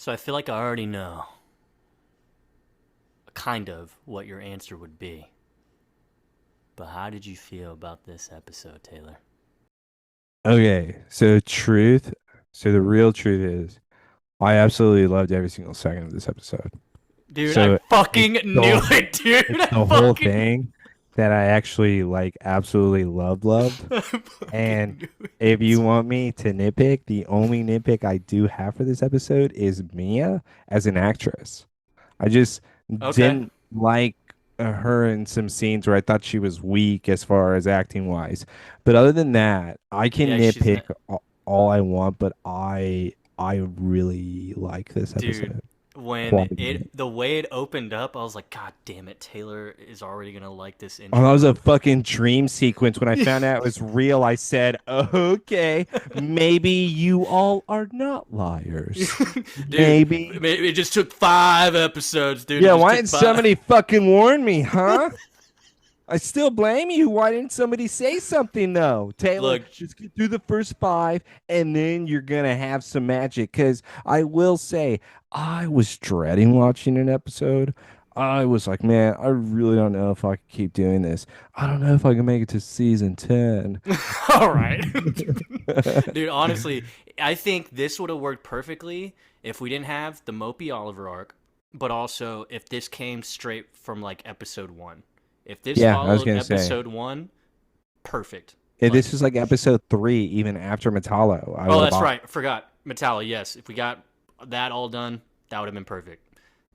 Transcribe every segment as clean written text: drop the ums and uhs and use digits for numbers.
So I feel like I already know kind of what your answer would be. But how did you feel about this episode, Taylor? Okay, so truth. So the real truth is, I absolutely loved every single second of this episode. Dude, I So it's fucking knew the it, dude. it's I the whole fucking, thing that I actually like absolutely loved. I fucking And knew if you it. want me to nitpick, the only nitpick I do have for this episode is Mia as an actress. I just Okay. didn't like her in some scenes where I thought she was weak as far as acting wise. But other than that, I can Yeah, she's nitpick not. all I want, but I really like this Dude, episode when quite a bit. the way it opened up, I was like, God damn it, Taylor is already gonna like this Oh, that was a intro. fucking dream sequence. When I found out it was real, I said, okay, maybe you all are not liars. Dude, Maybe. it just took 5 episodes, dude. It Yeah, just why took didn't five. somebody fucking warn me, huh? I still blame you. Why didn't somebody say something though? Taylor, Look, just get through the first five and then you're gonna have some magic. Cause I will say, I was dreading watching an episode. I was like, man, I really don't know if I can keep doing this. I don't know if I can make it to season 10. all right. Dude, honestly, I think this would have worked perfectly if we didn't have the Mopey Oliver arc, but also if this came straight from like episode one. If this Yeah, I was followed gonna say. episode one, perfect. If Like, this was like episode 3, even after Metallo, I oh, would have that's bought. right. I forgot. Metallica, yes. If we got that all done, that would have been perfect.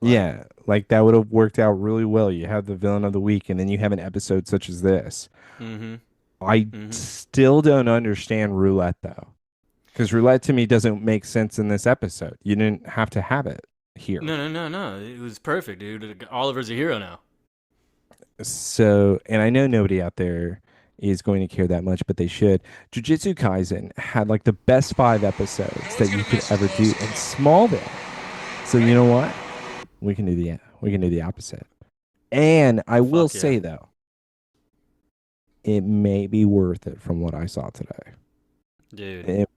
Like, Yeah, like that would have worked out really well. You have the villain of the week, and then you have an episode such as this. mm-hmm. I Mm-hmm. still don't understand roulette though, because roulette to me doesn't make sense in this episode. You didn't have to have it here. No, no, no, no. It was perfect, dude. Oliver's a hero now. So, and I know nobody out there is going to care that much, but they should. Jujutsu Kaisen had like the best 5 episodes that you could ever do in Smallville. So you know what? We can do the opposite. And I will Fuck yeah. say though, it may be worth it from what I saw today. Dude. It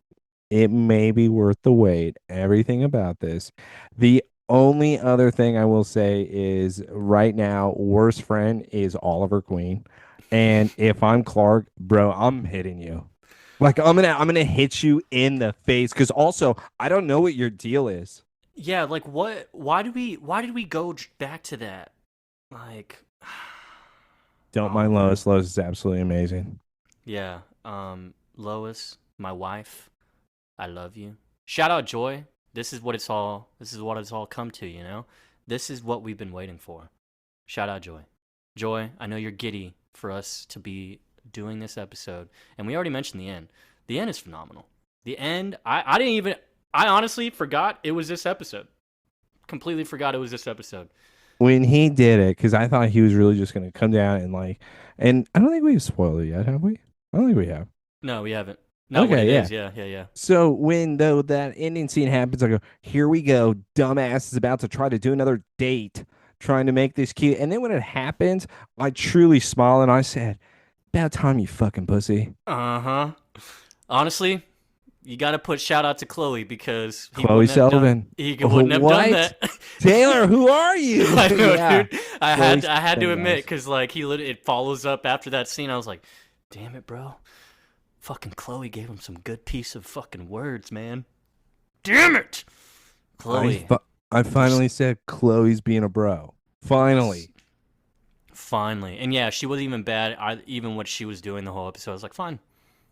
it may be worth the wait. Everything about this. The only other thing I will say is right now, worst friend is Oliver Queen. And if I'm Clark, bro, I'm hitting you. Like I'm gonna hit you in the face. Cause also I don't know what your deal is. Yeah, like what why did we go back to that? Like Don't mind Oliver. Lois. Lois is absolutely amazing. Yeah. Lois, my wife, I love you. Shout out Joy. This is what it's all come to, you know? This is what we've been waiting for. Shout out Joy. Joy, I know you're giddy for us to be doing this episode. And we already mentioned the end. The end is phenomenal. The end, I didn't even I honestly forgot it was this episode. Completely forgot it was this episode. When he did it, because I thought he was really just gonna come down and like, and I don't think we've spoiled it yet, have we? I don't think we have. No, we haven't. No, what it Okay, yeah. is. Yeah, yeah, yeah. So when though that ending scene happens, I go, here we go. Dumbass is about to try to do another date, trying to make this cute. And then when it happens, I truly smile and I said, about time you fucking pussy. Uh-huh. Honestly, you got to put shout out to Chloe because Chloe Sullivan. he Oh, wouldn't have done what? that. Taylor, who are you? I know, Yeah. dude. Chloe I had to Sullivan, admit guys. cuz like it follows up after that scene. I was like, "Damn it, bro. Fucking Chloe gave him some good piece of fucking words, man. Damn it. I Chloe. fu- I finally said Chloe's being a bro. Finally. Finally. And yeah, she wasn't even bad. Even what she was doing the whole episode. I was like, "Fine.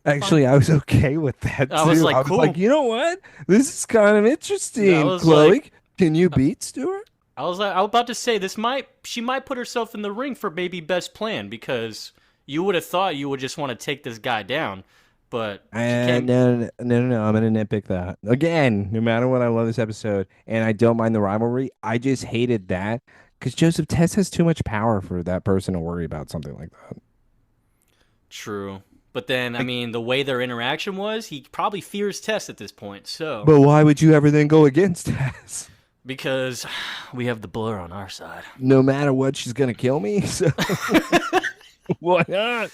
Fine." Actually, I was okay with that I was too. like, I was like, "Cool." you know what? This is kind of I interesting, was like Chloe. Can you beat Stuart? I was about to say she might put herself in the ring for maybe best plan because you would have thought you would just want to take this guy down, but she And came. no. I'm gonna nitpick that again. No matter what, I love this episode, and I don't mind the rivalry. I just hated that because Joseph Tess has too much power for that person to worry about something like that. True, but then I Like, mean the way their interaction was, he probably fears Tess at this point. So but why would you ever then go against Tess? because we have the Blur on our side. No matter what, she's gonna kill me. So why not?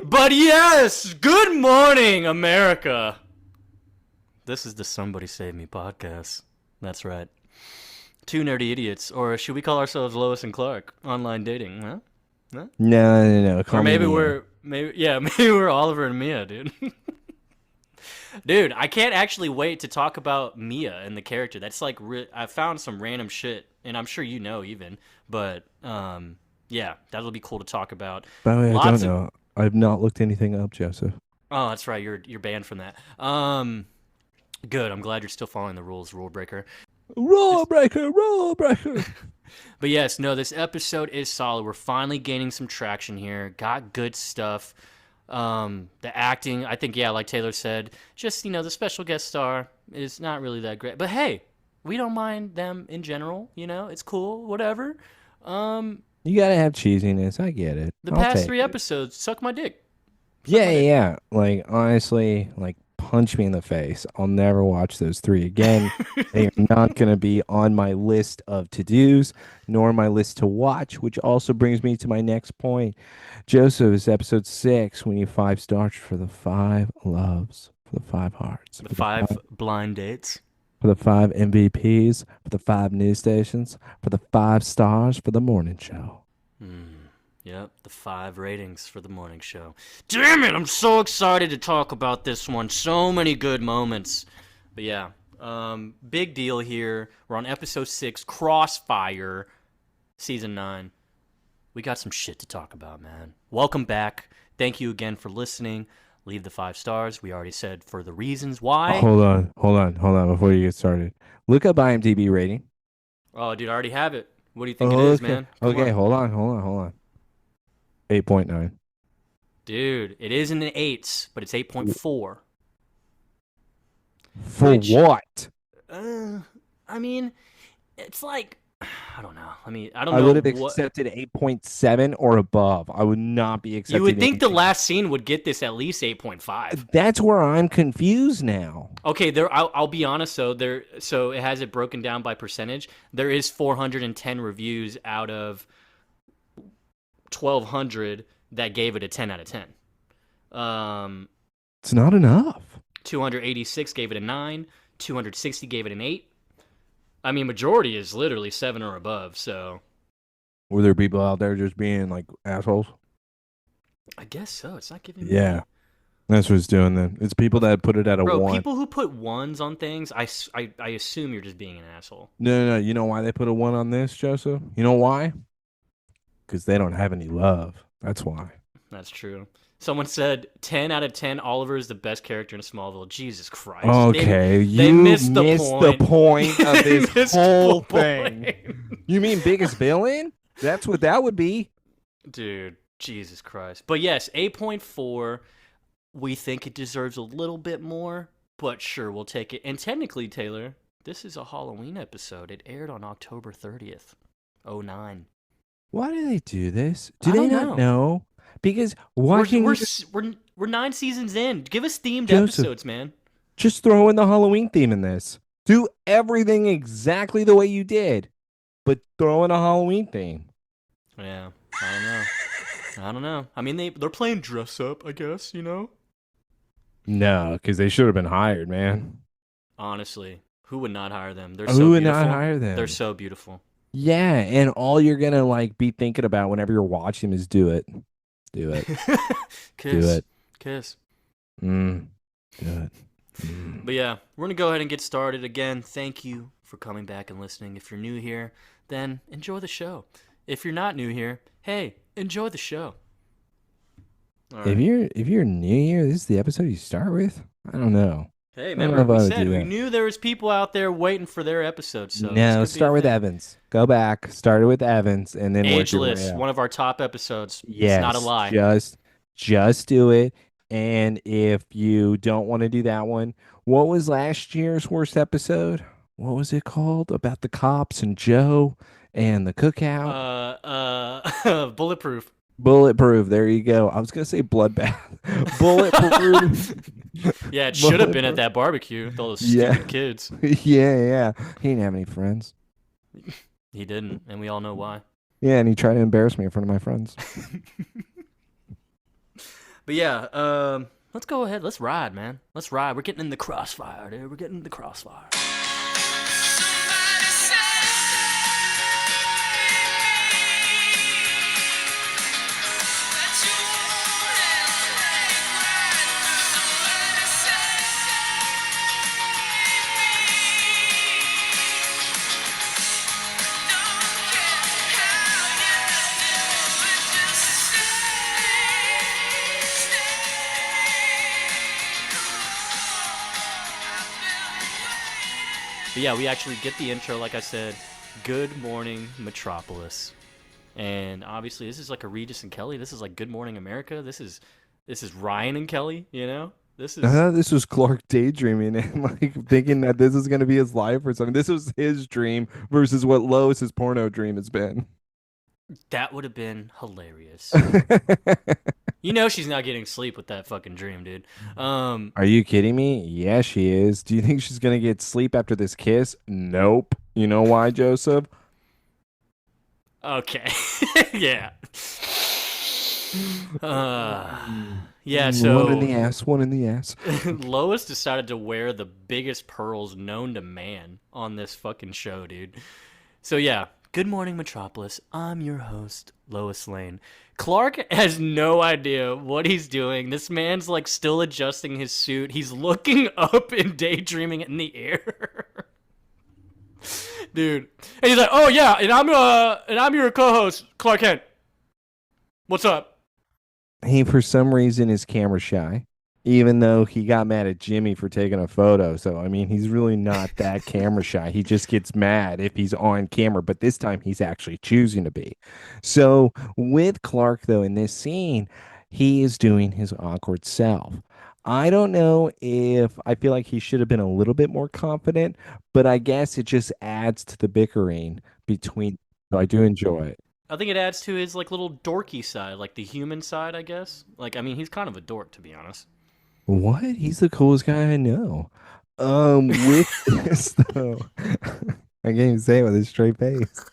But yes, good morning, America. This is the Somebody Save Me podcast. That's right. Two nerdy idiots, or should we call ourselves Lois and Clark? Online dating, huh? Huh? No. Or Call me maybe Mia. maybe we're Oliver and Mia, dude. Dude, I can't actually wait to talk about Mia and the character. That's like I found some random shit, and I'm sure you know even, but yeah, that'll be cool to talk about. By the way, I don't Lots of know. I've not looked anything up, Joseph. Oh, that's right. You're banned from that. Good. I'm glad you're still following the rules, rule breaker. Rule breaker, rule breaker. But yes, no, this episode is solid. We're finally gaining some traction here. Got good stuff. The acting, I think, yeah, like Taylor said, just, the special guest star is not really that great. But hey, we don't mind them in general, it's cool, whatever. You gotta have cheesiness. I get it. The I'll past take 3 it. episodes, suck my dick. Yeah. Like, honestly, like, punch me in the face. I'll never watch those 3 again. They are not going to be on my list of to-dos, nor my list to watch, which also brings me to my next point. Joseph, is episode 6. We need 5 stars for the 5 loves, for the 5 hearts, The for the 5 blind dates. for the 5 MVPs, for the 5 news stations, for the 5 stars for the morning show. Yep, the 5 ratings for the morning show. Damn it, I'm so excited to talk about this one. So many good moments. But yeah, big deal here. We're on episode 6, Crossfire, season 9. We got some shit to talk about, man. Welcome back. Thank you again for listening. Leave the 5 stars. We already said for the reasons why. Hold on before you get started. Look up IMDb rating. Oh, dude, I already have it. What do you think it is, man? Come Okay, on. hold on. 8.9. Dude, it is in the 8s, but it's 8.4. For Which- what? I mean, it's like, I don't know. I don't I know would have what. accepted 8.7 or above. I would not be accepting. You would think the anything. last scene would get this at least 8.5. That's where I'm confused now. Okay, I'll be honest though. So it has it broken down by percentage. There is 410 reviews out of 1,200 that gave it a 10 out of 10. It's not enough. 286 gave it a 9. 260 gave it an 8. I mean, majority is literally 7 or above. So Were there people out there just being like assholes? I guess so. It's not giving. Yeah, that's what it's doing. Then it's people that put it at a Bro, 1. people who put 1s on things, I assume you're just being an asshole. No. You know why they put a 1 on this, Joseph? You know why? Because they don't have any love. That's why. That's true. Someone said 10 out of 10. Oliver is the best character in Smallville. Jesus Christ. Okay, they missed the point. Of They this missed whole the thing. point. You mean biggest villain? That's what that would be. Dude, Jesus Christ. But yes, 8.4. We think it deserves a little bit more, but sure, we'll take it. And technically, Taylor, this is a Halloween episode. It aired on October 30th, 2009. Why do they do this? Do I they don't not know? Because why can't you we're 9 seasons in. Give us themed Joseph. episodes, man. just throw in the Halloween theme in this? Do everything exactly the way you did, but throw in a Halloween theme. Yeah, I don't know. I mean, they're playing dress up, I guess, No, because they should have been hired, man. Honestly, who would not hire them? They're Who so would beautiful. not hire them? They're so beautiful. Yeah, and all you're gonna be thinking about whenever you're watching is do it. Do it. Kiss. Do it. Kiss. Do it. But yeah, we're going to go ahead and get started. Again, thank you for coming back and listening. If you're new here, then enjoy the show. If you're not new here, hey, enjoy the show. All right. If you're new here, this is the episode you start with? I don't know. Hey, I don't know remember if I we would said do we that. knew there was people out there waiting for their episodes. So No, this could be start a with thing. Evans. Go back. Start it with Evans, and then work your way Ageless, up. one of our top episodes. Yes, It's not a lie. Just do it. And if you don't want to do that one, what was last year's worst episode? What was it called? About the cops and Joe and the cookout? Bulletproof. Bulletproof. There you go. I was gonna say bloodbath. Bulletproof. Yeah, it should have been at that barbecue with all those stupid kids. Yeah. He didn't have any friends. He didn't, and we all know why. Yeah, and he tried to embarrass me in front of my friends. But yeah, let's go ahead. Let's ride, man. Let's ride. We're getting in the crossfire, dude. We're getting in the crossfire. But yeah, we actually get the intro, like I said. Good morning, Metropolis. And obviously, this is like a Regis and Kelly. This is like Good Morning America. This is Ryan and Kelly. You know, this I is thought this was Clark daydreaming and like thinking that this is going to be his life or something. This was his dream versus what Lois's porno dream has been. that would have been hilarious. You know, she's not getting sleep with that fucking dream, dude. Um, Are you kidding me? Yeah, she is. Do you think she's going to get sleep after this kiss? Nope. You know why, Joseph? okay, yeah. Uh, yeah. One in So the ass, one in the ass. Lois decided to wear the biggest pearls known to man on this fucking show, dude. So yeah, good morning, Metropolis. I'm your host, Lois Lane. Clark has no idea what he's doing. This man's like still adjusting his suit. He's looking up and daydreaming in the air. Dude. And he's like, "Oh yeah, and I'm your co-host, Clark Kent. What's up?" He, for some reason, is camera shy, even though he got mad at Jimmy for taking a photo. So, I mean, he's really not that camera shy. He just gets mad if he's on camera, but this time he's actually choosing to be. So, with Clark, though, in this scene, he is doing his awkward self. I don't know if I feel like he should have been a little bit more confident, but I guess it just adds to the bickering between. So I do enjoy it. I think it adds to his like little dorky side, like the human side, I guess. Like I mean, he's kind of a dork to be honest. What? He's the coolest guy I know. With this though, I can't even say it with a straight face.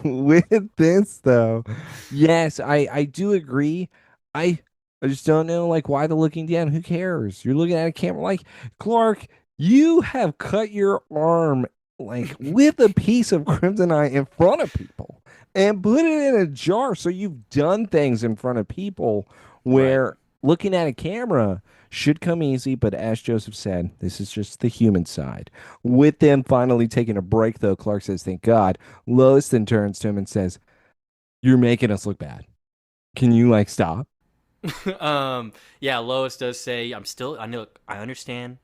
With this though, yes, I do agree. I I just don't know like why the looking down. Who cares? You're looking at a camera like Clark. You have cut your arm like with a piece of kryptonite in front of people and put it in a jar. So you've done things in front of people Right. where looking at a camera should come easy, but as Joseph said, this is just the human side. With them finally taking a break, though, Clark says, "Thank God." Lois then turns to him and says, "You're making us look bad. Can you like stop?" Yeah, Lois does say, I know, I understand.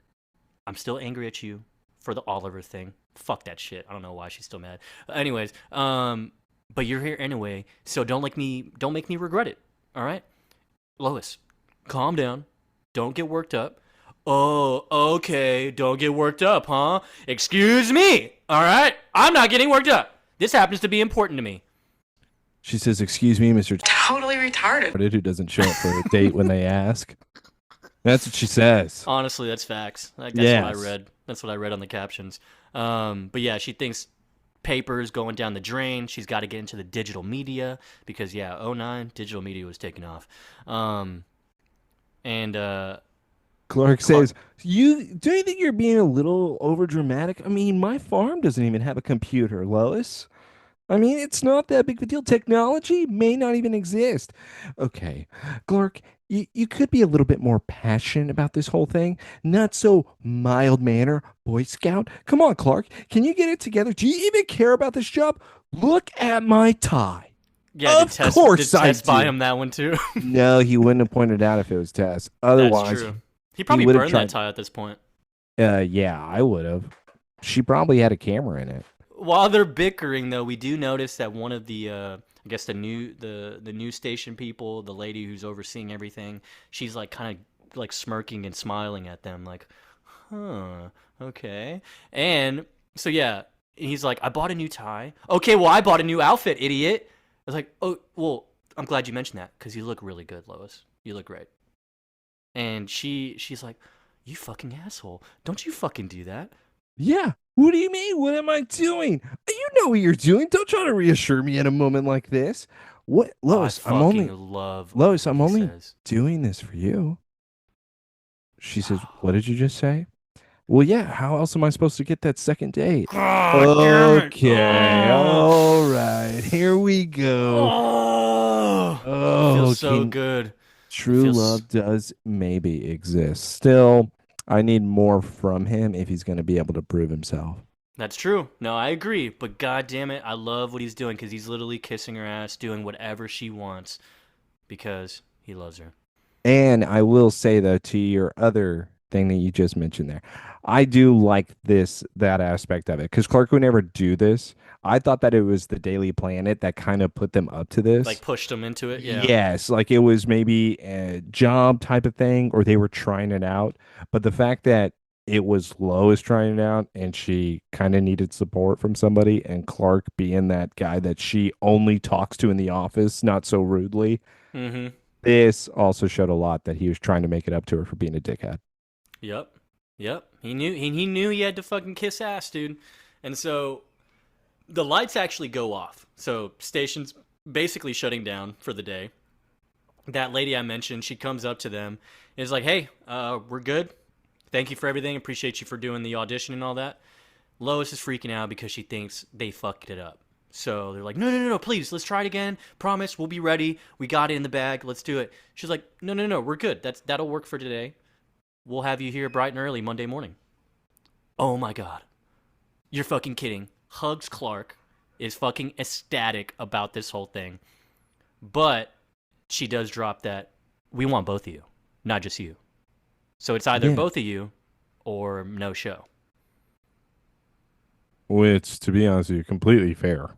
I'm still angry at you for the Oliver thing. Fuck that shit. I don't know why she's still mad. Anyways, but you're here anyway, so don't make me regret it. All right, Lois, calm down. Don't get worked up. Oh, okay. Don't get worked up, huh? Excuse me. All right, I'm not getting worked up. This happens to be important to me. She says, "Excuse me, Mr. Totally retarded. Who doesn't show up for a date when they ask." That's what she says. Honestly, that's facts. Like, that's what I Yes. read. That's what I read on the captions. But yeah, she thinks papers going down the drain. She's got to get into the digital media because yeah, '09 digital media was taking off. Um, and Clark Clark, says, "You do you think you're being a little over dramatic? I mean, my farm doesn't even have a computer, Lois. I mean, it's not that big of a deal. Technology may not even exist." Okay, Clark, you could be a little bit more passionate about this whole thing. Not so mild manner, Boy Scout. Come on, Clark. Can you get it together? Do you even care about this job? Look at my tie. yeah, Of course did I Tess buy do. him that one too? No, he wouldn't have pointed out if it was Tess. That's Otherwise, true. He he probably would have burned that tried. tie at this point. Yeah, I would have. She probably had a camera in it. While they're bickering, though, we do notice that one of the, I guess the news station people, the lady who's overseeing everything, she's like kind of like smirking and smiling at them, like, huh, okay. And so yeah, he's like, I bought a new tie. Okay, well I bought a new outfit, idiot. I was like, oh well, I'm glad you mentioned that because you look really good, Lois. You look great. And she's like, you fucking asshole, don't you fucking do that. Yeah. What do you mean? What am I doing? You know what you're doing. Don't try to reassure me in a moment like this. What, I Lois? fucking love Lois, what I'm he only says. doing this for you. She says, "What did you just say?" Well, yeah. How else am I supposed to get that second date? God damn it! Okay. All right. Here we go. Oh, it feels Oh, so can good. It true feels. love does maybe exist. Still, I need more from him if he's going to be able to prove himself. That's true. No, I agree. But god damn it, I love what he's doing because he's literally kissing her ass, doing whatever she wants because he loves her. And I will say though, to your other thing that you just mentioned there. I do like that aspect of it because Clark would never do this. I thought that it was the Daily Planet that kind of put them up to Like this. pushed them into it. Yeah. Yes, like it was maybe a job type of thing, or they were trying it out. But the fact that it was Lois trying it out and she kind of needed support from somebody, and Clark being that guy that she only talks to in the office, not so rudely, Mm-hmm. this also showed a lot that he was trying to make it up to her for being a dickhead. Yep. Yep. He knew he had to fucking kiss ass, dude. And so the lights actually go off. So station's basically shutting down for the day. That lady I mentioned, she comes up to them and is like, "Hey, we're good. Thank you for everything. Appreciate you for doing the audition and all that." Lois is freaking out because she thinks they fucked it up. So they're like, no, please, let's try it again. Promise, we'll be ready. We got it in the bag. Let's do it. She's like, no, we're good. That'll work for today. We'll have you here bright and early Monday morning. Oh my god. You're fucking kidding. Hugs Clark is fucking ecstatic about this whole thing. But she does drop that we want both of you, not just you. So it's either Yeah. both of you or no show. Which, to be honest with you, completely fair.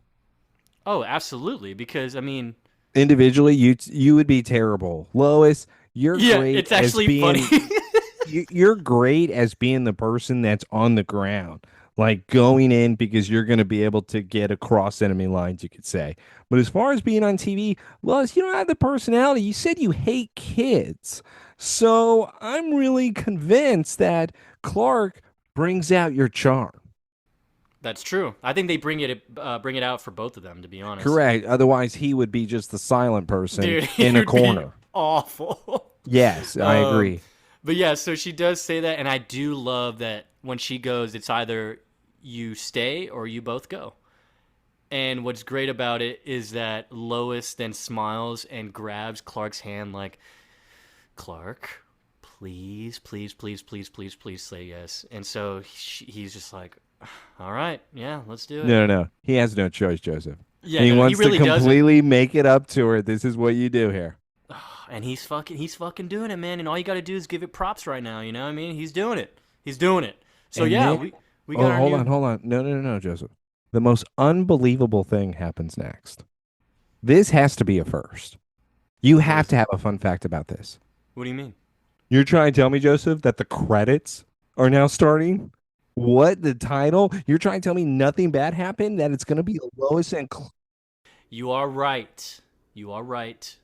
Oh, absolutely. Because, I mean, Individually, you would be terrible. Lois, you're yeah, great it's as actually funny. being you're great as being the person that's on the ground, like going in because you're going to be able to get across enemy lines, you could say. But as far as being on TV, Lois, you don't have the personality. You said you hate kids. So I'm really convinced that Clark brings out your charm. That's true. I think they bring it out for both of them, to be honest. Correct. Otherwise, he would be just the silent person Dude, in a it would be corner. awful. Yes, I agree. But yeah, so she does say that, and I do love that when she goes, it's either you stay or you both go. And what's great about it is that Lois then smiles and grabs Clark's hand like, Clark, please, please, please, please, please, please say yes. And so he's just like, all right, yeah, let's do it. No. He has no choice, Joseph. Yeah, He no, wants he really to doesn't. completely make it up to her. This is what you do here. And he's fucking doing it, man. And all you got to do is give it props right now. You know what I mean? He's doing it. So And yeah, then- we got our hold new... on. No, Joseph. The most unbelievable thing happens next. This has to be a first. You have to have a fun fact about this. What do you mean? You're trying to tell me, Joseph, that the credits are now starting? What? The title? You're trying to tell me nothing bad happened? That it's going to be Lois and Clark? You are right. You are right.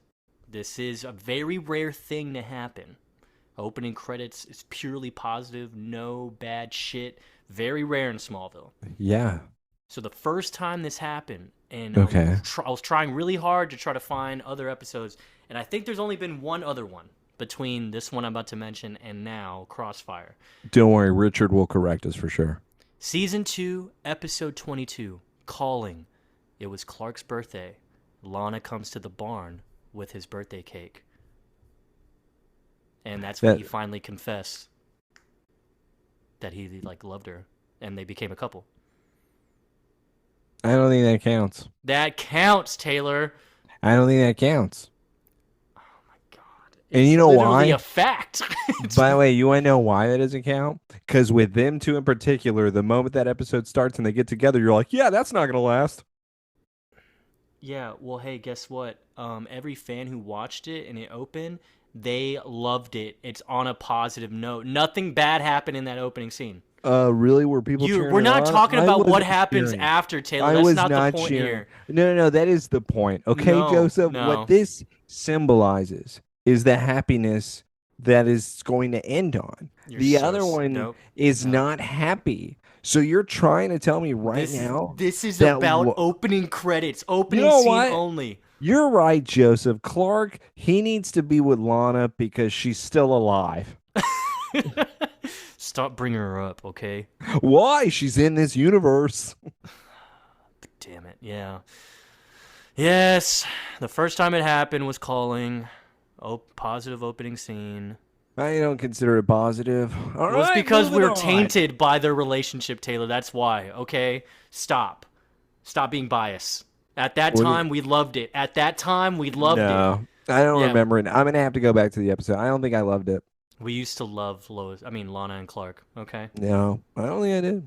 This is a very rare thing to happen. Opening credits is purely positive, no bad shit. Very rare in Smallville. Yeah. So the first time this happened, and Okay. I was trying really hard to try to find other episodes, and I think there's only been one other one between this one I'm about to mention and now Crossfire. Don't worry, Richard will correct us for sure. Season 2, episode 22, Calling. It was Clark's birthday. Lana comes to the barn with his birthday cake. And that's when he finally confessed that he loved her, and they became a couple. I don't think that counts. That counts, Taylor. I don't think that counts. Oh my god! And you know why? A fact. By the way, you want to know why that doesn't count? Because with them two in particular, the moment that episode starts and they get together, you're like, yeah, that's not gonna last. Yeah. Well, hey, guess what? Every fan who watched it and it opened, they loved it. It's on a positive note. Nothing bad happened in that opening scene. Really? Were people cheering? We're not it on? talking I about what wasn't happens cheering. after, Taylor. I That's was not not the point cheering. here. No, that is the point. Okay, No, Joseph, no. what this symbolizes is the happiness that is going to end on. You're The so other one nope, is no. not happy. So you're trying to tell me now This is that about opening credits, opening You know scene what? only. You're right, Joseph. Clark, he needs to be with Lana because she's still alive. Stop bringing her up, okay? Why? She's in this universe. Damn it, yeah. Yes, the first time it happened was Calling. Positive opening scene. I don't consider it positive. All It was right, because moving we're on. tainted by their relationship, Taylor. That's why, okay? Stop being biased. At that time, we loved it. At that time, we loved it. No, I don't Yeah. remember it. I'm gonna have to go back to the episode. I don't think I loved it. We used to love Lana and Clark. Okay. No, I don't think I did.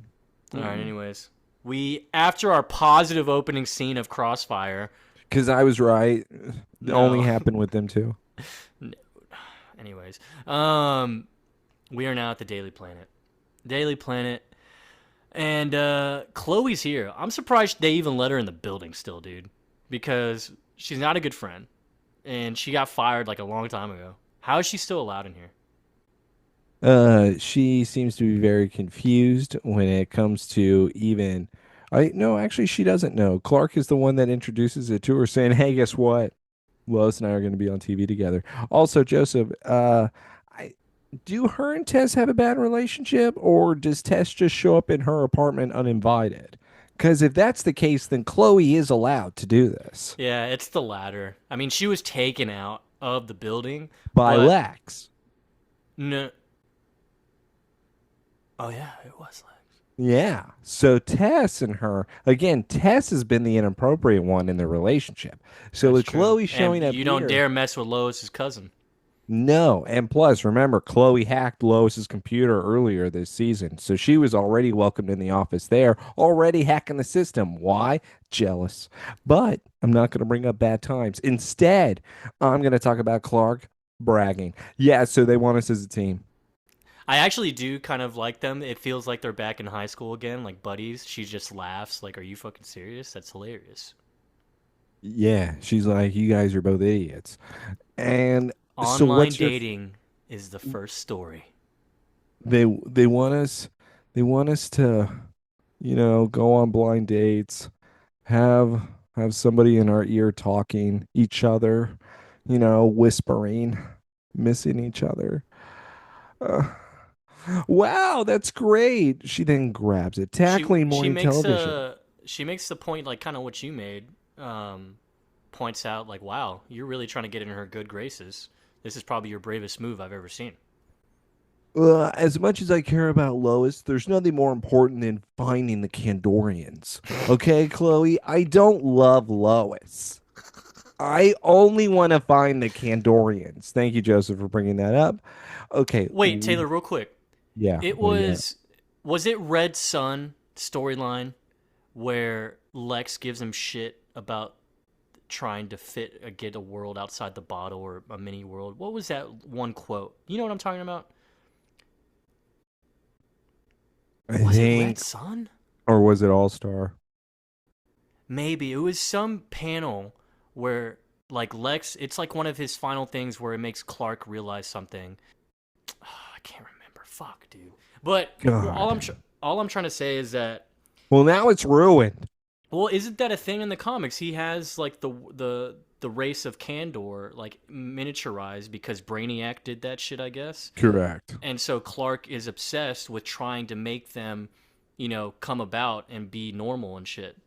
All right. Anyways, we after our positive opening scene of Crossfire. Because I was right. It only No. happened with them too. Anyways, we are now at the Daily Planet. Daily Planet, and Chloe's here. I'm surprised they even let her in the building still, dude, because she's not a good friend, and she got fired like a long time ago. How is she still allowed in here? She seems to be very confused when it comes to even. I no, actually, she doesn't know. Clark is the one that introduces it to her, saying, "Hey, guess what? Lois and I are going to be on TV together." Also, Joseph, I do her and Tess have a bad relationship, or does Tess just show up in her apartment uninvited? Because if that's the case, then Chloe is allowed to do this Yeah, it's the latter. I mean, she was taken out of the building, by but Lex. no. Oh yeah, it was Lex. Yeah. So Tess and her, again, Tess has been the inappropriate one in the relationship. So That's with true. Chloe And showing up you don't here, dare mess with Lois's cousin. no. And plus, remember, Chloe hacked Lois's computer earlier this season. So she was already welcomed in the office there, already hacking the system. Why? Jealous. But I'm not going to bring up bad times. Instead, I'm going to talk about Clark bragging. Yeah, so they want us as a team. I actually do kind of like them. It feels like they're back in high school again, like buddies. She just laughs, like, "Are you fucking serious? That's hilarious." Yeah, she's like, you guys are both idiots. And so Online what's your dating is the first story. they want us to go on blind dates, have somebody in our ear talking each other, whispering, missing each other. uh, wow, that's great. She then grabs it, She tackling she morning makes television. a she makes the point, like kind of what you made. Points out like, "Wow, you're really trying to get in her good graces. This is probably your bravest move I've ever seen." As much as I care about Lois, there's nothing more important than finding the Kandorians. Okay, Chloe, I don't love Lois. I only want to find the Kandorians. Thank you, Joseph, for bringing that up. Okay, Wait, Taylor, real quick. yeah, It what do you got? was it Red Sun storyline where Lex gives him shit about trying to get a world outside the bottle or a mini world? What was that one quote? You know what I'm talking about? I Was it Red think, Sun? or was it All Star? Maybe it was some panel where like Lex, it's like one of his final things where it makes Clark realize something. I can't remember. Fuck, dude. But God. all I'm trying to say is that, Well, now it's ruined. well, isn't that a thing in the comics? He has like the race of Kandor like miniaturized because Brainiac did that shit, I guess. Correct. And so Clark is obsessed with trying to make them, come about and be normal and shit.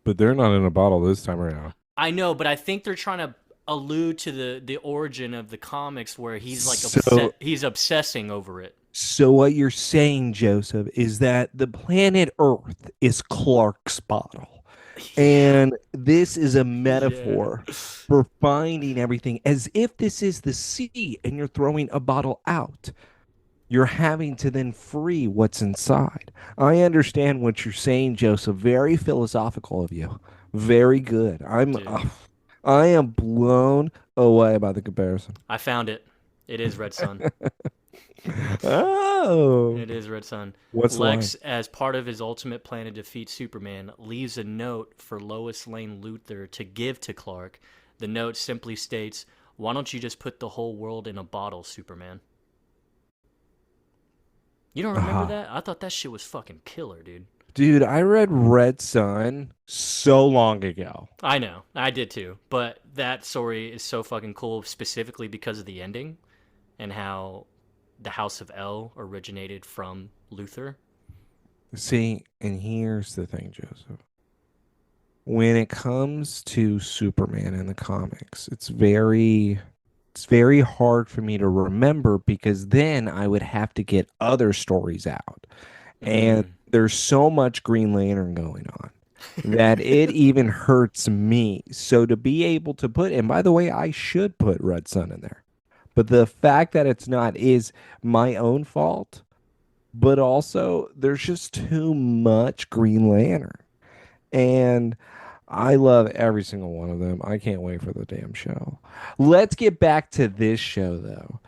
But they're not in a bottle this time around. I know, but I think they're trying to allude to the origin of the comics where he's like So, he's obsessing over it. so what you're saying, Joseph, is that the planet Earth is Clark's bottle. Yeah. And this is a Yeah. metaphor for finding everything as if this is the sea and you're throwing a bottle out. You're having to then free what's inside. I understand what you're saying, Joseph. Very philosophical of you. Very good. Dude, I am blown away by the comparison. I found it. It is Red Sun. Oh, It is Red Sun. what's the line? Lex, as part of his ultimate plan to defeat Superman, leaves a note for Lois Lane Luthor to give to Clark. The note simply states, "Why don't you just put the whole world in a bottle, Superman?" You don't remember Ah, that? I thought that shit was fucking killer, dude. dude, I read Red Sun so long ago. I know. I did too. But that story is so fucking cool specifically because of the ending and how the House of L originated from Luthor. See, and here's the thing, Joseph. When it comes to Superman in the comics, it's very hard for me to remember because then I would have to get other stories out. And Mm. there's so much Green Lantern going on that it even hurts me. So to be able to put, and by the way, I should put Red Sun in there, But the fact that it's not is my own fault. But also, there's just too much Green Lantern. And I love every single one of them. I can't wait for the damn show. Let's get back to this show, though.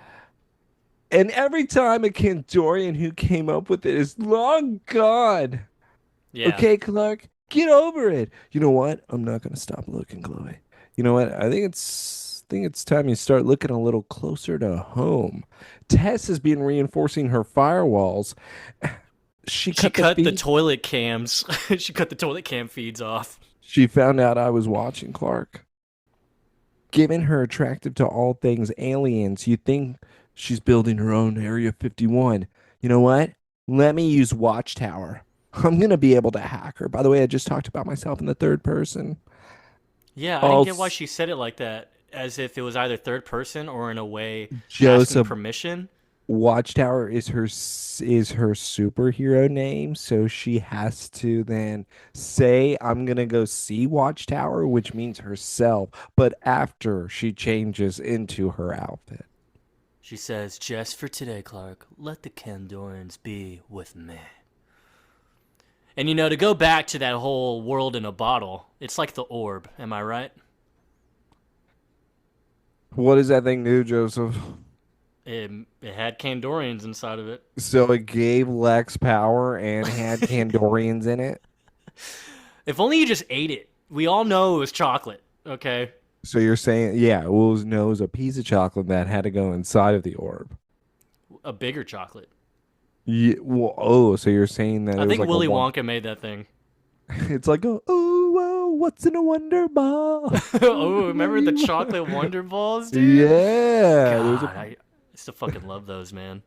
And every time a Kandorian who came up with it is long gone. Yeah. Okay, Clark, get over it. You know what? I'm not gonna stop looking, Chloe. You know what? I think it's time you start looking a little closer to home. Tess has been reinforcing her firewalls. She She cut the cut the feed. toilet cams. She cut the toilet cam feeds off. She found out I was watching Clark. Given her attractive to all things aliens, you think she's building her own Area 51. You know what? Let me use Watchtower. I'm going to be able to hack her. By the way, I just talked about myself in the third person. Yeah, I didn't Oh, get why she said it like that, as if it was either third person or in a way asking Joseph, permission. Watchtower is her superhero name, so she has to then say I'm going to go see Watchtower, which means herself, but after she changes into her outfit. She says, "Just for today, Clark, let the Kandorans be with me." And to go back to that whole world in a bottle, it's like the orb. Am I right? What does that thing do, Joseph? It had Kandorians inside of it. So it gave Lex power and had Kandorians in it. If only you just ate it. We all know it was chocolate. Okay, So you're saying, yeah, it was a piece of chocolate that had to go inside of the orb. a bigger chocolate. Yeah, well, oh, so you're saying that I it was think like a Willy one. Wonka made that thing. It's like a oh, what's in a Wonder Ball? Oh, remember the chocolate Wonder Balls, dude? Yeah, there's a God, I still fucking love those, man.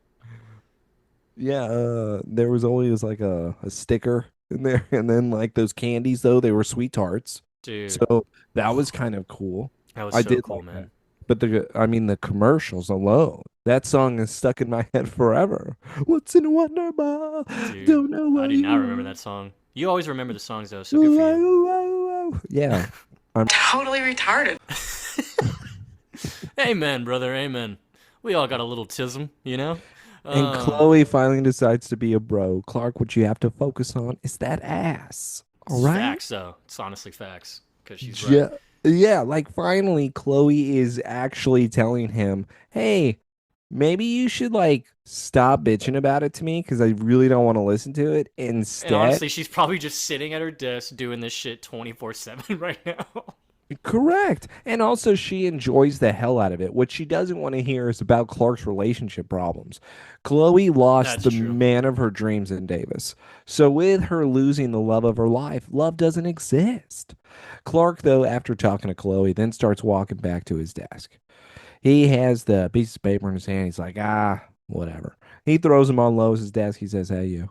yeah. There was always like a sticker in there, and then like those candies though they were sweet tarts, Dude, so that was kind of cool. that was I so did cool, like that. man. But I mean, the commercials alone, that song is stuck in my head forever. What's in a Wonder Ball? Dude, Don't know I what do not remember you that song. You always remember the songs, though, so good for you. want. Yeah, I'm. Totally retarded. Amen, brother, amen. We all got a little tism, you know? And Um, Chloe finally decides to be a bro. Clark, what you have to focus on is that ass. All it's right. facts, though. It's honestly facts, because she's right. Yeah, yeah. Like finally, Chloe is actually telling him, "Hey, maybe you should like stop bitching about it to me because I really don't want to listen to it. And Instead, honestly, she's probably just sitting at her desk doing this shit 24/7 right now. correct. And also, she enjoys the hell out of it. What she doesn't want to hear is about Clark's relationship problems. Chloe lost That's the true. man of her dreams in Davis. So, with her losing the love of her life, love doesn't exist. Clark, though, after talking to Chloe, then starts walking back to his desk. He has the piece of paper in his hand. He's like, whatever. He throws them on Lois's desk. He says, hey, you.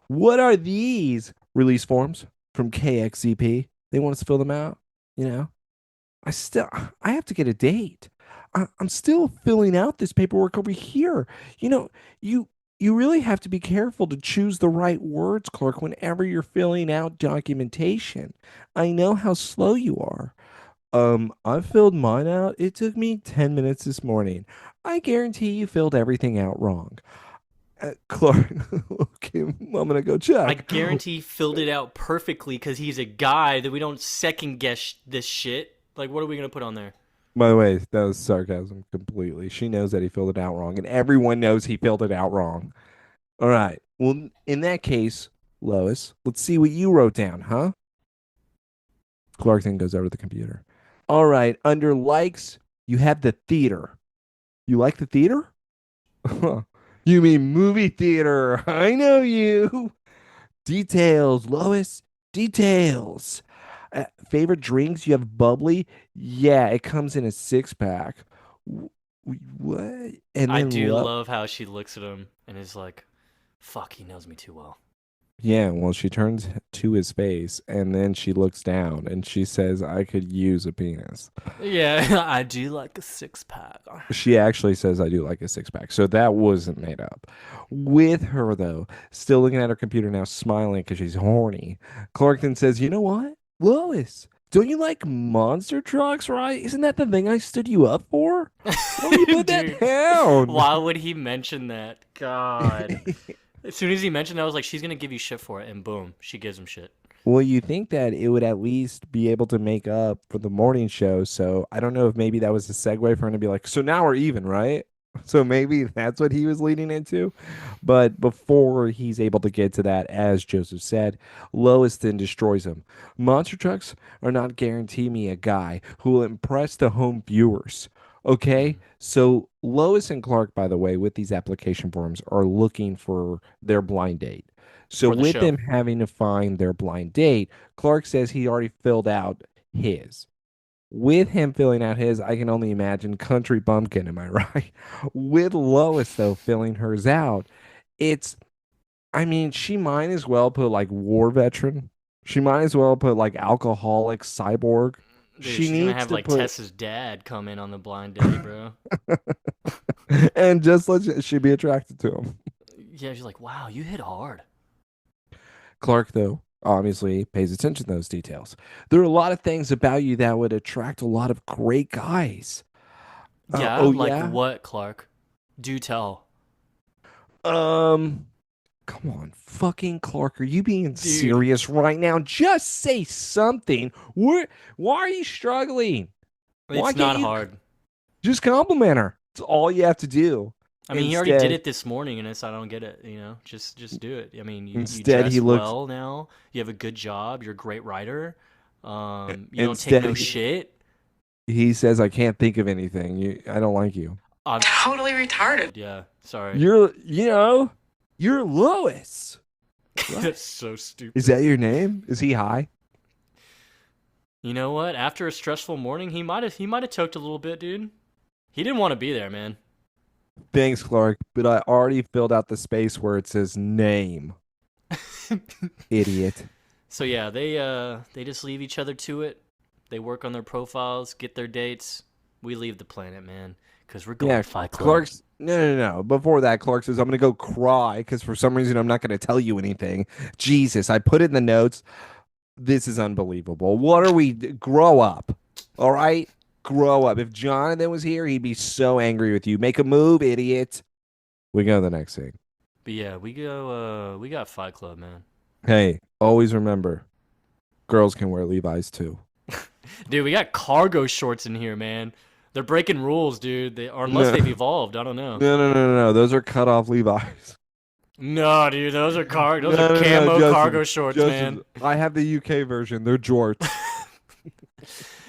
What are these release forms from KXCP? They want us to fill them out. You know, I have to get a date. I'm still filling out this paperwork over here. You know, you you really have to be careful to choose the right words, clerk, whenever you're filling out documentation. I know how slow you are. I filled mine out. It took me 10 minutes this morning. I guarantee you filled everything out wrong. Clark, okay, I'm gonna go I check. guarantee he filled it out perfectly because he's a guy that we don't second guess this shit. Like, what are we going to put on there? By the way, that was sarcasm completely. She knows that he filled it out wrong, and everyone knows he filled it out wrong. All right. Well, in that case, Lois, let's see what you wrote down, huh? Clark then goes over to the computer. All right. Under likes, you have the theater. You like the theater? You mean movie theater? I know you. Details, Lois. Details. Favorite drinks? You have bubbly. Yeah, it comes in a six pack. What? And I then do love how she looks at him and is like, fuck, he knows me too well. yeah. Well, she turns to his face and then she looks down and she says, "I could use a penis." Yeah, I do like a six pack. She actually says, "I do like a six pack." So that wasn't made up. With her though, still looking at her computer now, smiling because she's horny. Clark then says, "You know what, Lois? Don't you like monster trucks, right? Isn't that the thing I stood you up for? Why don't you put that Dude, down? why would he mention that? God. As soon as he mentioned that, I was like, she's gonna give you shit for it, and boom, she gives him shit. Well, you think that it would at least be able to make up for the morning show. So I don't know if maybe that was a segue for him to be like, so now we're even, right? So maybe that's what he was leading into. But before he's able to get to that, as Joseph said, Lois then destroys him. Monster trucks are not guarantee me a guy who will impress the home viewers. Okay. Hmm. So Lois and Clark, by the way, with these application forms, are looking for their blind date. So For the with show. them having to find their blind date, Clark says he already filled out his. With him filling out his, I can only imagine Country Bumpkin, am I right? With Lois, though, filling hers out, it's, I mean, she might as well put like war veteran. She might as well put like alcoholic cyborg. Dude, She she's gonna needs have to like put, Tessa's dad come in on the blind date, bro. and just let she be attracted to him. Yeah, she's like, wow, you hit hard. Clark, though, obviously pays attention to those details. There are a lot of things about you that would attract a lot of great guys. Yeah, Oh, like yeah? what, Clark? Do tell. Um, Come on, fucking Clark, are you being Dude, serious right now? Just say something. Why are you struggling? Why it's can't not you hard. just compliment her? It's all you have to do. I mean, he already did Instead, it this morning, and it's I don't get it. Just do it. I mean, you instead he dress looks. well now. You have a good job. You're a great writer. You don't take Instead no shit. he says, "I can't think of anything. I don't like you. I'm Totally retarded. yeah. Sorry. You're Lois, right? That's so Is stupid. that your name? Is he high? You know what? After a stressful morning, he might have choked a little bit, dude. He didn't want to be there, man. Thanks, Clark, but I already filled out the space where it says name. Idiot. So yeah, they just leave each other to it. They work on their profiles, get their dates. We leave the planet, man, because we're going Yeah, to Fight Club. Clark's no. Before that, Clark says, I'm gonna go cry because for some reason I'm not gonna tell you anything. Jesus, I put it in the notes. This is unbelievable. What are we? Grow up. All right? Grow up. If Jonathan was here, he'd be so angry with you. Make a move, idiot. We go to the next thing. But yeah, we got Fight Club, man. Hey, always remember, girls can wear Levi's too. Dude, we got cargo shorts in here, man. They're breaking rules, dude. Or unless No, they've evolved, I don't know. no. Those are cut off Levi's. No, dude, those are No, camo Joseph. cargo shorts, Joseph, man. I have the UK version. They're jorts.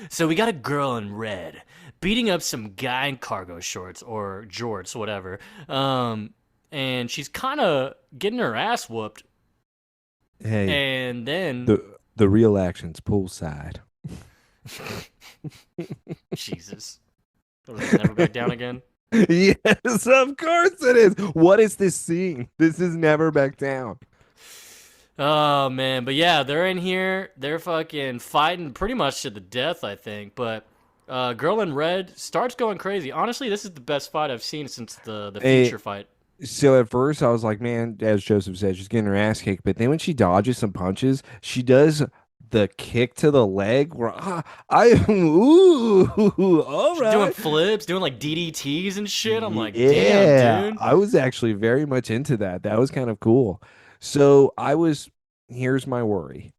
So we got a girl in red beating up some guy in cargo shorts or jorts, whatever. And she's kind of getting her ass whooped. Hey, And then the real action's poolside. Jesus, never back down again. Yes, of course it is. What is this scene? This is never back down. Oh man, but yeah, they're in here. They're fucking fighting pretty much to the death, I think. But girl in red starts going crazy. Honestly, this is the best fight I've seen since the Hey, feature fight. so at first I was like, man, as Joseph said, she's getting her ass kicked. But then when she dodges some punches, she does the kick to the leg where all She's doing right. flips, doing like DDTs and shit. I'm like, damn, Yeah, dude. I was actually very much into that. That was kind of cool. So here's my worry.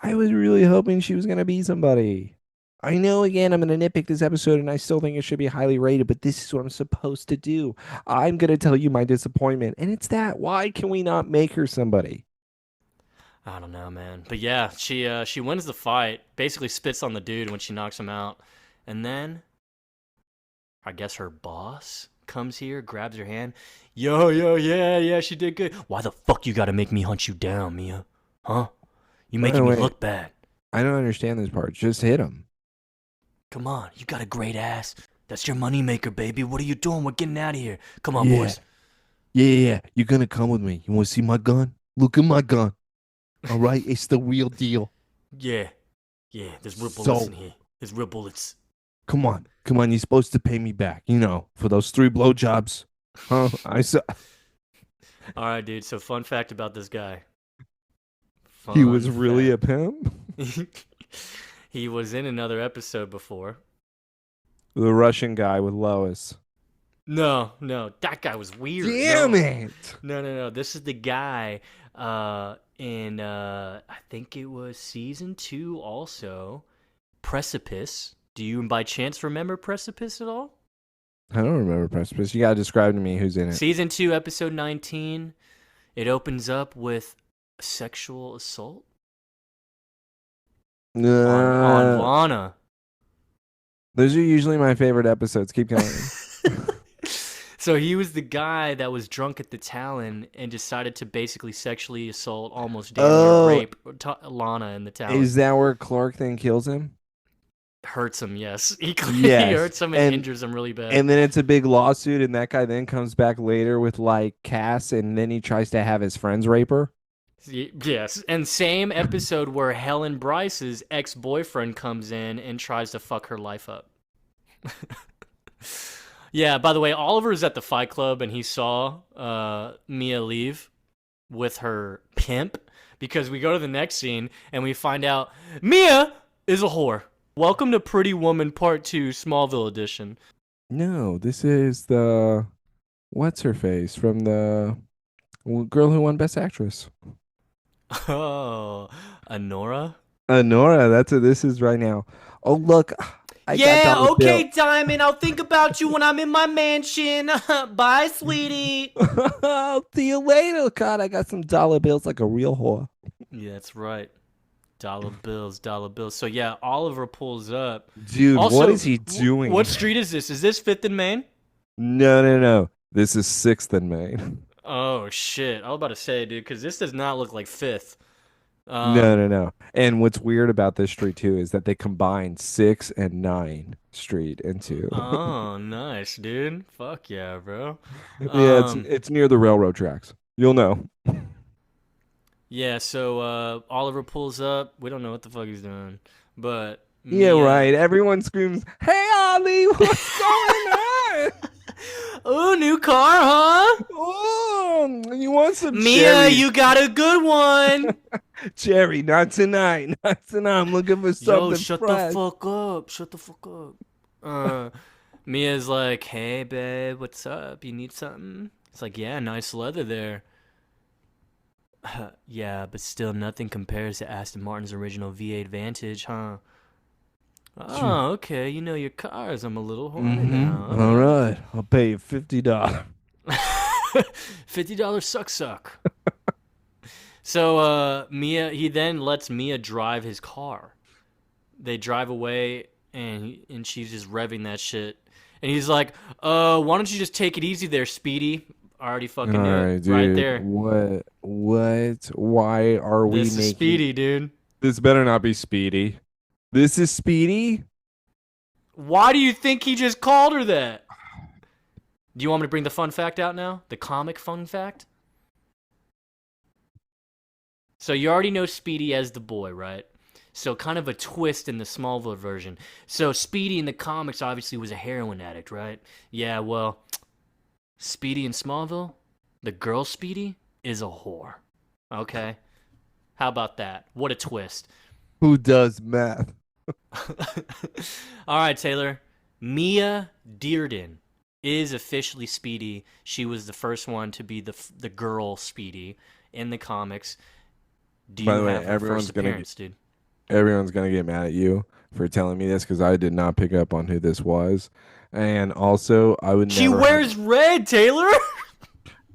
I was really hoping she was going to be somebody. I know, again, I'm going to nitpick this episode and I still think it should be highly rated, but this is what I'm supposed to do. I'm going to tell you my disappointment, and it's that. Why can we not make her somebody? I don't know, man. But yeah, she wins the fight. Basically spits on the dude when she knocks him out, and then I guess her boss comes here, grabs her hand. Yo, yeah, she did good. Why the fuck you gotta make me hunt you down, Mia? Huh? You By the making me way, look bad. I don't understand this part. Just hit him. Come on, you got a great ass. That's your moneymaker, baby. What are you doing? We're getting out of here. Come on, Yeah. boys. Yeah. You're going to come with me. You want to see my gun? Look at my gun. All right? It's the real deal. Yeah, there's real bullets So, in here. There's real bullets. come on. You're supposed to pay me back, for those 3 blowjobs. Huh? I saw. All right, dude. So fun fact about this guy. He was Fun really a fact. pimp? He was in another episode before. The Russian guy with Lois. No, no, that guy was weird. Damn No, it. no. This is the guy in I think it was season 2 also. Precipice. Do you by chance remember Precipice at all? I don't remember Precipice. You gotta describe to me who's in it. Season 2, episode 19. It opens up with sexual assault on Lana. Those are usually my favorite episodes. Keep going. So he was the guy that was drunk at the Talon and decided to basically sexually assault, almost damn near rape Lana in the Talon. Is that where Clark then kills him? Hurts him, yes. He Yes. hurts him and injures him really bad. And then it's a big lawsuit, and that guy then comes back later with like Cass, and then he tries to have his friends rape her. Yes, and same episode where Helen Bryce's ex-boyfriend comes in and tries to fuck her life up. Yeah, by the way, Oliver's at the Fight Club and he saw Mia leave with her pimp because we go to the next scene and we find out Mia is a whore. Welcome to Pretty Woman Part 2 Smallville Edition. No, this is the what's her face from the girl who won Best Actress. Oh, Honora? Nora, that's what this is right now. Oh, look. I got okay, Bill. Diamond. I'll think about you when I'm in my mansion. Bye, sweetie. I'll see you later. God, I got some dollar bills like a real whore. Yeah, that's right. Dollar bills, dollar bills. So, yeah, Oliver pulls up. Dude, Also, what is he doing? What street is this? Is this 5th and Main? No. This is 6th and Main. Oh, shit. I was about to say, dude, because this does not look like 5th. No. And what's weird about this street too is that they combined 6 and 9 street into. Oh, nice, dude. Fuck yeah, bro. Yeah, it's near the railroad tracks. You'll know. Yeah, so Oliver pulls up. We don't know what the fuck he's doing, but yeah, right. Everyone screams, "Hey, Ollie, what's going on?" Oh, new car, huh? Oh, you want some Mia, cherry? you got a good one. Cherry, not tonight. Not tonight. I'm looking for something shut fresh. the fuck up. Shut the fuck up. Mia's like, hey, babe, what's up? You need something? It's like, yeah, nice leather there. Yeah, but still nothing compares to Aston Martin's original V8 Vantage, huh? Oh, okay. You know your cars. I'm a little horny now. All right. I'll pay you $50. $50 suck. So Mia, he then lets Mia drive his car. They drive away, and she's just revving that shit. And he's like, why don't you just take it easy there, Speedy? I already fucking knew it. Dude, right there. What? Why are we This making... is Speedy, dude. This better not be Speedy. This is Speedy? Why do you think he just called her that? Do you want me to bring the fun fact out now? The comic fun fact? So you already know Speedy as the boy, right? So kind of a twist in the Smallville version. So Speedy in the comics obviously was a heroin addict, right? Yeah, well, Speedy in Smallville, the girl Speedy, is a whore. Okay? How about that? What a twist. Who does math? All right, Taylor. Mia Dearden is officially Speedy. She was the first one to be the girl Speedy in the comics. Do you have her first appearance, dude? Everyone's gonna get mad at you for telling me this because I did not pick up on who this was, and also I would. She wears red, Taylor.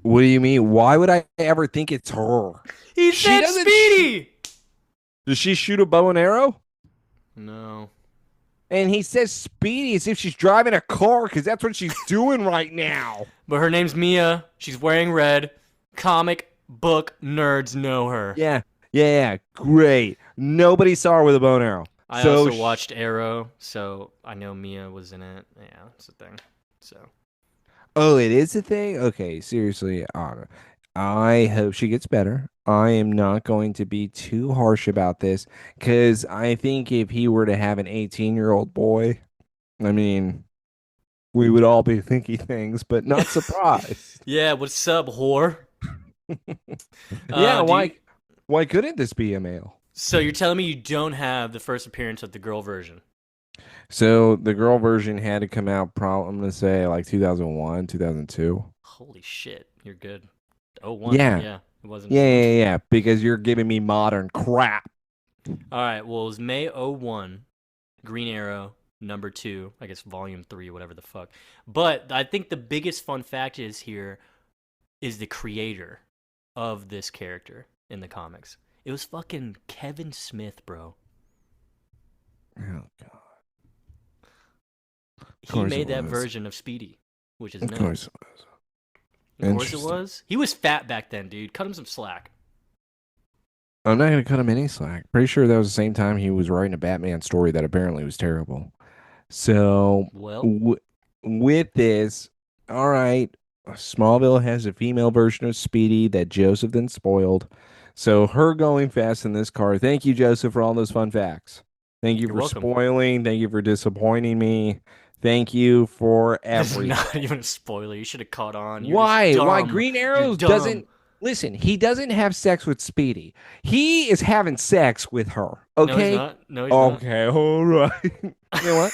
What do you mean? Why would I ever think it's her? He said Speedy. Does she shoot a bow and arrow? No. And he says Speedy as if she's driving a car because that's what she's doing right now. But her name's Mia. She's wearing red. Comic book nerds know her. Yeah, great. Nobody saw her with a bow and arrow. I also watched Arrow, so I know Mia was in it. Yeah, it's a thing. So. Oh, it is a thing? Okay, seriously. I hope she gets better. I am not going to be too harsh about this because I think if he were to have an 18-year-old boy, I mean, we would all be thinking things, but not surprised. Yeah, what's up, whore? Yeah, why couldn't this be a male? So you're telling me you don't have the first appearance of the girl version? So the girl version had to come out probably I'm gonna say like 2001, 2002. Holy shit, you're good. Oh one, Yeah. yeah, it wasn't Yeah, oh one. yeah, yeah, because you're giving me modern crap. All right, well, it was May '01, Green Arrow number 2, I guess volume 3, whatever the fuck. But I think the biggest fun fact is here is the creator of this character in the comics. It was fucking Kevin Smith, bro. Oh god. Of He course it made that was. version of Speedy, which is Of course nuts. it was. Of course it Interesting. was. He was fat back then, dude. Cut him some slack. I'm not gonna cut him any slack. Pretty sure that was the same time he was writing a Batman story that apparently was terrible. So Well, w with this, all right, Smallville has a female version of Speedy that Joseph then spoiled. So her going fast in this car. Thank you, Joseph, for all those fun facts. Thank you you're for welcome. spoiling. Thank you for disappointing me. Thank you for This is everything. not even a spoiler. You should have caught on. You're just Why? Why dumb. Green You're Arrow dumb. doesn't listen, he doesn't have sex with Speedy. He is having sex with her. No, he's Okay? not. No, he's not. Okay, all right. You know what?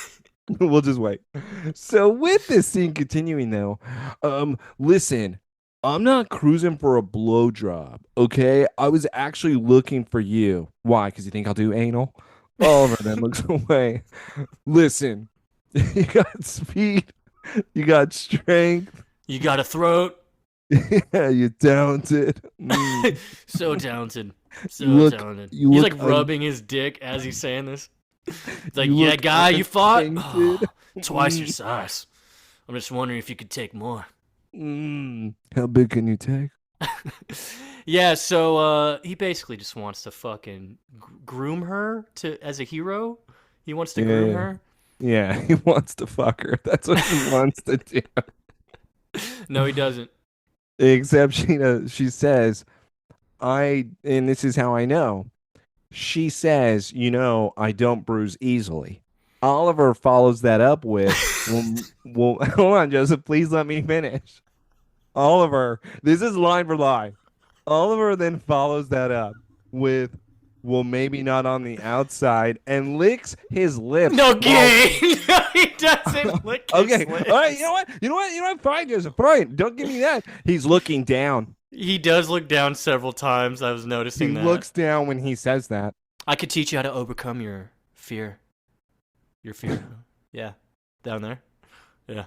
We'll just wait. So with this scene continuing though, listen, I'm not cruising for a blow job, okay? I was actually looking for you. Why? Because you think I'll do anal? Oliver then looks away. Listen, you got speed, you got strength, You got a throat. yeah, you're talented. Mm. So talented. You So look, talented. you He's look, like rubbing his dick as he's saying this. It's like, you yeah, look guy, you fought? untainted. Oh, twice your size. I'm just wondering if you could take more. How big can you take? Yeah, so he basically just wants to fucking groom her to as a hero. He wants to Yeah, groom yeah. her. Yeah, he wants to fuck her. That's what he wants to do. No, he doesn't. Except she says, and this is how I know. She says, I don't bruise easily. Oliver follows that up with, well, hold on, Joseph, please let me finish. Oliver, this is line for line. Oliver then follows that up with, well, maybe not on the outside, and licks his lips No, while gay. No, he doesn't lick his okay. All right. lips. You know what? Fine, Joseph. Fine. Don't give me that. He's looking down. He does look down several times. I was He noticing that. looks down when he says that. I could teach you how to overcome your fear. Your fear. Yeah. Down there. Yeah.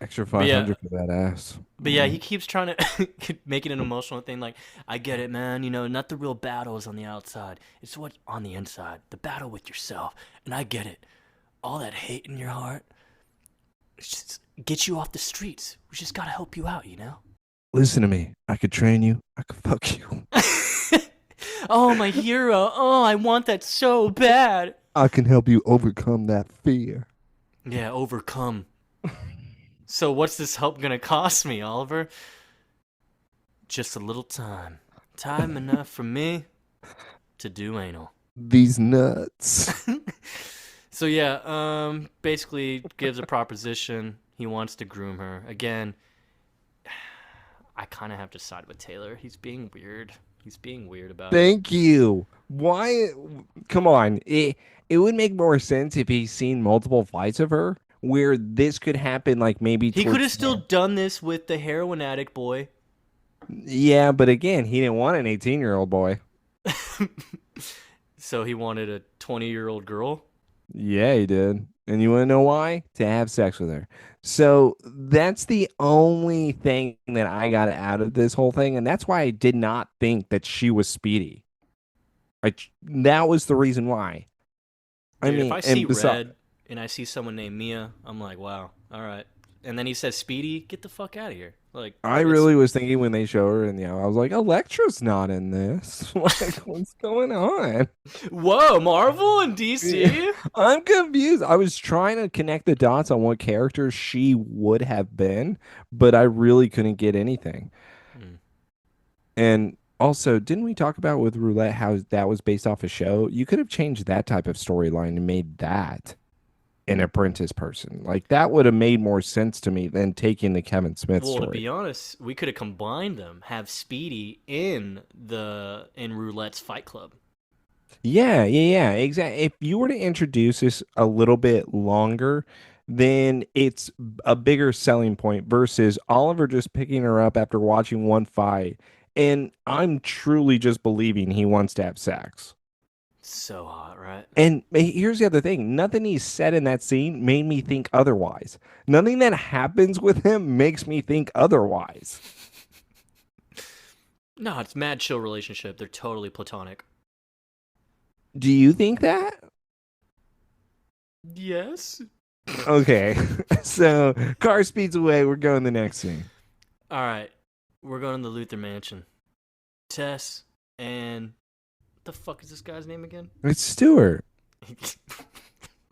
Extra But yeah, 500 for that ass. but yeah, he keeps trying to make it an emotional thing. Like, I get it, man. You know, not the real battle is on the outside. It's what's on the inside. The battle with yourself. And I get it. All that hate in your heart. It's just get you off the streets. We just gotta help you out, you know? Listen to me. I could train you. I could fuck you. Oh, my hero. Oh, I want that so bad. I can help you overcome that fear. Yeah, overcome. So what's this help gonna cost me, Oliver? Just a little time. Time enough for me to do anal. These nuts. So yeah, basically gives a proposition. He wants to groom her. Again, I kind of have to side with Taylor. He's being weird. He's being weird about it. Thank you. Why? Come on. It would make more sense if he's seen multiple fights of her where this could happen, like maybe He could have towards still done this with the heroin addict boy. Yeah, but again, he didn't want an 18-year-old boy. So he wanted a 20-year-old girl. Yeah, he did. And you want to know why? To have sex with her. So that's the only thing that I got out of this whole thing. And that's why I did not think that she was Speedy. That was the reason why. Dude, if I see and besides, red and I see someone named Mia, I'm like, wow, all right. And then he says Speedy, get the fuck out of here. Like, I it's really was thinking when they show her, and I was like, Elektra's not in this. Like, what's going on? whoa, Marvel and Yeah. DC. I'm confused. I was trying to connect the dots on what character she would have been, but I really couldn't get anything. Hmm. And also, didn't we talk about with Roulette how that was based off a show? You could have changed that type of storyline and made that an apprentice person. Like that would have made more sense to me than taking the Kevin Smith Well, to story. be honest, we could have combined them, have Speedy in Roulette's Fight Club. Yeah, exactly. If you were to introduce this a little bit longer, then it's a bigger selling point versus Oliver just picking her up after watching one fight. And I'm truly just believing he wants to have sex. So hot, right? And here's the other thing, nothing he said in that scene made me think otherwise. Nothing that happens with him makes me think otherwise. No, it's mad chill relationship. They're totally platonic. Do you think that? Yes. Okay. So car speeds away. We're going the next scene. All right, we're going to the Luther Mansion. Tess and what the fuck is this guy's name again? It's Stewart.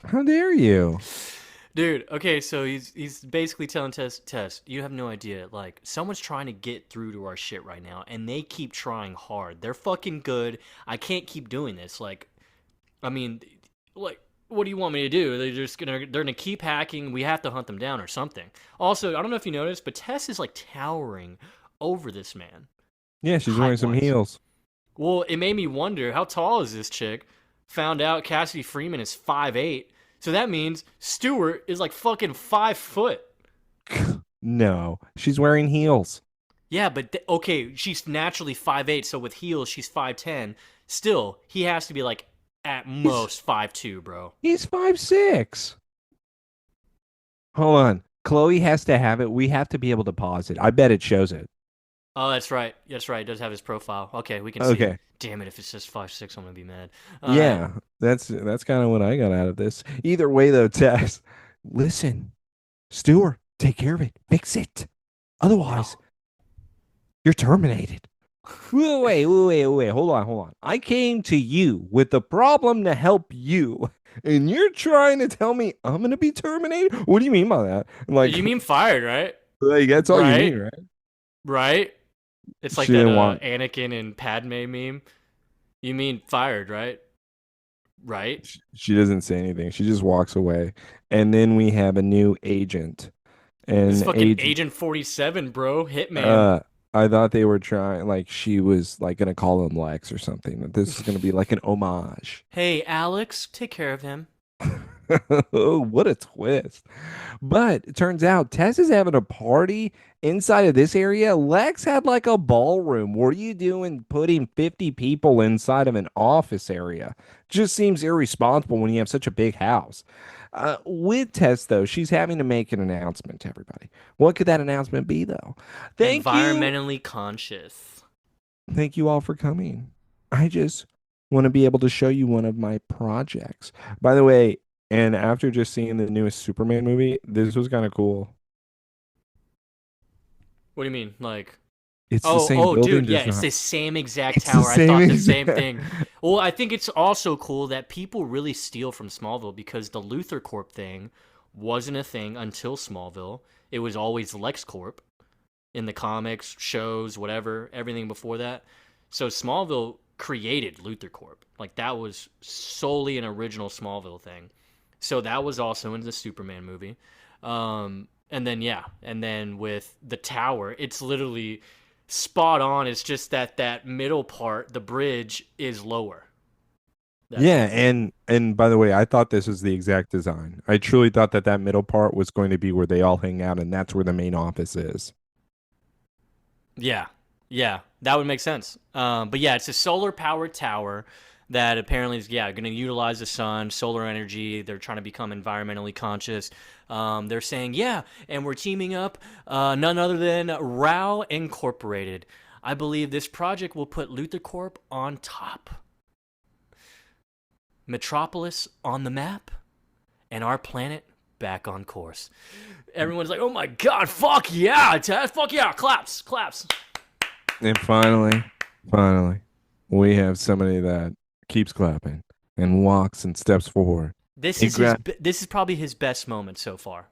How dare you? Dude, okay, so he's basically telling Tess, you have no idea. Like, someone's trying to get through to our shit right now, and they keep trying hard. They're fucking good. I can't keep doing this. Like, I mean, like, what do you want me to do? They're gonna keep hacking. We have to hunt them down or something. Also, I don't know if you noticed, but Tess is like towering over this man, Yeah, she's wearing height some wise. heels. Well, it made me wonder, how tall is this chick? Found out Cassidy Freeman is 5'8", so that means Stewart is like fucking 5 foot. No, she's wearing heels. Yeah, but okay, she's naturally 5'8", so with heels she's 5'10". Still, he has to be like at He's most 5'2", bro. he's 5'6". Hold on. Chloe has to have it. We have to be able to pause it. I bet it shows it. Oh, that's right. That's right. It does have his profile. Okay, we can see it. Okay. Damn it, if it says 5'6", I'm gonna be mad. All right. Yeah, that's kind of what I got out of this. Either way, though, Tess, listen, Stewart, take care of it. Fix it. Otherwise, No. you're terminated. Wait. Hold on. I came to you with the problem to help you, and you're trying to tell me I'm going to be terminated? What do you mean by that? You mean fired, right? That's all you Right. mean, right? Right. It's like She that didn't want, Anakin and Padme meme. You mean fired, right? Right? she doesn't say anything. She just walks away. And then we have a new agent. This is And fucking agent, Agent 47, bro. Hitman. uh, I thought they were trying, like, she was like going to call him Lex or something. That this is going to be like an homage. Hey, Alex, take care of him. Oh, what a twist. But it turns out Tess is having a party inside of this area. Lex had like a ballroom. What are you doing putting 50 people inside of an office area? Just seems irresponsible when you have such a big house. With Tess, though, she's having to make an announcement to everybody. What could that announcement be, though? Thank you. Environmentally conscious. Thank you all for coming. I just want to be able to show you one of my projects. By the way, and after just seeing the newest Superman movie, this was kind of cool. What do you mean? Like, It's the oh, same oh, building, dude, yeah, just it's not. the same exact It's the tower. I same thought the same exact. thing. Well, I think it's also cool that people really steal from Smallville because the Luthor Corp thing wasn't a thing until Smallville. It was always LexCorp in the comics, shows, whatever, everything before that. So Smallville created Luthor Corp. Like that was solely an original Smallville thing. So that was also in the Superman movie. And then yeah, and then with the tower, it's literally spot on. It's just that that middle part, the bridge, is lower. That's Yeah, it. and by the way, I thought this was the exact design. I truly thought that that middle part was going to be where they all hang out, and that's where the main office is. Yeah, yeah, that would make sense. But yeah, it's a solar powered tower that apparently is going to utilize the sun, solar energy. They're trying to become environmentally conscious. They're saying and we're teaming up none other than Rao Incorporated. I believe this project will put Luthor Corp on top, Metropolis on the map, and our planet back on course. Everyone's like, "Oh my god, fuck yeah, Tess, fuck yeah, claps, claps." And finally, we have somebody that keeps clapping and walks and steps forward. This He is his. grabs, This is probably his best moment so far.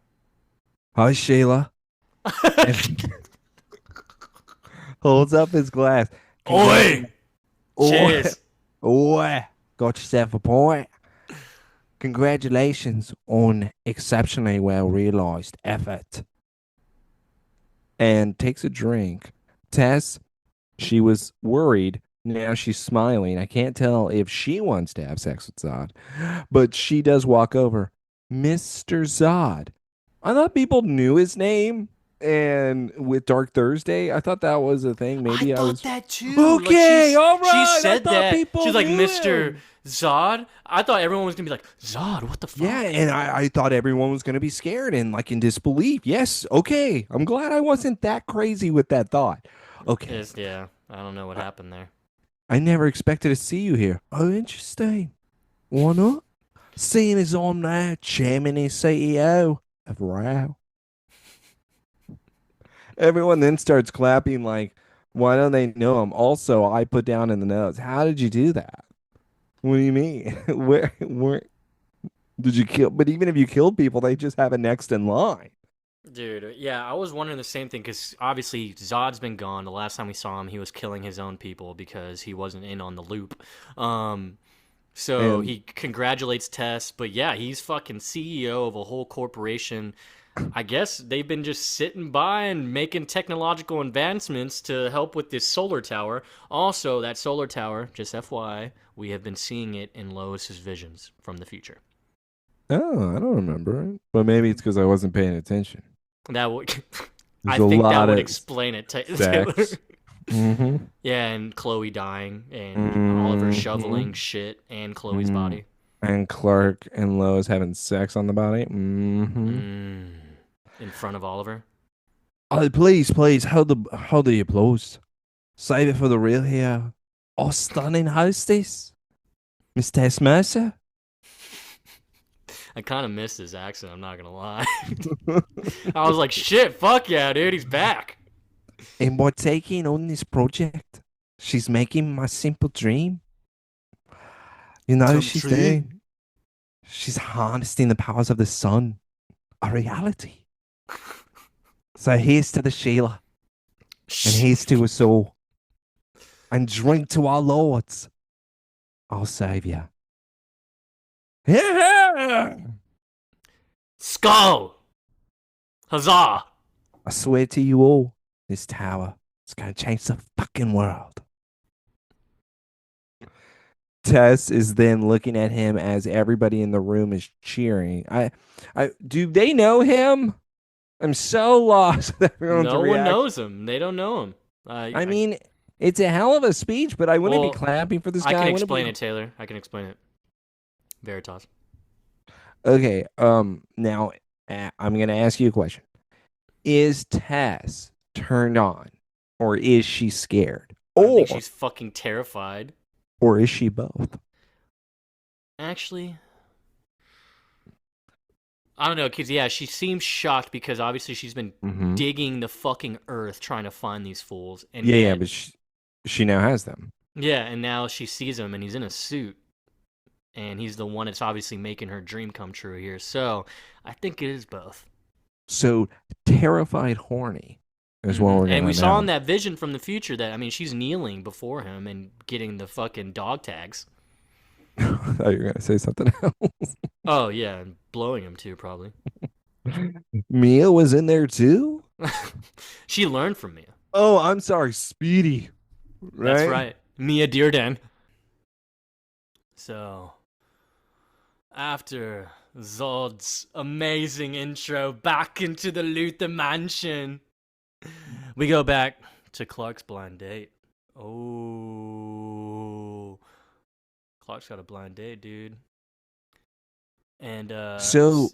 hi, Sheila, and holds up his glass. Oi! Congratulations. Oi, Cheers. oi, got yourself a point. Congratulations on exceptionally well realized effort. And takes a drink. Tess, she was worried Now she's smiling. I can't tell if she wants to have sex with Zod, but she does walk over. Mr. Zod. I thought people knew his name. And with Dark Thursday, I thought that was a thing. I Maybe I thought was that too. Like okay. All she right. I said thought that. people She's like knew Mr. him. Zod. I thought everyone was gonna be like, Zod, what the Yeah, fuck? and I thought everyone was going to be scared and like in disbelief. Yes, okay. I'm glad I wasn't that crazy with that thought. Okay. Yeah, I don't know what I, happened there. I never expected to see you here. Oh, interesting. Why not? Seeing as I'm now chairman and CEO of Row. Everyone then starts clapping like, why don't they know him? Also, I put down in the notes, how did you do that? What do you mean? Where did you kill? But even if you killed people, they just have a next in line. Dude, yeah, I was wondering the same thing because obviously Zod's been gone. The last time we saw him, he was killing his own people because he wasn't in on the loop. Um, so And he congratulates Tess, but yeah, he's fucking CEO of a whole corporation. I guess they've been just sitting by and making technological advancements to help with this solar tower. Also, that solar tower, just FYI, we have been seeing it in Lois's visions from the future. oh, I don't remember it. But maybe it's because I wasn't paying attention. That would, There's I a think that lot would of explain it, Taylor. sex. Mm-hmm. Yeah, and Chloe dying, and Oliver Mm-hmm. shoveling shit, and Chloe's Mm. body. And Clark and Lois having sex on the body. Mm-hmm. Mm. In front of Oliver. Oh, please, hold the applause. Save it for the real here. Our stunning hostess, Miss Tess Mercer. I kind of missed his accent, I'm not gonna lie. I was like, shit, fuck yeah, dude, he's back. And by taking on this project, she's making my simple dream. You know what Come she's true. doing? She's harnessing the powers of the sun, a reality. So here's to the Sheila, and Shh. here's to us all. And drink to our lords, our savior. Yeah! Skull! Huzzah! I swear to you all, this tower is going to change the fucking world. Tess is then looking at him as everybody in the room is cheering. I do they know him? I'm so lost with everyone's No one reaction. knows him. They don't know him. I mean, it's a hell of a speech, but I wouldn't be Well, clapping for this I guy. can I wouldn't be explain it, Taylor. I can explain it. Veritas. okay. Now I'm gonna ask you a question. Is Tess turned on, or is she scared, I think she's fucking terrified. or is she both? Actually, I don't know, because, yeah, she seems shocked because obviously she's been Mm-hmm. digging the fucking earth trying to find these fools. And Yeah, yet, but she now has them. yeah, and now she sees him and he's in a suit. And he's the one that's obviously making her dream come true here. So I think it is both. So terrified, horny is what we're And we gonna saw in know. that vision from the future that, I mean, she's kneeling before him and getting the fucking dog tags. I thought you were gonna say something else. Oh, yeah, and blowing him too, probably. Mia was in there too. She learned from Mia. Oh, I'm sorry, Speedy. That's Right? right. Mia Dearden. So, after Zod's amazing intro back into the Luther mansion, we go back to Clark's blind date. Oh, Clark's got a blind date, dude. And So,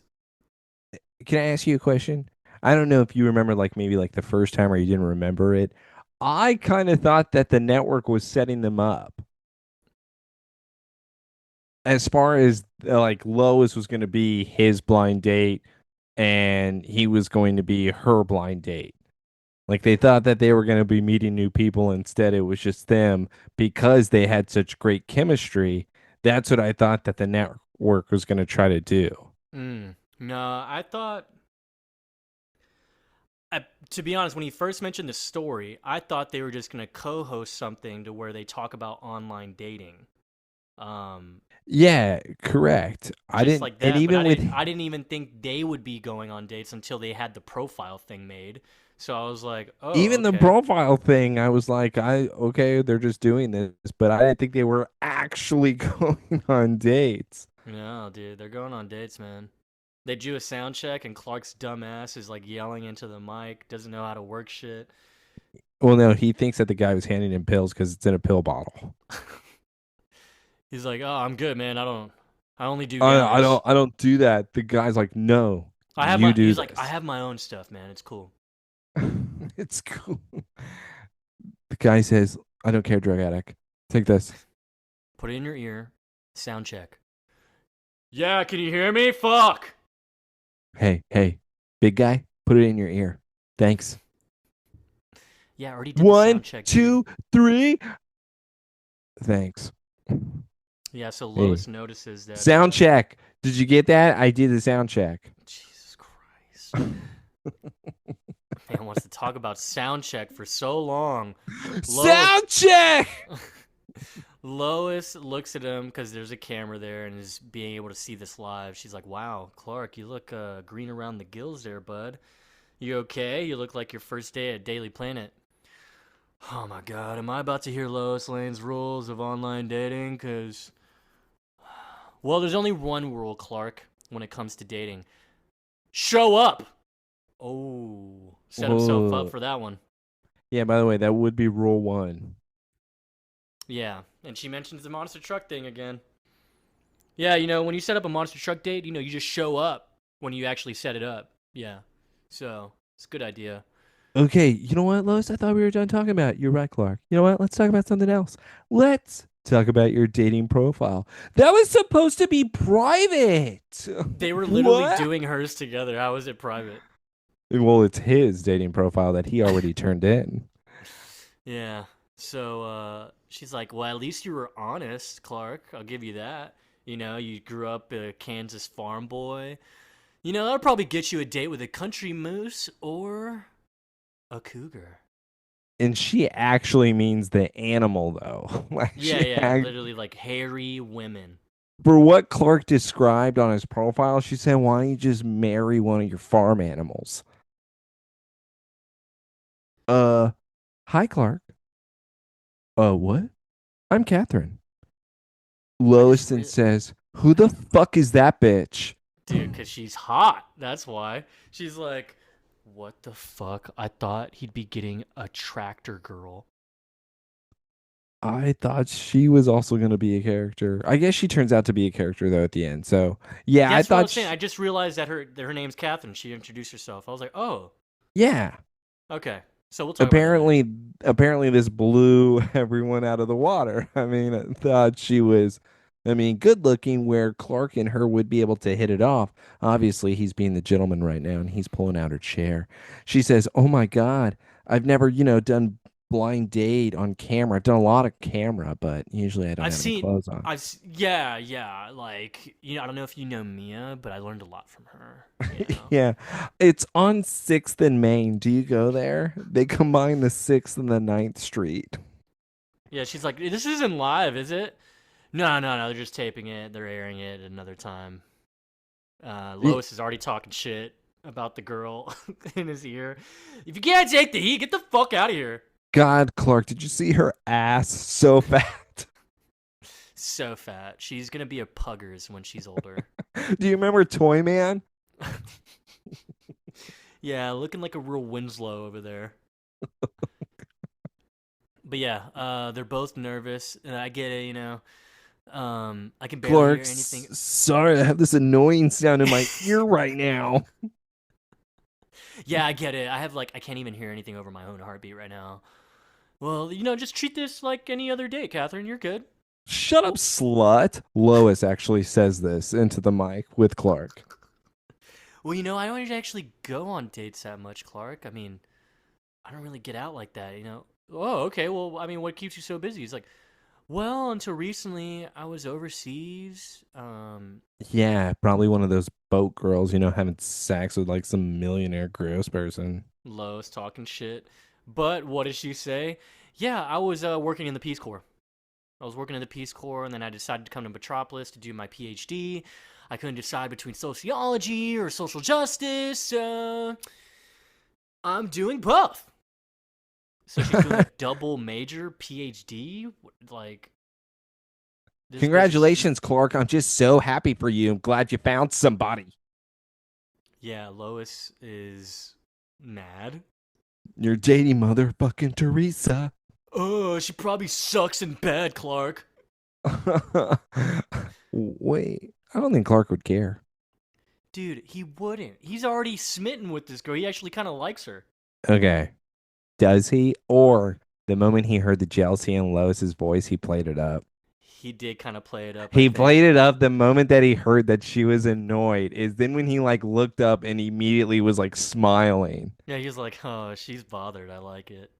can I ask you a question? I don't know if you remember, like maybe like the first time or you didn't remember it. I kind of thought that the network was setting them up as far as like Lois was going to be his blind date and he was going to be her blind date. Like they thought that they were going to be meeting new people. Instead, it was just them because they had such great chemistry. That's what I thought that the network was going to try to do. no, I thought. To be honest, when he first mentioned the story, I thought they were just gonna co-host something to where they talk about online dating. Um, Yeah, correct. I just didn't, like and that. But even with I didn't even think they would be going on dates until they had the profile thing made. So I was like, oh, Even the okay. profile thing, I was like, okay, they're just doing this, but I didn't think they were actually going on dates. No, dude, they're going on dates, man. They do a sound check, and Clark's dumbass is like yelling into the mic, doesn't know how to work shit. Well, no, he thinks that the guy was handing him pills because it's in a pill bottle. He's like, "Oh, I'm good, man. I only do I downers. don't do that. The guy's like, no, you do He's like, I this. have my own stuff, man. It's cool. It's cool. The guy says, I don't care, drug addict. Take this. Put it in your ear. Sound check. Yeah, can you hear me? Fuck. Hey, big guy, put it in your ear. Thanks. Yeah, I already did the One, sound check, dude. 2, 3. Thanks. Yeah, so Hey, Lois notices that, sound check. Did you get that? I did the sound check. Jesus Christ. Man wants to talk about sound check for so long. Lois Sound check. Lois looks at him because there's a camera there and is being able to see this live. She's like, wow, Clark, you look green around the gills there, bud. You okay? You look like your first day at Daily Planet. Oh my god, am I about to hear Lois Lane's rules of online dating? Because, well, there's only one rule, Clark, when it comes to dating: show up! Oh, set himself up Whoa. for that one. Yeah, by the way, that would be rule 1. Yeah, and she mentions the monster truck thing again. Yeah, when you set up a monster truck date, you just show up when you actually set it up. Yeah. So, it's a good idea. Okay, you know what, Lois? I thought we were done talking about it. You're right, Clark. You know what? Let's talk about something else. Let's talk about your dating profile. That was supposed to be private. They were literally What? doing hers together. How is it private? Well, it's his dating profile that he already turned in. Yeah. So, she's like, well, at least you were honest, Clark. I'll give you that. You grew up a Kansas farm boy. That'll probably get you a date with a country moose or a cougar. And she actually means the animal, though. Like Yeah, she yeah, had, literally like hairy women. for what Clark described on his profile, she said, "Why don't you just marry one of your farm animals?" Uh, hi, Clark. What? I'm Catherine. I just Loiston says, "Who the fuck is that bitch?" dude, because she's hot. That's why. She's like, what the fuck? I thought he'd be getting a tractor girl. I thought she was also going to be a character. I guess she turns out to be a character though at the end. So yeah, I That's what I thought, was saying. I just realized that her name's Catherine. She introduced herself. I was like, oh, yeah. okay. So we'll talk about that later. Apparently, this blew everyone out of the water. I mean, I thought she was, I mean, good looking. Where Clark and her would be able to hit it off. Obviously, he's being the gentleman right now, and he's pulling out her chair. She says, "Oh my God, I've never, done blind date on camera. I've done a lot of camera, but usually I don't I've have any seen, clothes on." yeah, yeah. Like, I don't know if you know Mia, but I learned a lot from her. Yeah, it's on 6th and Main. Do you go there? They combine the 6th and the Ninth Street. Yeah, she's like, this isn't live, is it? No, no, no. They're just taping it. They're airing it at another time. Lois is already talking shit about the girl in his ear. If you can't take the heat, get the fuck out of here. God, Clark, did you see her ass so fat? So fat. She's gonna be a puggers when she's older. Do you remember Toy Man? Yeah, looking like a real Winslow over there. But yeah, they're both nervous, and I get it. I can barely hear Clark, anything. sorry, I have this annoying sound in my ear right now. Yeah, I get it. I can't even hear anything over my own heartbeat right now. Well, just treat this like any other day, Catherine. You're good. Shut up, slut. Lois actually says this into the mic with Clark. Well, I don't actually go on dates that much, Clark. I mean, I don't really get out like that. Oh, okay. Well, I mean, what keeps you so busy? He's like, well, until recently, I was overseas. Yeah, probably one of those boat girls, having sex with like some millionaire gross person. Lois talking shit. But what did she say? Yeah, I was working in the Peace Corps. I was working in the Peace Corps, and then I decided to come to Metropolis to do my PhD. I couldn't decide between sociology or social justice. I'm doing both. So she's doing a double major PhD? Like, this bitch is. Congratulations, Clark. I'm just so happy for you. I'm glad you found somebody. Yeah, Lois is mad. You're dating motherfucking Teresa. Oh, she probably sucks in bed, Clark. Wait, I don't think Clark would care. Dude, he wouldn't. He's already smitten with this girl. He actually kind of likes her. Okay. Does he? Or the moment he heard the jealousy in Lois's voice, he played it up. He did kind of play it up, I He think. played it up the moment that he heard that she was annoyed. Is then when he like looked up and immediately was like smiling. Yeah, he was like, oh, she's bothered. I like it.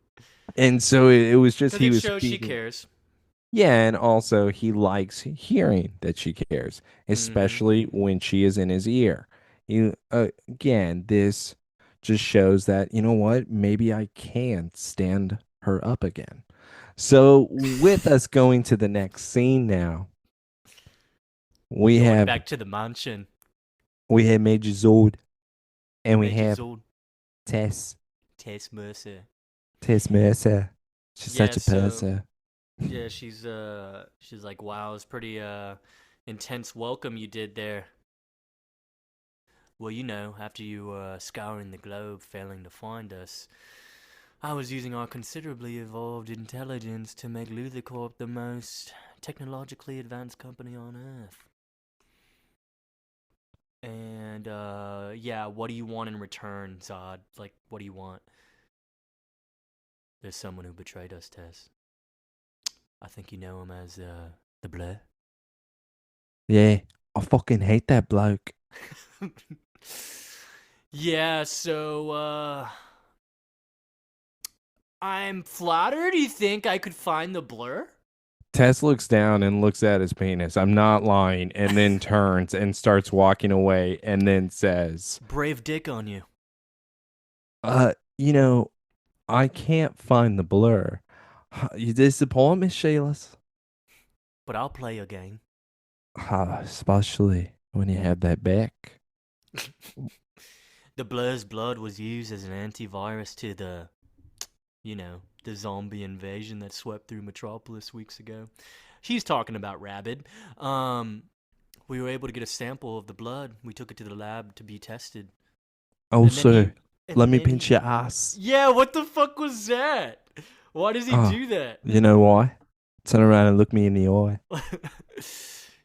And so it was just Because he it was shows she speaking. cares. Yeah, and also he likes hearing that she cares, Mm-hmm. especially when she is in his ear. You again, this just shows that, you know what, maybe I can stand her up again. So with us going to the next scene now, we Going have back to the mansion. Major Zord and we Major have Zord. Tess. Tess Mercer. Tess Mercer. She's Yeah, such a so person. yeah, she's like, wow, it's pretty intense welcome you did there. Well, after you scouring the globe, failing to find us, I was using our considerably evolved intelligence to make LutherCorp the most technologically advanced company on Earth. And yeah, what do you want in return, Zod? Like, what do you want? There's someone who betrayed us, Tess. I think you know him as the Blur. Yeah, I fucking hate that bloke. Yeah, so I'm flattered you think I could find the Blur? Tess looks down and looks at his penis. I'm not lying. And then turns and starts walking away and then says, Brave dick on you. you know, I can't find the blur. You disappoint me, Sheila's. But I'll play a game. Especially when you have that back. The Blur's blood was used as an antivirus to the zombie invasion that swept through Metropolis weeks ago. She's talking about Rabid. We were able to get a sample of the blood. We took it to the lab to be tested. And then Also, he let and me then pinch he your ass. Yeah, what the fuck was that? Why does he Oh, do that? you know why? Turn around and look me in the eye.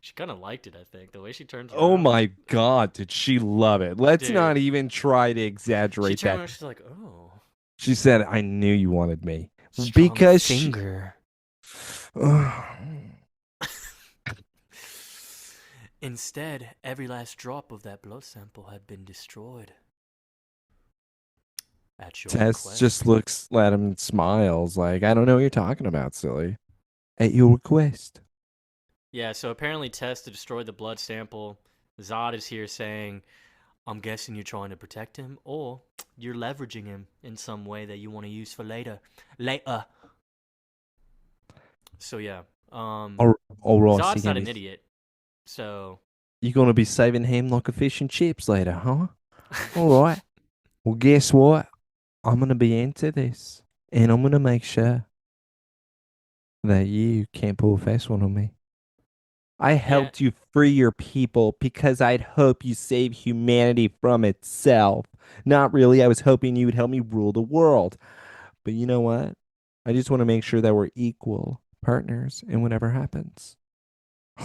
She kind of liked it, I think. The way she turns Oh around. my God, did she love it? Let's Dude. not even try to She exaggerate turned that. around, she's like, oh. She said, I knew you wanted me. Strong Because she. finger. Instead, every last drop of that blood sample had been destroyed. At your Tess request. just looks at him and smiles like, I don't know what you're talking about, silly. At your request. Yeah, so apparently Tess destroyed the blood sample. Zod is here saying, I'm guessing you're trying to protect him, or you're leveraging him in some way that you want to use for later. Later. So yeah. All right, Zod's not an idiot. So you're gonna be saving him like a fish and chips later, huh? All right. Well, guess what? I'm gonna be into this, and I'm gonna make sure that you can't pull a fast one on me. I yeah. helped you free your people because I'd hope you save humanity from itself. Not really. I was hoping you would help me rule the world. But you know what? I just want to make sure that we're equal partners in whatever happens.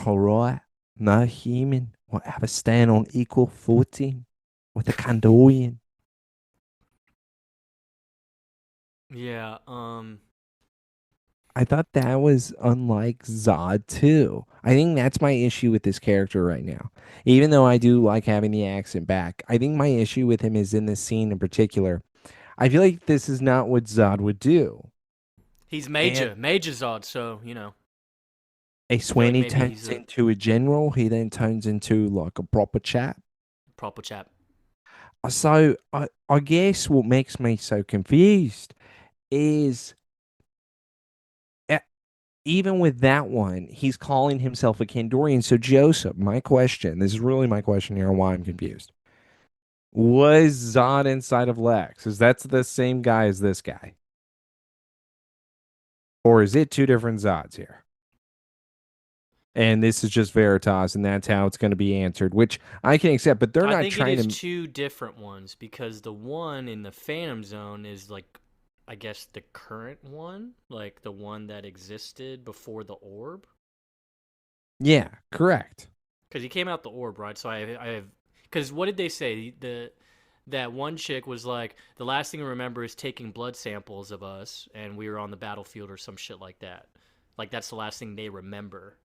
All right. No human will ever stand on equal footing with a Kandorian. Yeah, I thought that was unlike Zod too. I think that's my issue with this character right now. Even though I do like having the accent back, I think my issue with him is in this scene in particular. I feel like this is not what Zod would do. he's And Major Zod, so, I feel when like he maybe he's turns a into a general, he then turns into like a proper chap. proper chap. So I guess what makes me so confused is even with that one, he's calling himself a Kandorian. So, Joseph, my question, this is really my question here, and why I'm confused. Was Zod inside of Lex? Is that's the same guy as this guy? Or is it two different Zods here? And this is just Veritas, and that's how it's going to be answered, which I can accept, but they're I not think it trying is to. two different ones because the one in the Phantom Zone is like, I guess the current one, like the one that existed before the orb. Yeah, correct. Because he came out the orb, right? So I have, because what did they say? That one chick was like, the last thing I remember is taking blood samples of us, and we were on the battlefield or some shit like that. Like that's the last thing they remember.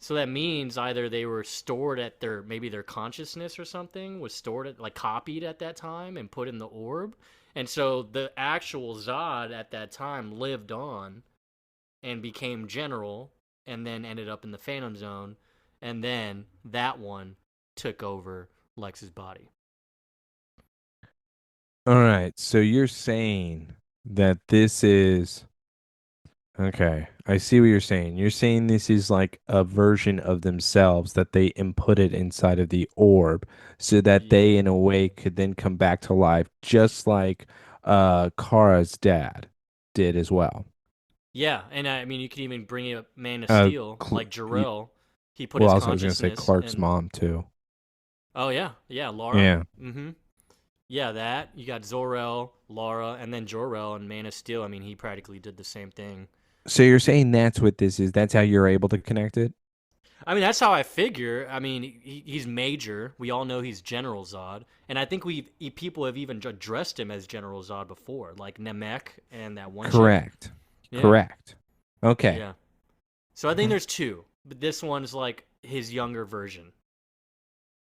So that means either they were stored at their maybe their consciousness or something was stored at like copied at that time and put in the orb. And so the actual Zod at that time lived on and became general and then ended up in the Phantom Zone and then that one took over Lex's body. All right. So you're saying that this is okay. I see what you're saying. You're saying this is like a version of themselves that they inputted inside of the orb so that they, in a way, could then come back to life, just like Kara's dad did as well. Yeah, and I mean you could even bring up Man of Uh, Steel Cl- like y- Jor-El. He put well, his also I was gonna say consciousness Clark's and mom too. oh yeah, Laura. Yeah. Mm-hmm. Yeah, that you got Zor-El, Lara, and then Jor-El and Man of Steel. I mean, he practically did the same thing. So you're saying that's what this is? That's how you're able to connect it? I mean, that's how I figure. I mean, he's Major. We all know he's General Zod, and I think people have even addressed him as General Zod before, like Namek and that one chick. Correct. Yeah, Correct. Okay. yeah. So I think there's two, but this one's like his younger version.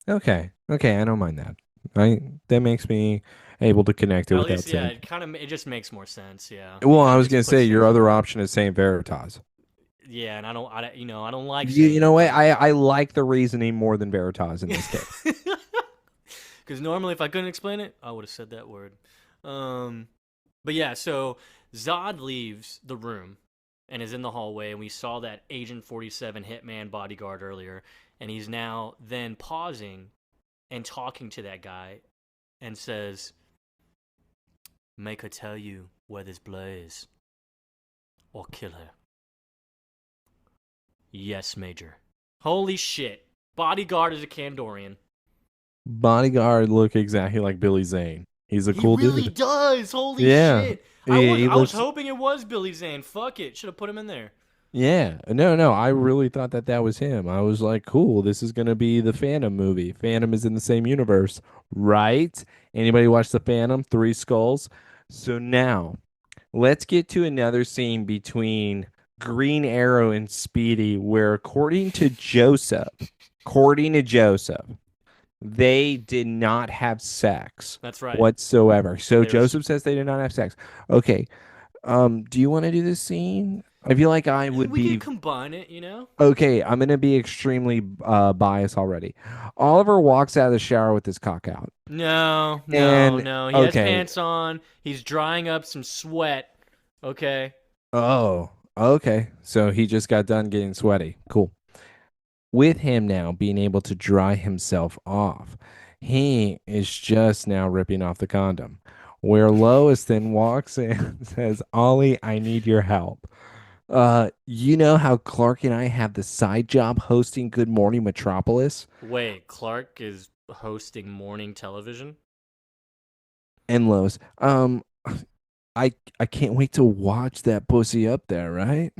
Okay. Okay. I don't mind that. I that makes me able to connect it At least, without yeah, saying. it just makes more sense. Yeah, Well, it I kind of was just gonna say puts your things in other order. option is saying Veritas. Yeah, and I don't like You saying know it, what? but I like the reasoning more than Veritas in this case. because normally if I couldn't explain it, I would have said that word. Um, but yeah, so Zod leaves the room and is in the hallway, and we saw that Agent 47 hitman bodyguard earlier, and he's now then pausing and talking to that guy and says, "Make her tell you where this blood is, or kill her." Yes, Major. Holy shit! Bodyguard is a Kandorian. Bodyguard look exactly like Billy Zane. He's a He cool really dude. does. Holy Yeah. shit! He I was looks. hoping it was Billy Zane. Fuck it. Should have put him in there. Yeah. No, no. I really thought that that was him. I was like, cool. This is gonna be the Phantom movie. Phantom is in the same universe, right? Anybody watch the Phantom? Three Skulls. So now let's get to another scene between Green Arrow and Speedy, where according to Joseph, they did not have sex That's right. whatsoever. So There was. Joseph says they did not have sex. Okay. Do you want to do this scene? I feel like I would We could be combine it, you know? okay. I'm gonna be extremely biased already. Oliver walks out of the shower with his cock out. And No. He has okay. pants on. He's drying up some sweat. Okay. Oh, okay. So he just got done getting sweaty. Cool. With him now being able to dry himself off, he is just now ripping off the condom. Where Lois then walks in and says, Ollie, I need your help. You know how Clark and I have the side job hosting Good Morning Metropolis? Wait, Clark is hosting morning television? And Lois, I can't wait to watch that pussy up there, right?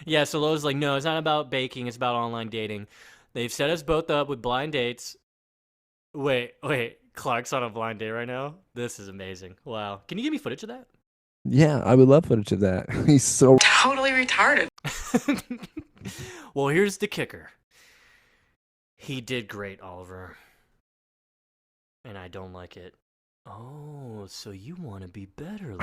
Yeah, so Lowe's like, no, it's not about baking. It's about online dating. They've set us both up with blind dates. Wait. Clark's on a blind date right now? This is amazing. Wow. Can you give me footage of that? Yeah, I would love footage of that. He's so Totally retarded. Well, here's the kicker. He did great, Oliver. And I don't like it. Oh, so you want to be better, Lois?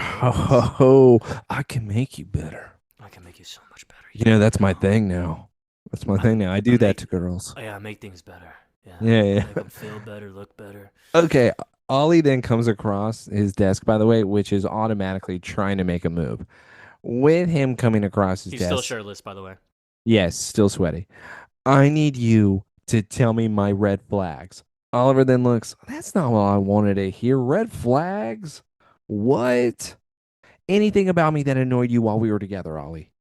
oh, I can make you better. I can make you so much better. You know, that's my thing now. That's my thing now. I do that to girls. Oh, yeah, I make things better. Yeah. Yeah, yeah. Make them feel better, look better. Okay, Ollie then comes across his desk, by the way, which is automatically trying to make a move. With him coming across his He's still desk, shirtless, by the way. yes, still sweaty. I need you to tell me my red flags. Oliver then looks, that's not what I wanted to hear. Red flags? What? Anything about me that annoyed you while we were together, Ollie?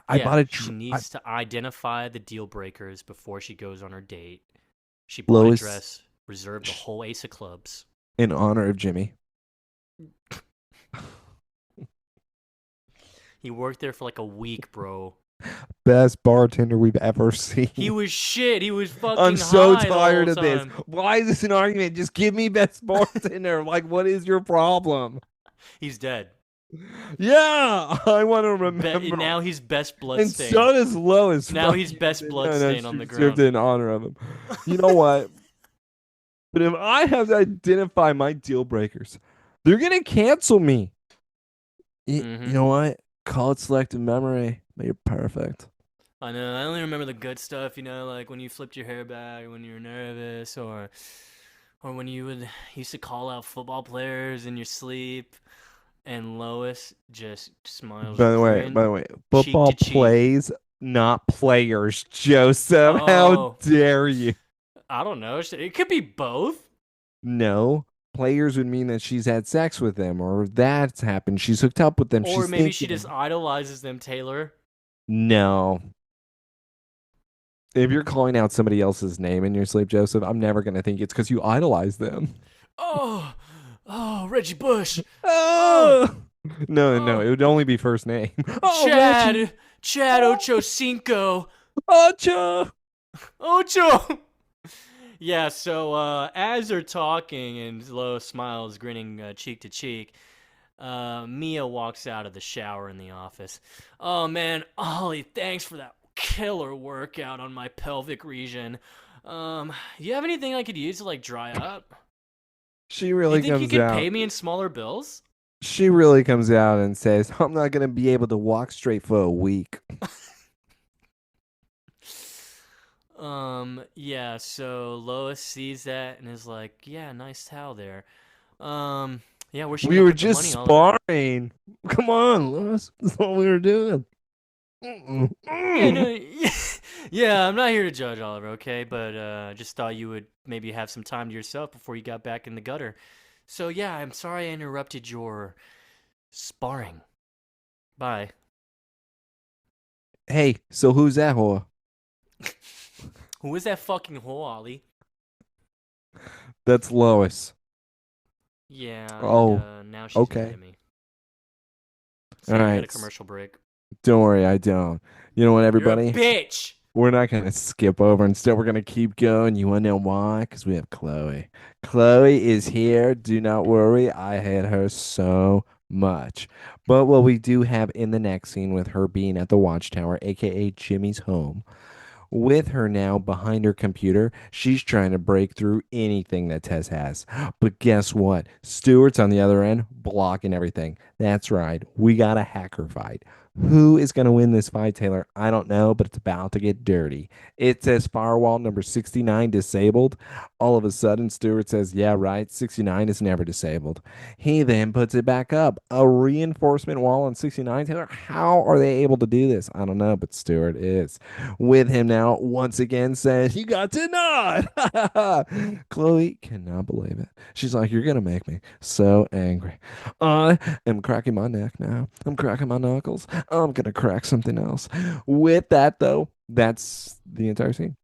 I Yeah, bought a she needs to identify the deal breakers before she goes on her date. She bought a Lois dress reserved the whole ace of clubs. in honor of Jimmy. He worked there for like a week, bro. Best bartender we've ever He seen. was shit. He was I'm fucking so high the whole tired of this. time. Why is this an argument? Just give me best bartender. Like, what is your problem? He's dead. Yeah, I want to remember. Now he's best And bloodstain. so does Lois. Now Fuck he's you. best No, no, bloodstain on she the deserved ground. it in honor of him. You know what? But if I have to identify my deal breakers, they're gonna cancel me. You Mm-hmm. know what? Call it selective memory, but you're perfect. I know. I only remember the good stuff, like when you flipped your hair back, when you were nervous, or when you would used to call out football players in your sleep, and Lois just smiles, By grin, the way, cheek football to cheek. plays, not players. Joseph, how Oh, dare you? I don't know. It could be both. No, players would mean that she's had sex with them, or that's happened. She's hooked up with them. Or She's maybe she just thinking, idolizes them, Taylor. no. If you're calling out somebody else's name in your sleep, Joseph, I'm never gonna think it's because you idolize them. Oh, oh, Reggie Bush. Oh, Oh no, no, oh, it would only be first name. Oh, Reggie, Chad Ocho Cinco. Ocha. Ocho. Yeah, so as they're talking and Lois smiles, grinning cheek to cheek, Mia walks out of the shower in the office. Oh man, Ollie, thanks for that killer workout on my pelvic region. You have anything I could use to like dry up? She You really think you comes could out. pay me in smaller bills? She really comes out and says, "I'm not gonna be able to walk straight for a week." Yeah, so Lois sees that and is like, yeah, nice towel there. Yeah, where's she We gonna were put the just money, Ollie? sparring. Come on, Lewis. That's all we were doing. Yeah, no, yeah, I'm not here to judge, Oliver, okay? But just thought you would maybe have some time to yourself before you got back in the gutter. So yeah, I'm sorry I interrupted your sparring. Bye. Hey, so who's that whore? Who is that fucking whore, Ollie? That's Lois. Yeah, and Oh, now she's mad okay. at me. All Sam, we got a right. commercial break. Don't worry, I don't. You know what, You're a everybody? bitch. We're not going to skip over. Instead, we're going to keep going. You want to know why? Because we have Chloe. Chloe is here. Do not worry. I hate her so much. But what we do have in the next scene with her being at the Watchtower, a.k.a. Jimmy's home, with her now behind her computer, she's trying to break through anything that Tess has. But guess what? Stewart's on the other end, blocking everything. That's right. We got a hacker fight. Who is going to win this fight, Taylor? I don't know, but it's about to get dirty. It says firewall number 69 disabled. All of a sudden, Stewart says, yeah, right, 69 is never disabled. He then puts it back up. A reinforcement wall on 69, Taylor. How are they able to do this? I don't know, but Stewart is with him now once again says, you got denied. Chloe cannot believe it. She's like, you're gonna make me so angry. I am cracking my neck now. I'm cracking my knuckles. I'm gonna crack something else. With that though, that's the entire scene.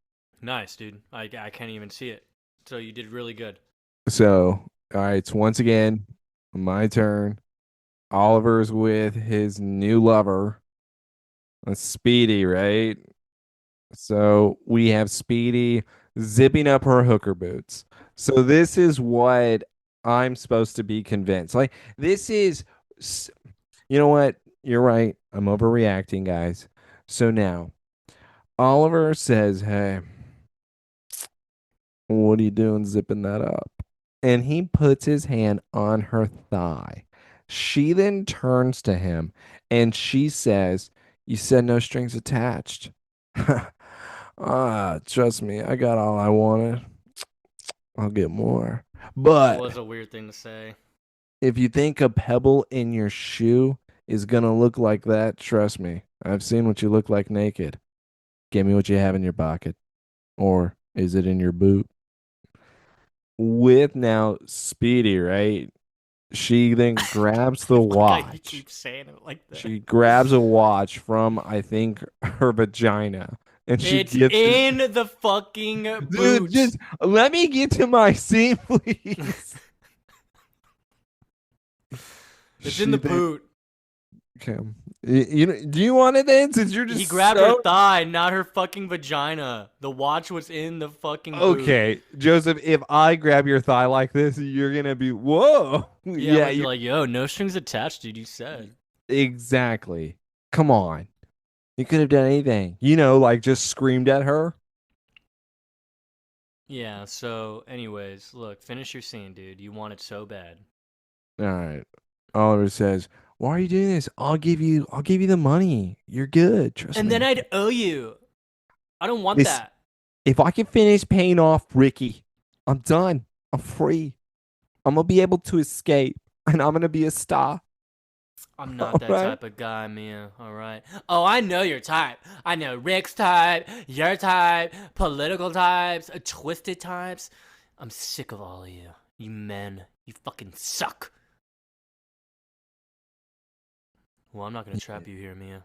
Nice, dude. I can't even see it. So you did really good. So all right, so once again, my turn. Oliver's with his new lover. That's Speedy, right? So we have Speedy zipping up her hooker boots. So this is what I'm supposed to be convinced. Like this is, you know what? You're right. I'm overreacting, guys. So now Oliver says, "Hey, what are you doing zipping that up?" And he puts his hand on her thigh. She then turns to him and she says, "You said no strings attached." Trust me, I got all I wanted. I'll get more. That But was a weird thing to say. if you think a pebble in your shoe is gonna look like that, trust me, I've seen what you look like naked. Give me what you have in your pocket. Or is it in your boot? with now Speedy, right? She then grabs the Like how you watch. keep saying it like that. She grabs a watch from, I think, her vagina, and she It's gets it. in the fucking Dude, boot. just let me get to my scene, please. It's in the She then, boot. okay. Do you want it then? Since you're He just grabbed her so thigh, not her fucking vagina. The watch was in the fucking boot. okay, Joseph. If I grab your thigh like this, you're gonna be whoa. Yeah, I'm Yeah, gonna be you like, yo, no strings attached, dude. You said. exactly. Come on, you could have done anything. Like just screamed at her. Yeah, so, anyways, look, finish your scene, dude. You want it so bad. All right. Oliver says, "Why are you doing this? I'll give you the money. You're good. Trust And then me. I'd owe you. I don't want This, that. if I can finish paying off Ricky, I'm done. I'm free. I'm gonna be able to escape, and I'm gonna be a star. I'm not All that right. type of guy, Mia. All right. Oh, I know your type. I know Rick's type, your type, political types, twisted types. I'm sick of all of you. You men. You fucking suck. Well, I'm not gonna trap you here, Mia.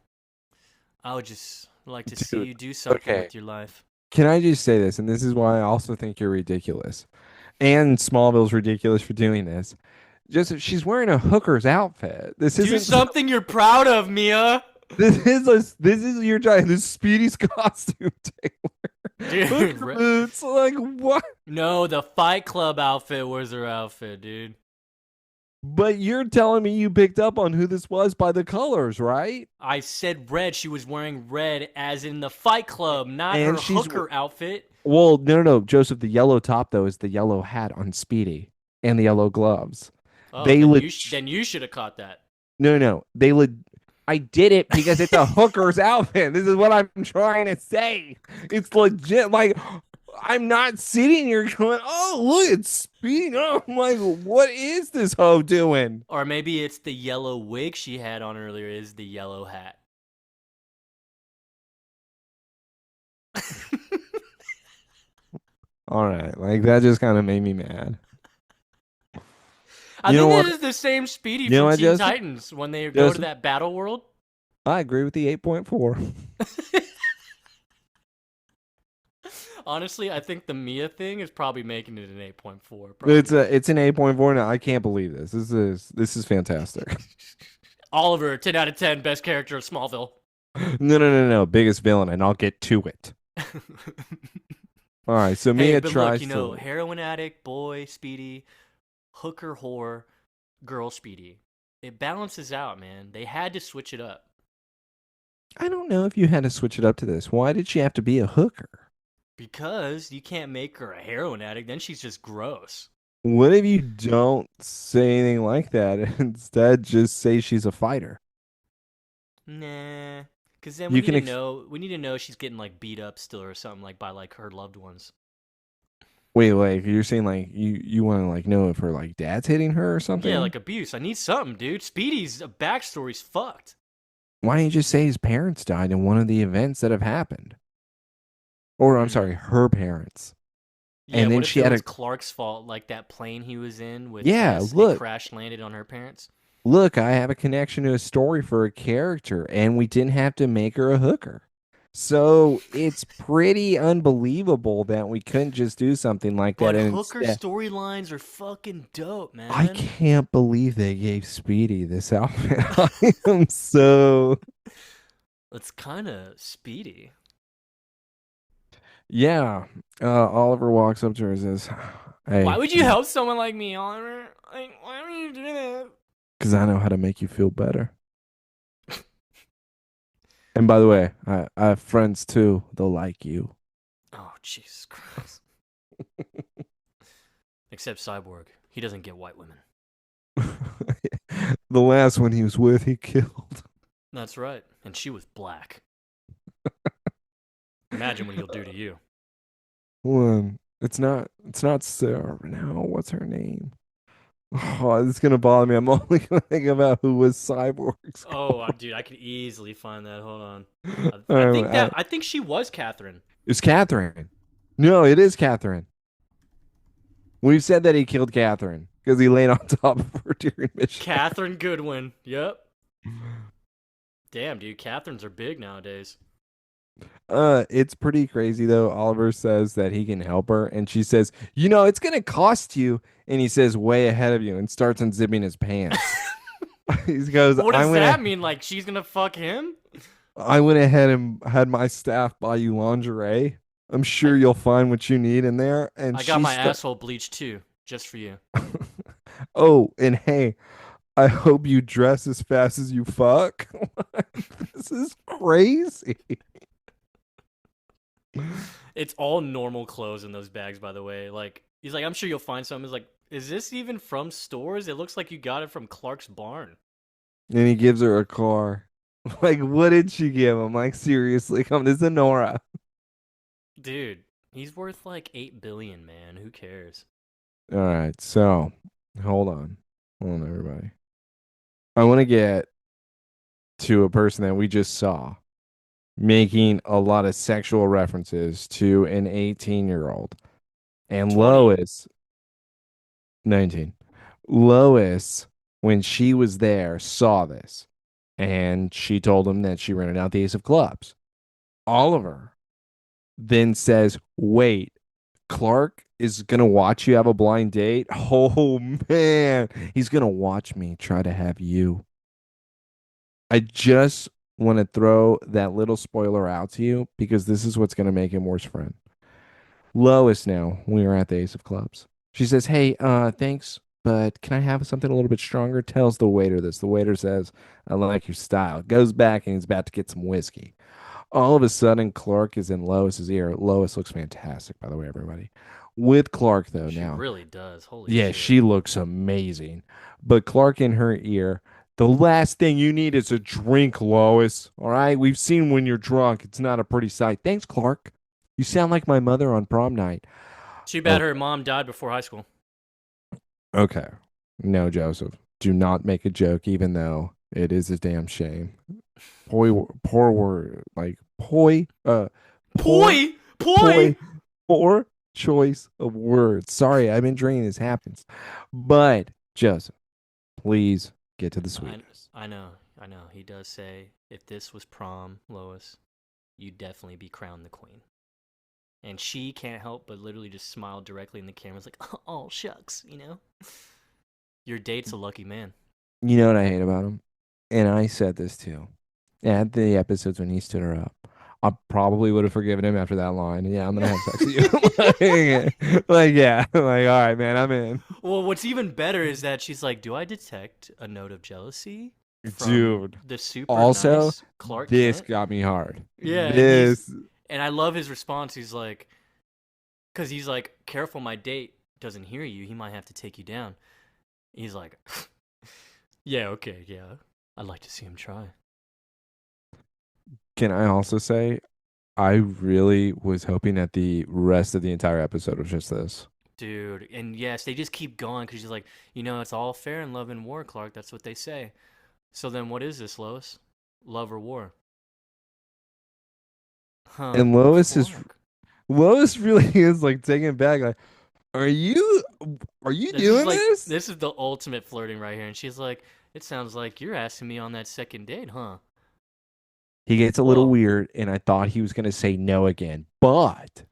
I would just like to see Dude. you do something Okay. with your life. Can I just say this? And this is why I also think you're ridiculous. And Smallville's ridiculous for doing this. Just she's wearing a hooker's outfit. This Do isn't. something you're proud of, Mia. This is your giant. This Speedy's costume. Dude, Hooker boots. Like what? no, the Fight Club outfit was her outfit, dude. But you're telling me you picked up on who this was by the colors, right? I said red. She was wearing red, as in the Fight Club, not And her she's hooker outfit. well, no, Joseph. The yellow top though is the yellow hat on Speedy and the yellow gloves. Oh, They then leg you should have caught that. no, they leg. I did it because it's a hooker's outfit. This is what I'm trying to say. It's legit. Like I'm not sitting here going, "Oh, look, it's Speedy." Oh, I'm like, what is this hoe doing? Or maybe it's the yellow wig she had on earlier is the yellow hat. All right, like that just kind of made me mad. I You know think what? this is the same Speedy You know from what, Teen Joseph? Titans when they go to Joseph, that battle world. I agree with the 8.4. Honestly, I think the Mia thing is probably making it an 8.4. It's Probably. a it's an 8.4 now. I can't believe this. This is fantastic. Oliver, 10 out of 10, best character of Smallville. No. Biggest villain, and I'll get to it. All right, so Hey, Mia but look, tries to. heroin addict, boy, Speedy, hooker, whore, girl, Speedy. It balances out, man. They had to switch it up. I don't know if you had to switch it up to this. Why did she have to be a hooker? Because you can't make her a heroin addict, then she's just gross. What if you don't say anything like that and instead just say she's a fighter? Nah. Cause then You can ex- we need to know she's getting like beat up still or something like by like her loved ones. wait, like you're saying like you want to like know if her like dad's hitting her or Yeah, something? like abuse. I need something, dude. Speedy's backstory's fucked. Why don't you just say his parents died in one of the events that have happened? Or I'm sorry, Hmm. her parents. Yeah, And then what if she it had was a Clark's fault, like that plane he was in with yeah, Tess, it look, crash landed on her parents? look, I have a connection to a story for a character, and we didn't have to make her a hooker. So it's pretty unbelievable that we couldn't just do something like that. But And hooker instead, storylines are fucking dope, I man. can't believe they gave Speedy this outfit. I am so, It's kind of Speedy. yeah. Oliver walks up to her and says, Why "Hey, would you help someone like me, Oliver? Like, why would you do that? because I know how to make you feel better." And by the way, I have friends too. They'll like you. Oh, Jesus Christ. Except Cyborg. He doesn't get white women. The last one he was with, he killed. That's right. And she was black. Imagine what he'll do to you. It's not Sarah now. What's her name? Oh, it's gonna bother me. I'm only gonna think about who was Cyborg's. Oh, dude, I could easily find that. Hold on. I think she was Catherine. It's Catherine. No, it is Catherine. We've said that he killed Catherine because he laid on top of her during mission. Catherine Goodwin. Yep. Damn, dude. Catherines are big nowadays. It's pretty crazy though. Oliver says that he can help her, and she says, it's gonna cost you. And he says, way ahead of you, and starts unzipping his pants. He goes, What does that mean? Like she's gonna fuck him? I went ahead and had my staff buy you lingerie. I'm I sure you'll find what you need in there. And I got she my start. asshole bleached too, just for you. Oh, and hey, I hope you dress as fast as you fuck. This is crazy. It's all normal clothes in those bags, by the way. Like he's like, I'm sure you'll find some. He's like, is this even from stores? It looks like you got it from Clark's barn. And he gives her a car. Like, what did she give him? Like, seriously, come to Sonora. Dude, he's worth like 8 billion, man. Who cares? All right, so hold on. Hold on, everybody. I want to get to a person that we just saw making a lot of sexual references to an 18-year-old. And 20. Lois, 19. Lois, when she was there, saw this. And she told him that she rented out the Ace of Clubs. Oliver then says, wait, Clark is going to watch you have a blind date? Oh, man. He's going to watch me try to have you. I just want to throw that little spoiler out to you because this is what's going to make him worse friend. Lois now, we are at the Ace of Clubs. She says, hey, thanks, but can I have something a little bit stronger? Tells the waiter this. The waiter says, I like your style. Goes back and he's about to get some whiskey. All of a sudden, Clark is in Lois's ear. Lois looks fantastic, by the way, everybody. With Clark, though, She now, really does. Holy yeah, shit. she looks amazing. But Clark in her ear, the last thing you need is a drink, Lois. All right? We've seen when you're drunk. It's not a pretty sight. Thanks, Clark. You sound like my mother on prom night. Too bad Oh, her mom died before high school. okay. No, Joseph. Do not make a joke, even though it is a damn shame. Poor word. Like, poor, Poi! poi, Poi! poor choice of words. Sorry, I've been drinking. This happens. But, Joseph, please get to the I, sweetness. I know. I know. He does say, if this was prom, Lois, you'd definitely be crowned the queen. And she can't help but literally just smile directly in the camera. It's like, oh, shucks, you know? Your date's a lucky man. You know what I hate about him? And I said this too. At the episodes when he stood her up. I probably would have forgiven him after that line. Yeah, I'm gonna have sex with you. Like, yeah. Like, all right, man, I'm in. Well, what's even better is that she's like, do I detect a note of jealousy from Dude. the super Also, nice Clark this Kent? got me hard. Yeah, and This I love his response. He's like, because he's like, careful, my date doesn't hear you. He might have to take you down. He's like, yeah, okay, yeah. I'd like to see him try. can I also say I really was hoping that the rest of the entire episode was just this. Dude, and yes, they just keep going because she's like, it's all fair in love and war, Clark. That's what they say. So then what is this, Lois? Love or war? Huh, And Clark. Lois really is like taking it back, like, are you doing this? This is the ultimate flirting right here. And she's like, it sounds like you're asking me on that second date, huh? He gets a little Well, weird, and I thought he was gonna say no again, but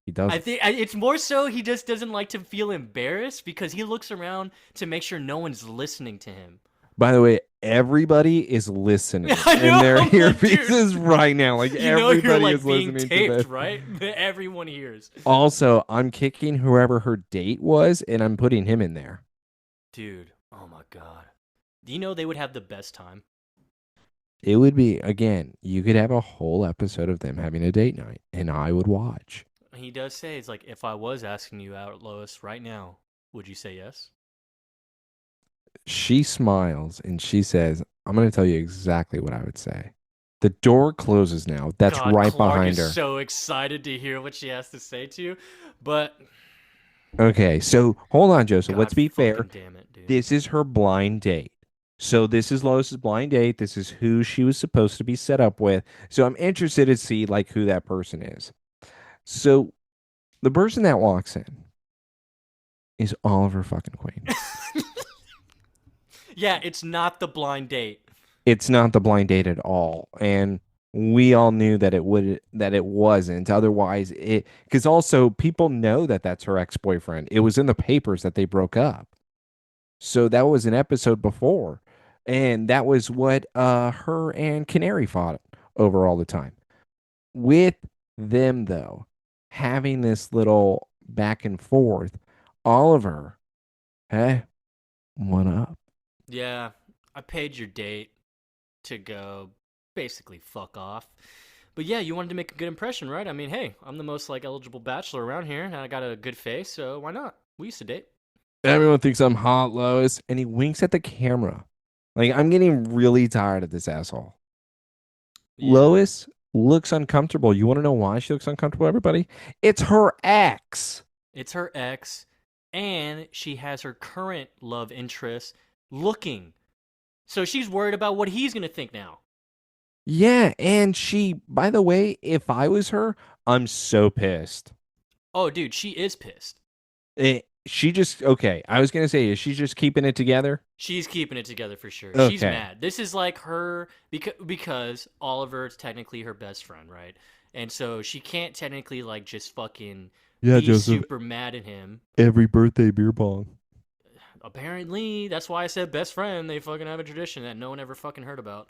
he I doesn't. think it's more so he just doesn't like to feel embarrassed because he looks around to make sure no one's listening to him. By the way, everybody is listening I in know, their I'm like, dude, earpieces right now. Like you're everybody is like being listening to taped, this. right? Everyone hears. Also, I'm kicking whoever her date was, and I'm putting him in there. Dude, oh my god. Do you know they would have the best time? It would be, again, you could have a whole episode of them having a date night, and I would watch. He does say, it's like, if I was asking you out, Lois, right now, would you say yes? She smiles and she says, I'm going to tell you exactly what I would say. The door closes now. That's God, right Clark behind is her. so excited to hear what she has to say to you, but Okay, so hold on, Joseph. god Let's be fair. fucking damn it, dude. This is her blind date. So this is Lois's blind date. This is who she was supposed to be set up with. So I'm interested to see like who that person is. So the person that walks in is Oliver fucking Queen. Yeah, it's not the blind date. It's not the blind date at all. And we all knew that it wasn't. Otherwise, it because also people know that that's her ex-boyfriend. It was in the papers that they broke up. So that was an episode before. And that was what her and Canary fought over all the time. With them though, having this little back and forth, Oliver, hey, what up? Yeah, I paid your date to go basically fuck off. But yeah, you wanted to make a good impression, right? I mean, hey, I'm the most like eligible bachelor around here, and I got a good face, so why not? We used to date. Everyone thinks I'm hot, Lois. And he winks at the camera. Like, I'm getting really tired of this asshole. Yeah, Lois looks uncomfortable. You want to know why she looks uncomfortable, everybody? It's her ex. it's her ex, and she has her current love interest looking. So she's worried about what he's gonna think now. Yeah, and she, by the way, if I was her, I'm so pissed. Oh, dude, she is pissed. She just, okay, I was going to say, is she just keeping it together? She's keeping it together for sure. She's Okay. mad. This is like her because Oliver is technically her best friend, right? And so she can't technically like just fucking Yeah, be Joseph, super mad at him. every birthday beer bong. Apparently, that's why I said best friend. They fucking have a tradition that no one ever fucking heard about.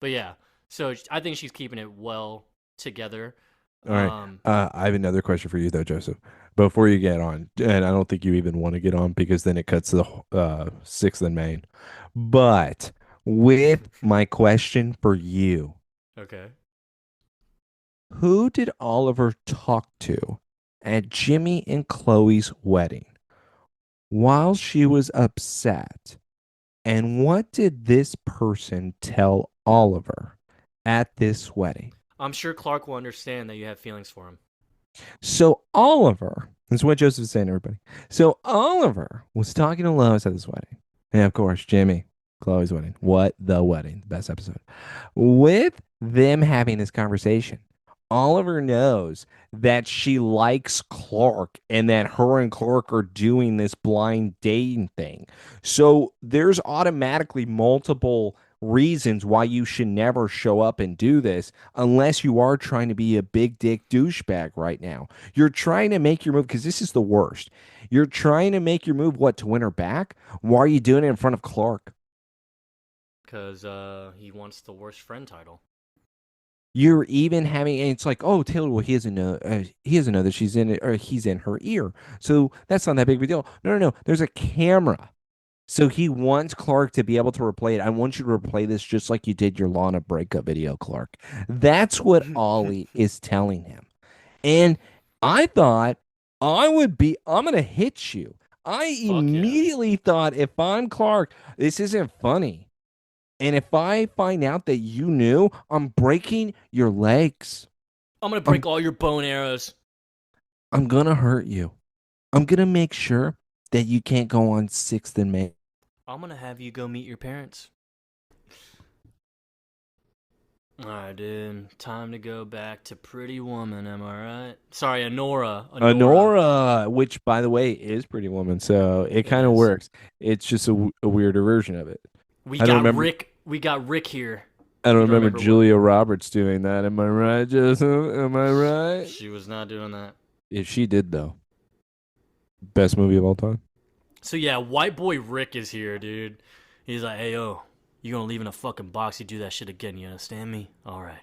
But yeah, so I think she's keeping it well together. All right. Um, I have another question for you, though, Joseph. Before you get on, and I don't think you even want to get on because then it cuts to the 6th and Main. But with my question for you, okay. who did Oliver talk to at Jimmy and Chloe's wedding while she was upset? And what did this person tell Oliver at this wedding? I'm sure Clark will understand that you have feelings for him. So Oliver, this is what Joseph's saying, everybody. So Oliver was talking to Lois at this wedding. And of course, Jimmy, Chloe's wedding. What the wedding? The best episode. With them having this conversation, Oliver knows that she likes Clark and that her and Clark are doing this blind dating thing. So there's automatically multiple reasons why you should never show up and do this unless you are trying to be a big dick douchebag right now. You're trying to make your move because this is the worst. You're trying to make your move, what, to win her back? Why are you doing it in front of Clark? Because he wants the worst friend title. You're even having, and it's like, oh, Taylor, well, he doesn't know that she's in it or he's in her ear, so that's not that big of a deal. No, no, no. There's a camera, so he wants Clark to be able to replay it. I want you to replay this just like you did your Lana breakup video, Clark. That's what Ollie is telling him, and I thought I'm gonna hit you. I Fuck yeah. immediately thought if I'm Clark, this isn't funny. And if I find out that you knew, I'm breaking your legs. I'm gonna I'm break all your bone arrows. I'm gonna hurt you. I'm gonna make sure that you can't go on 6th and Main. I'm gonna have you go meet your parents. Alright, dude. Time to go back to Pretty Woman, am I right? Sorry, Honora. Nora, which by the way is Pretty Woman, so it It kind of is. works. It's just a weirder version of it. We I don't got remember. Rick. We got Rick here. I don't You don't remember remember what? Julia Roberts doing that. Am I right, Joseph? Am I right? She was not doing that. If she did, though, best movie of all time. So yeah, white boy Rick is here, dude. He's like, hey yo, you gonna leave in a fucking box? You do that shit again, you understand me? All right.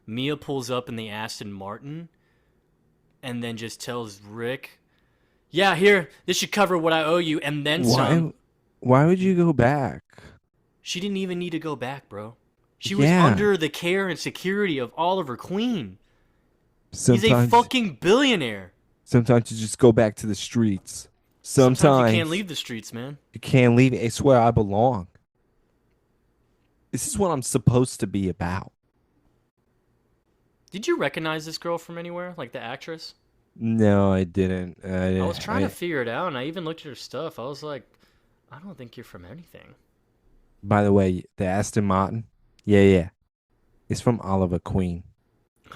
Mia pulls up in the Aston Martin, and then just tells Rick, "Yeah, here, this should cover what I owe you, and then some." Why? Why would you go back? She didn't even need to go back, bro. She was Yeah. under the care and security of Oliver Queen. He's a Sometimes fucking billionaire. Sometimes you just go back to the streets. Sometimes you can't Sometimes leave the streets, man. you can't leave. It's where I belong. This is what I'm supposed to be about. Did you recognize this girl from anywhere, like the actress? No, I didn't. I was trying to figure it out, and I even looked at her stuff. I was like, I don't think you're from anything. By the way, the Aston Martin, yeah, yeah, it's from Oliver Queen.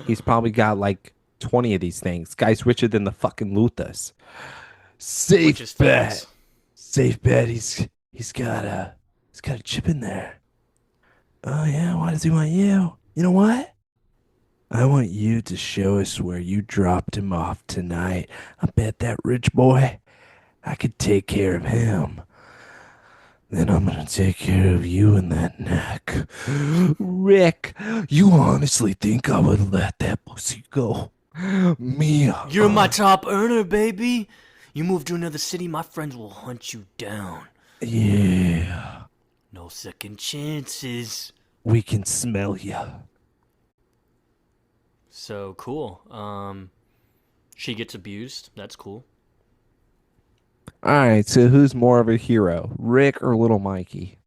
He's probably got like 20 of these things. Guy's richer than the fucking Luthers. which Safe is bet. facts. Safe bet. He's got a chip in there. Oh yeah, why does he want you? You know what? I want you to show us where you dropped him off tonight. I bet that rich boy, I could take care of him. Then I'm gonna take care of you in that neck. Rick, you honestly think I would let that pussy go? Mia, You're my top earner, baby. You move to another city, my friends will hunt you down. yeah, No second chances. we can smell you. So cool. She gets abused. That's cool. All right, so who's more of a hero, Rick or little Mikey?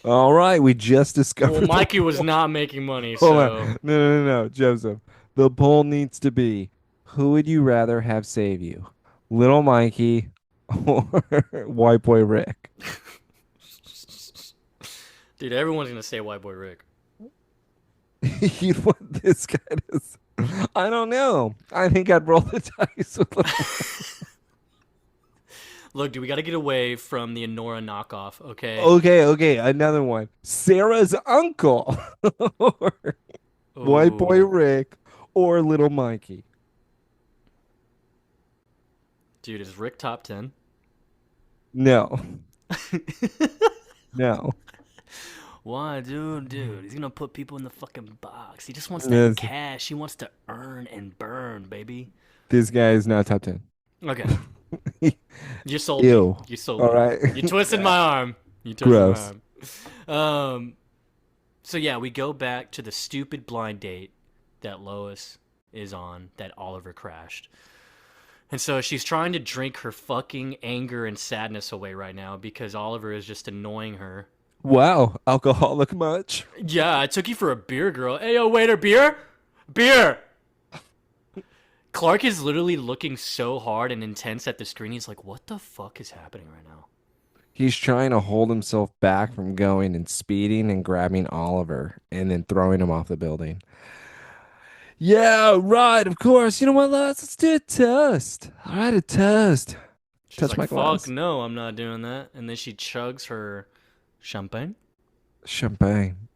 All right, we just Well, discovered the Mikey was poll. not making money, Hold on. so No, Joseph. The poll needs to be who would you rather have save you? Little Mikey or White Boy Rick? dude, everyone's gonna say White Boy Rick. You'd want this guy to. I don't know. I think I'd roll the dice with little. Look, dude, we gotta get away from the Honora knockoff, okay? Okay, another one. Sarah's uncle or White Boy Oh, Rick or Little Mikey. dude, is Rick top 10? No, no. Why, dude, he's gonna put people in the fucking box. He just wants that This, cash. He wants to earn and burn, baby. this guy is not top 10. Okay, you sold me. Ew. You sold All me. right. You twisted my arm. You twisted my Gross. arm. So yeah, we go back to the stupid blind date that Lois is on that Oliver crashed. And so she's trying to drink her fucking anger and sadness away right now because Oliver is just annoying her. Wow. Alcoholic much? Yeah, I took you for a beer, girl. Hey, yo, waiter, beer? Beer! Clark is literally looking so hard and intense at the screen. He's like, what the fuck is happening right now? He's trying to hold himself back from going and speeding and grabbing Oliver and then throwing him off the building. Yeah, right. Of course. You know what, let's do a toast. All right, a toast. She's Touch like, my fuck glass. no, I'm not doing that. And then she chugs her champagne. Champagne.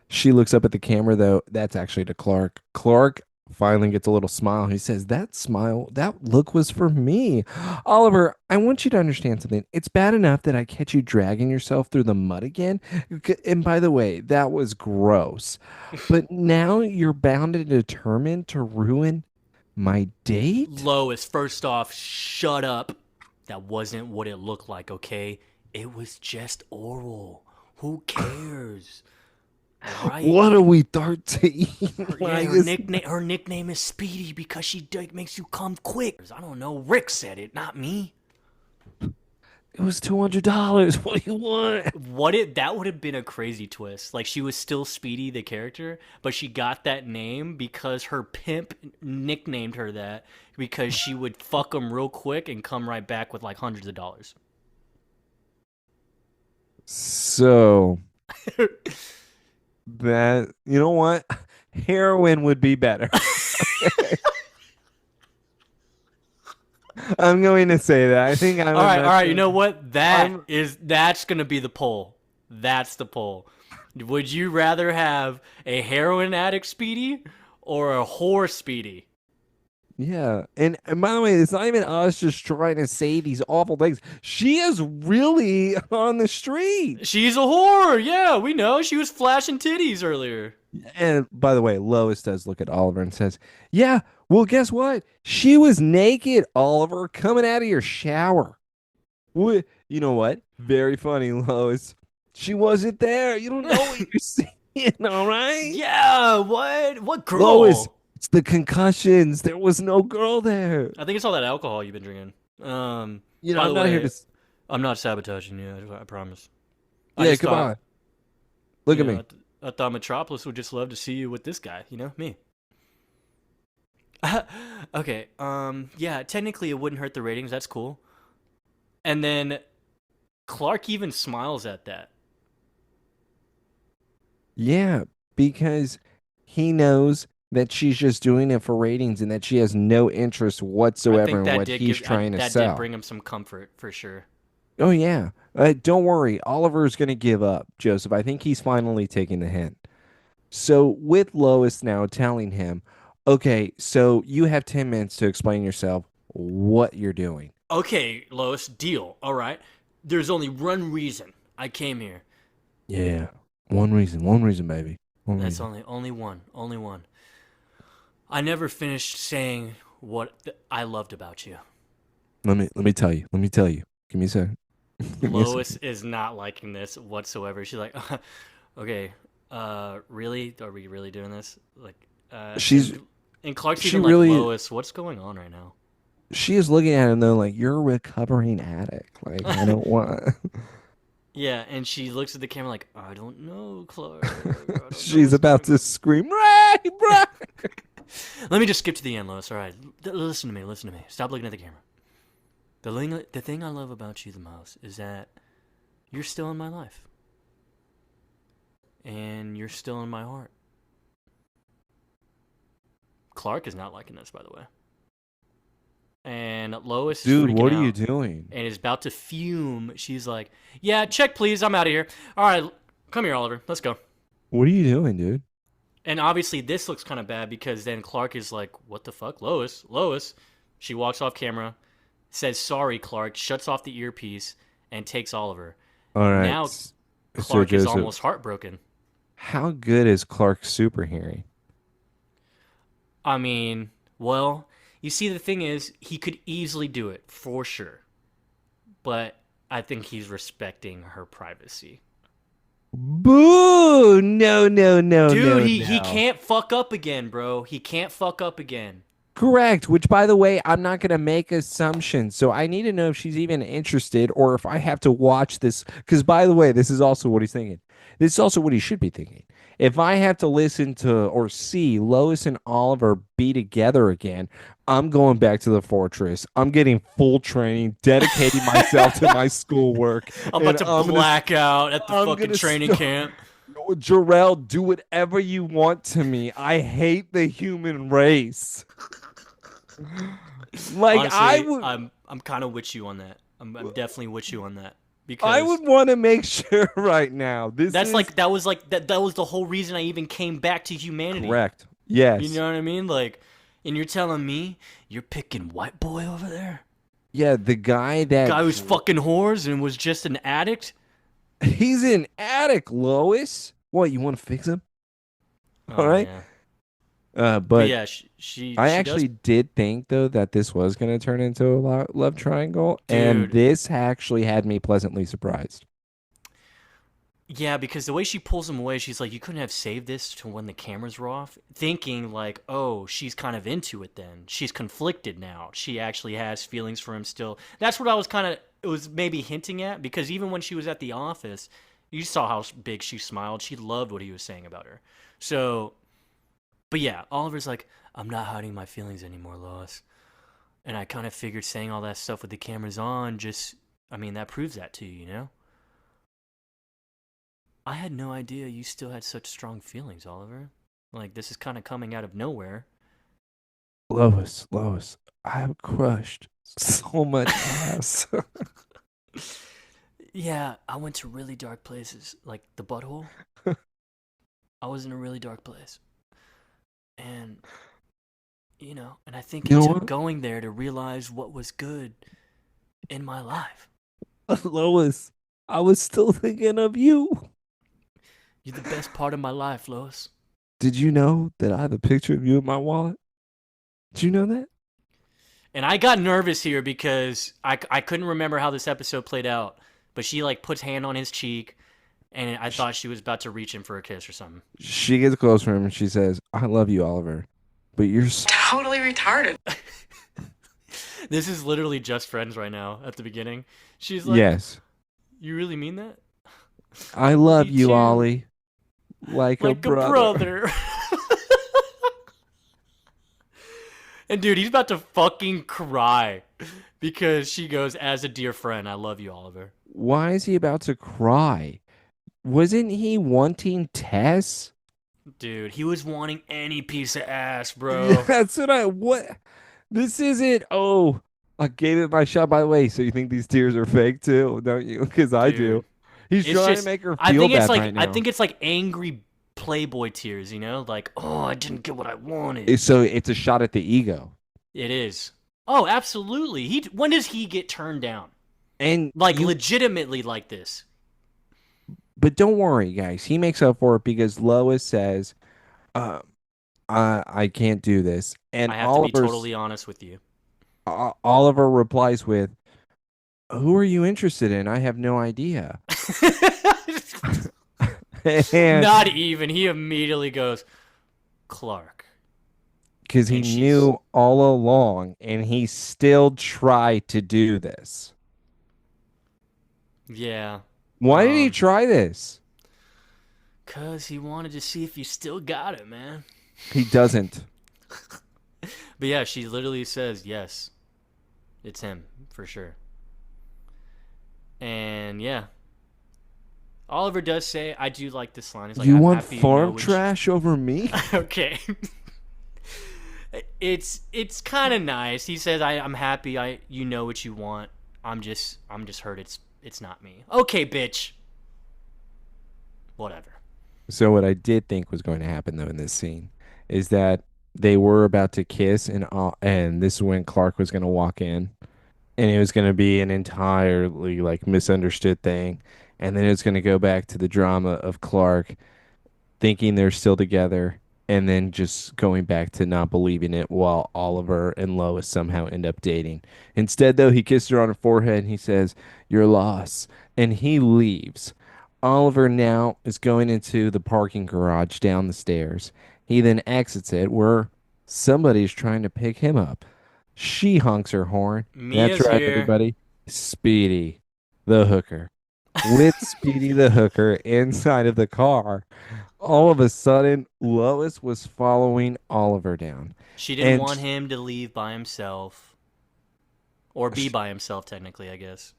She looks up at the camera, though. That's actually to Clark. Clark finally gets a little smile. He says, that smile, that look was for me. Oliver, I want you to understand something. It's bad enough that I catch you dragging yourself through the mud again. And by the way, that was gross. But now you're bound and determined to ruin my date? Lois, first off, shut up. That wasn't what it looked like, okay? It was just oral. Who cares? Right? What are we, 13? Yeah, Like, her nickname is Speedy because she makes you come quick. I don't know. Rick said it, not me. it was $200. What do you want? That would have been a crazy twist. Like she was still Speedy the character, but she got that name because her pimp nicknamed her that because she would fuck him real quick and come right back with like hundreds of dollars. So that, you know what? Heroin would be better. I'm going to say that. I think I'm All a right, all right. You Metro. know what? I'm That's gonna be the poll. That's the poll. Would you rather have a heroin addict Speedy or a whore Speedy? yeah. And by the way, it's not even us just trying to say these awful things. She is really on the street. She's a whore. Yeah, we know. She was flashing titties earlier. And by the way, Lois does look at Oliver and says, yeah, well, guess what? She was naked, Oliver, coming out of your shower. You know what? Very funny, Lois. She wasn't there. You don't know what you're seeing, all right? Yeah, what? What Lois, girl? it's the concussions. There was no girl there. I think it's all that alcohol you've been drinking. By I'm the not here way, to. I'm not sabotaging you. I promise. I Yeah, just come thought, on. Look at me. I thought Metropolis would just love to see you with this guy. You know, me. Okay. Yeah. Technically, it wouldn't hurt the ratings. That's cool. And then Clark even smiles at that. Yeah, because he knows that she's just doing it for ratings and that she has no interest I whatsoever think in that what did he's give trying to that did sell. bring him some comfort for sure. Oh yeah. Don't worry, Oliver's going to give up, Joseph. I think he's finally taking the hint. So with Lois now telling him, "Okay, so you have 10 minutes to explain yourself what you're doing." Okay, Lois, deal. All right. There's only one reason I came here. Yeah. One reason, baby. One That's reason. only one, only one. I never finished saying what I loved about you. Let me tell you. Let me tell you. Give me a second. Give me a Lois second. is not liking this whatsoever. She's like, okay, really? Are we really doing this? Like, She's and Clark's she even like, really Lois, what's going on right now? she is looking at him though like you're a recovering addict. Like I don't want. Yeah, and she looks at the camera like, I don't know, Clark. I don't know She's what's about going to on. scream, Ray, Ray. Let me just skip to the end, Lois. All right, listen to me. Listen to me. Stop looking at the camera. The thing I love about you the most is that you're still in my life, and you're still in my heart. Clark is not liking this, by the way. And Lois is Dude, freaking what are you out doing? and is about to fume. She's like, "Yeah, check, please. I'm out of here. All right, come here, Oliver. Let's go." What are you doing, dude? And obviously, this looks kind of bad because then Clark is like, "What the fuck, Lois? Lois?" She walks off camera, says, "Sorry, Clark," shuts off the earpiece, and takes Oliver. All right. Now So Clark is Joseph, almost heartbroken. how good is Clark's super hearing? I mean, well, you see, the thing is, he could easily do it for sure, but I think he's respecting her privacy. Boo! No, no, no, Dude, no, he no. can't fuck up again, bro. He can't fuck up again. Correct, which by the way, I'm not going to make assumptions. So I need to know if she's even interested or if I have to watch this. Because by the way, this is also what he's thinking. This is also what he should be thinking. If I have to listen to or see Lois and Oliver be together again, I'm going back to the fortress. I'm getting full training, dedicating myself to my schoolwork, I'm about and to black out at the I'm fucking gonna training start. camp. Jarrell, do whatever you want to me. I hate the human race. Like Honestly, I'm kind of with you on that. I'm definitely with you on that I because would want to make sure right now. This that's is like that was the whole reason I even came back to humanity. correct. You Yes. know what I mean? Like, and you're telling me you're picking white boy over there, Yeah, the guy that guy who's fucking whores and was just an addict. he's an addict, Lois. What, you want to fix him? All Oh right. yeah, but But yeah, I she does, actually did think though that this was going to turn into a love triangle, and dude. this actually had me pleasantly surprised. Yeah, because the way she pulls him away, she's like, "You couldn't have saved this to when the cameras were off." Thinking like, "Oh, she's kind of into it. Then she's conflicted now. She actually has feelings for him still." That's what I was kind of. It was maybe hinting at because even when she was at the office, you saw how big she smiled. She loved what he was saying about her. So, but yeah, Oliver's like, "I'm not hiding my feelings anymore, Lois." And I kind of figured saying all that stuff with the cameras on just, I mean, that proves that to you, you know? I had no idea you still had such strong feelings, Oliver. Like, this is kind of coming out of nowhere. Lois, I've crushed so much ass. Yeah, I went to really dark places, like the butthole. I was in a really dark place. And, and I think You it know took what? going there to realize what was good in my life. Lois, I was still thinking of you. You're the best part of my life, Lois. Did you know that I have a picture of you in my wallet? Did you know that? And I got nervous here because I couldn't remember how this episode played out. But she, like, puts hand on his cheek, and I Sh- thought she was about to reach in for a kiss or something. She gets close to him and she says, "I love you, Oliver, but you're Totally retarded. This is literally just friends right now at the beginning. She's like, yes, "You really mean that? I I love love you you, too. Ollie, like a Like a brother." brother." And dude, he's about to fucking cry because she goes, "As a dear friend, I love you, Oliver." Why is he about to cry? Wasn't he wanting Tess? Dude, he was wanting any piece of ass, Yeah, bro. that's what. This isn't. Oh, I gave it my shot. By the way, so you think these tears are fake too, don't you? Because I do. Dude. He's It's trying to just make her feel bad right I now. think it's like angry playboy tears, you know? Like, oh, I didn't get what I wanted. So it's a shot at the ego. It is. Oh, absolutely. He when does he get turned down? And Like you, legitimately like this. but don't worry, guys. He makes up for it because Lois says, uh, I can't do this. And I have to be totally honest with you. Oliver replies with, who are you interested in? I have no idea. And Not even. He immediately goes, Clark. because he And she's, knew all along and he still tried to do this. yeah. Why did he Um, try this? Cause he wanted to see if you still got it, man. He doesn't. But yeah, she literally says, yes, it's him, for sure. And yeah. Oliver does say, I do like this line. He's like, You I'm want happy you know farm what you... trash over me? Okay. It's kind of nice. He says, I'm happy you know what you want. I'm just hurt it's not me. Okay, bitch. Whatever. So what I did think was going to happen though in this scene is that they were about to kiss and this is when Clark was going to walk in and it was going to be an entirely like misunderstood thing and then it's going to go back to the drama of Clark thinking they're still together and then just going back to not believing it while Oliver and Lois somehow end up dating. Instead, though, he kissed her on her forehead and he says, "You're lost." And he leaves. Oliver now is going into the parking garage down the stairs. He then exits it where somebody's trying to pick him up. She honks her horn. That's Mia's right, here. everybody. Speedy, the hooker. With Speedy the hooker inside of the car, all of a sudden, Lois was following Oliver down. She didn't And, want him to leave by himself. Or be by himself, technically, I guess.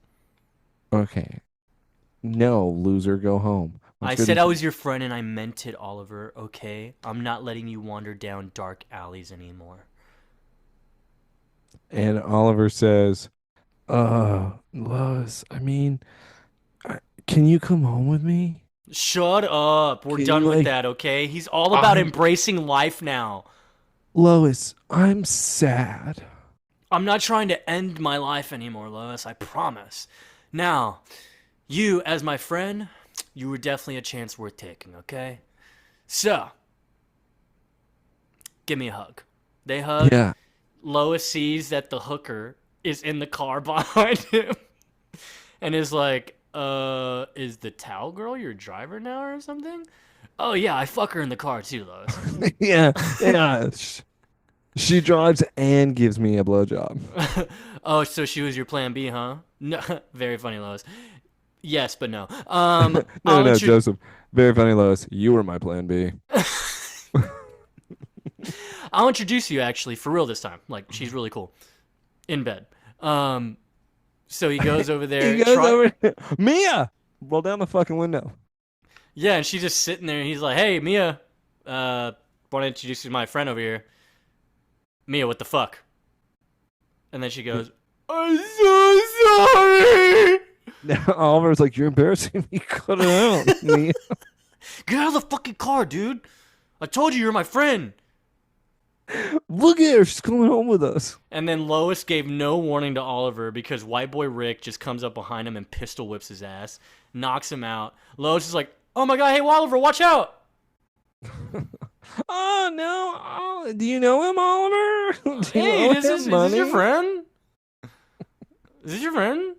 okay, no, loser, go home. I Let's go said do I some. was your friend and I meant it, Oliver, okay? I'm not letting you wander down dark alleys anymore. And Oliver says, Lois, I mean, can you come home with me? Shut up. We're Can you, done with like, that, okay? He's all about I'm, embracing life now. Lois, I'm sad. I'm not trying to end my life anymore, Lois. I promise. Now, you, as my friend, you were definitely a chance worth taking, okay? So, give me a hug. They hug. Yeah. Lois sees that the hooker is in the car behind him and is like, is the towel girl your driver now or something? Oh, yeah, I fuck her in the car too, Lois. Yeah. Yeah. She drives and gives me a blowjob. Oh, so she was your plan B, huh? No, very funny, Lois. Yes, but no. No, no, I'll no, introduce. Joseph. Very funny, Lois. You were my plan B. I'll introduce you actually for real this time. Like she's really cool in bed. Um, so he goes over He there. goes Try. over, Mia, roll down the fucking window. Yeah, and she's just sitting there. And he's like, "Hey, Mia, want to introduce you to my friend over here, Mia. What the fuck?" And then she goes, "I'm so sorry." Now Oliver's like, you're embarrassing me. Cut it out, Mia. Get out of the fucking car, dude. I told you you're my friend. Look at her. She's coming home with us. And then Lois gave no warning to Oliver because white boy Rick just comes up behind him and pistol whips his ass, knocks him out. Lois is like, "Oh my god, hey Oliver, watch out!" Oh, no. Oh, do you know him, Oliver? Do you Hey, owe this him is this your money? friend? Is this your friend?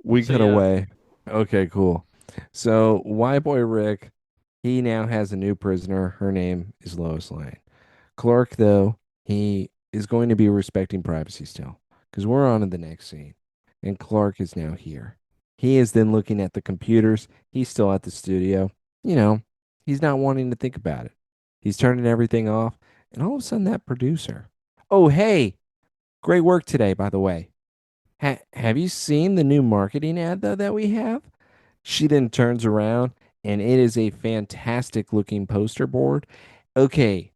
We So cut yeah, away. Okay, cool. So, white boy Rick, he now has a new prisoner. Her name is Lois Lane. Clark, though, he is going to be respecting privacy still because we're on to the next scene. And Clark is now here. He is then looking at the computers. He's still at the studio. You know, he's not wanting to think about it. He's turning everything off. And all of a sudden, that producer. Oh, hey, great work today, by the way. Have you seen the new marketing ad, though, that we have? She then turns around and it is a fantastic looking poster board. Okay,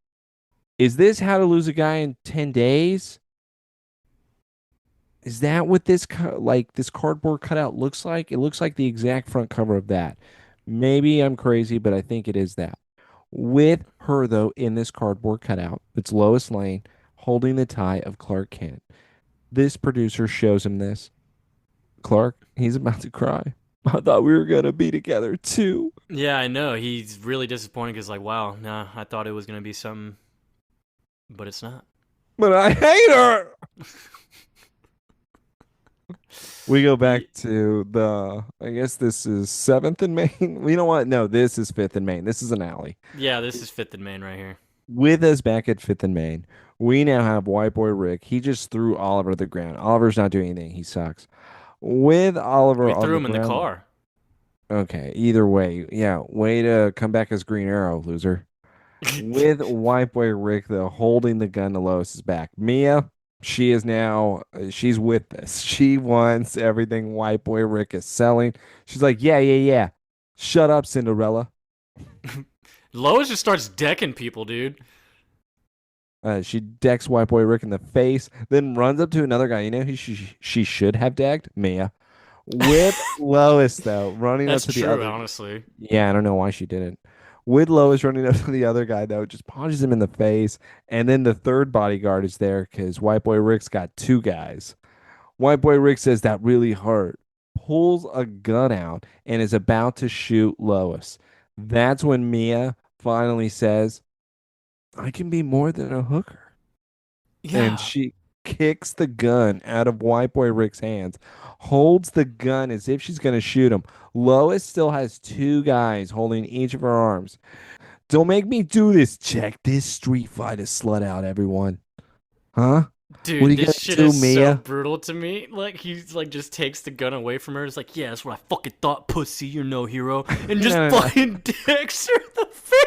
is this how to lose a guy in 10 days? Is that what this cardboard cutout looks like? It looks like the exact front cover of that. Maybe I'm crazy, but I think it is that. With her though in this cardboard cutout, it's Lois Lane holding the tie of Clark Kent. This producer shows him this. Clark, he's about to cry. I thought we were gonna be together too. Yeah, I know. He's really disappointed because, like, wow, nah, I thought it was gonna be something, but it's not. But I hate her. We go back Ye- to I guess this is 7th and Main. You know what? No, this is 5th and Main. This is an alley. Yeah, this is Fifth and Main right here. With us back at 5th and Main, we now have White Boy Rick. He just threw Oliver to the ground. Oliver's not doing anything. He sucks. With Oliver We on threw the him in the ground. car. Okay, either way. Yeah, way to come back as Green Arrow, loser. With White Boy Rick, though, holding the gun to Lois's back. Mia, she is now, she's with this. She wants everything White Boy Rick is selling. She's like, yeah, yeah, yeah. Shut up, Cinderella. Lois just starts decking people, dude. She decks White Boy Rick in the face, then runs up to another guy. You know who she should have decked? Mia. With Lois, though, running up That's to the true, other. honestly. Yeah, I don't know why she didn't. With Lois running up to the other guy, though, just punches him in the face. And then the third bodyguard is there because White Boy Rick's got two guys. White Boy Rick says that really hurt, pulls a gun out, and is about to shoot Lois. That's when Mia finally says, I can be more than a hooker. And Yeah, she kicks the gun out of White Boy Rick's hands, holds the gun as if she's going to shoot him. Lois still has two guys holding each of her arms. Don't make me do this. Check this Street Fighter slut out, everyone. Huh? What are dude, you this gonna shit do, is so Mia? brutal to me. Like, he's like, just takes the gun away from her. It's like, yeah, that's what I fucking thought, pussy. You're no hero. And just No, no, no. fucking dicks her in the face.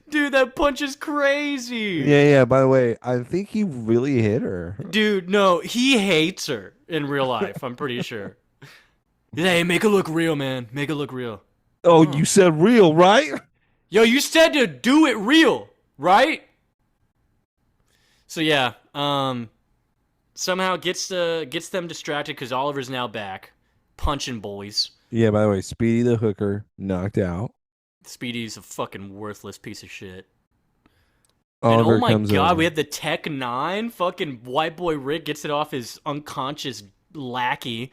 Dude, that punch is crazy. Yeah, yeah. By the way, I think he really hit her. Dude, no, he hates her in real life, I'm pretty sure. Hey, make it look real, man. Make it look real. Oh, Oh. you said real, right? Yo, you said to do it real, right? So yeah, somehow gets them distracted because Oliver's now back, punching bullies. Yeah, by the way, Speedy the hooker knocked out. Speedy's a fucking worthless piece of shit. And oh Oliver my comes god, we over. have the Tech 9. Fucking white boy Rick gets it off his unconscious lackey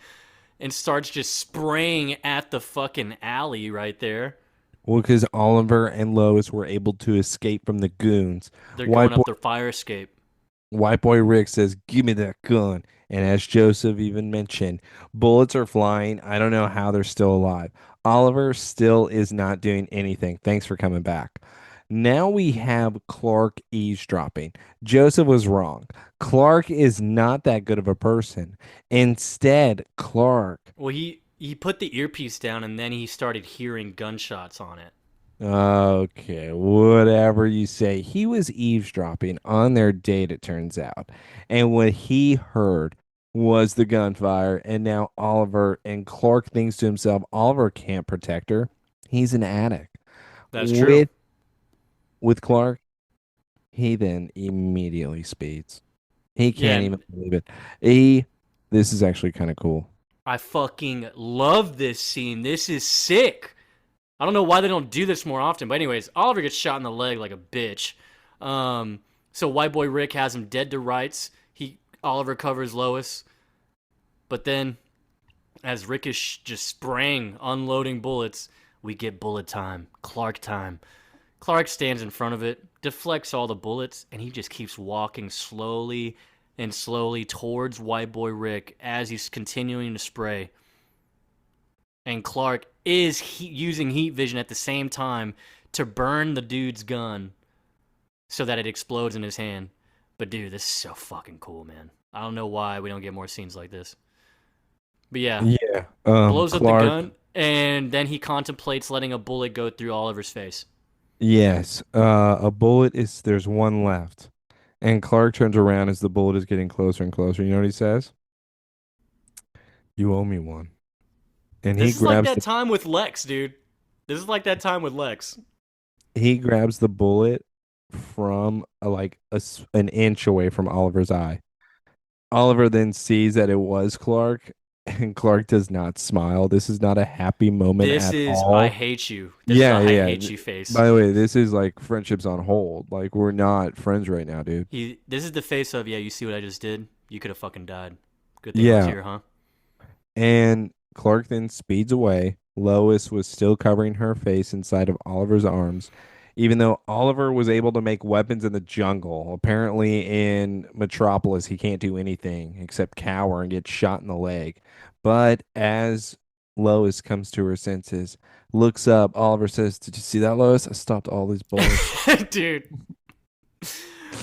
and starts just spraying at the fucking alley right there. Well, because Oliver and Lois were able to escape from the goons. They're White going boy, up their fire escape. White boy Rick says, "Give me that gun." And as Joseph even mentioned, bullets are flying. I don't know how they're still alive. Oliver still is not doing anything. Thanks for coming back. Now we have Clark eavesdropping. Joseph was wrong. Clark is not that good of a person. Instead, Clark. Well, he put the earpiece down and then he started hearing gunshots on it. Okay, whatever you say. He was eavesdropping on their date, it turns out. And what he heard was the gunfire. And now Oliver and Clark thinks to himself, Oliver can't protect her. He's an addict. That's true. With Clark, he then immediately speeds. He Yeah, can't even believe it. He This is actually kind of cool. I fucking love this scene. This is sick. I don't know why they don't do this more often, but anyways, Oliver gets shot in the leg like a bitch. So white boy Rick has him dead to rights. Oliver covers Lois, but then as Rick is just spraying, unloading bullets, we get bullet time, Clark time. Clark stands in front of it, deflects all the bullets, and he just keeps walking slowly and slowly towards white boy Rick as he's continuing to spray. And Clark is using heat vision at the same time to burn the dude's gun so that it explodes in his hand. But dude, this is so fucking cool, man. I don't know why we don't get more scenes like this. But yeah, Yeah. blows up the Clark. gun, and then he contemplates letting a bullet go through Oliver's face. Yes. A bullet is there's one left. And Clark turns around as the bullet is getting closer and closer. You know what he says? You owe me one. And This is like that time with Lex, dude. This is like that time with Lex. he grabs the bullet from an inch away from Oliver's eye. Oliver then sees that it was Clark, and Clark does not smile. This is not a happy moment This at is I all. hate you. This is a Yeah, I yeah. hate you face. By the way, this is like friendships on hold. Like we're not friends right now, dude. This is the face of, yeah, you see what I just did? You could have fucking died. Good thing I was Yeah. here, huh? And Clark then speeds away. Lois was still covering her face inside of Oliver's arms, even though Oliver was able to make weapons in the jungle. Apparently, in Metropolis, he can't do anything except cower and get shot in the leg. But as Lois comes to her senses, looks up, Oliver says, "Did you see that, Lois? I stopped all these bullets." Dude.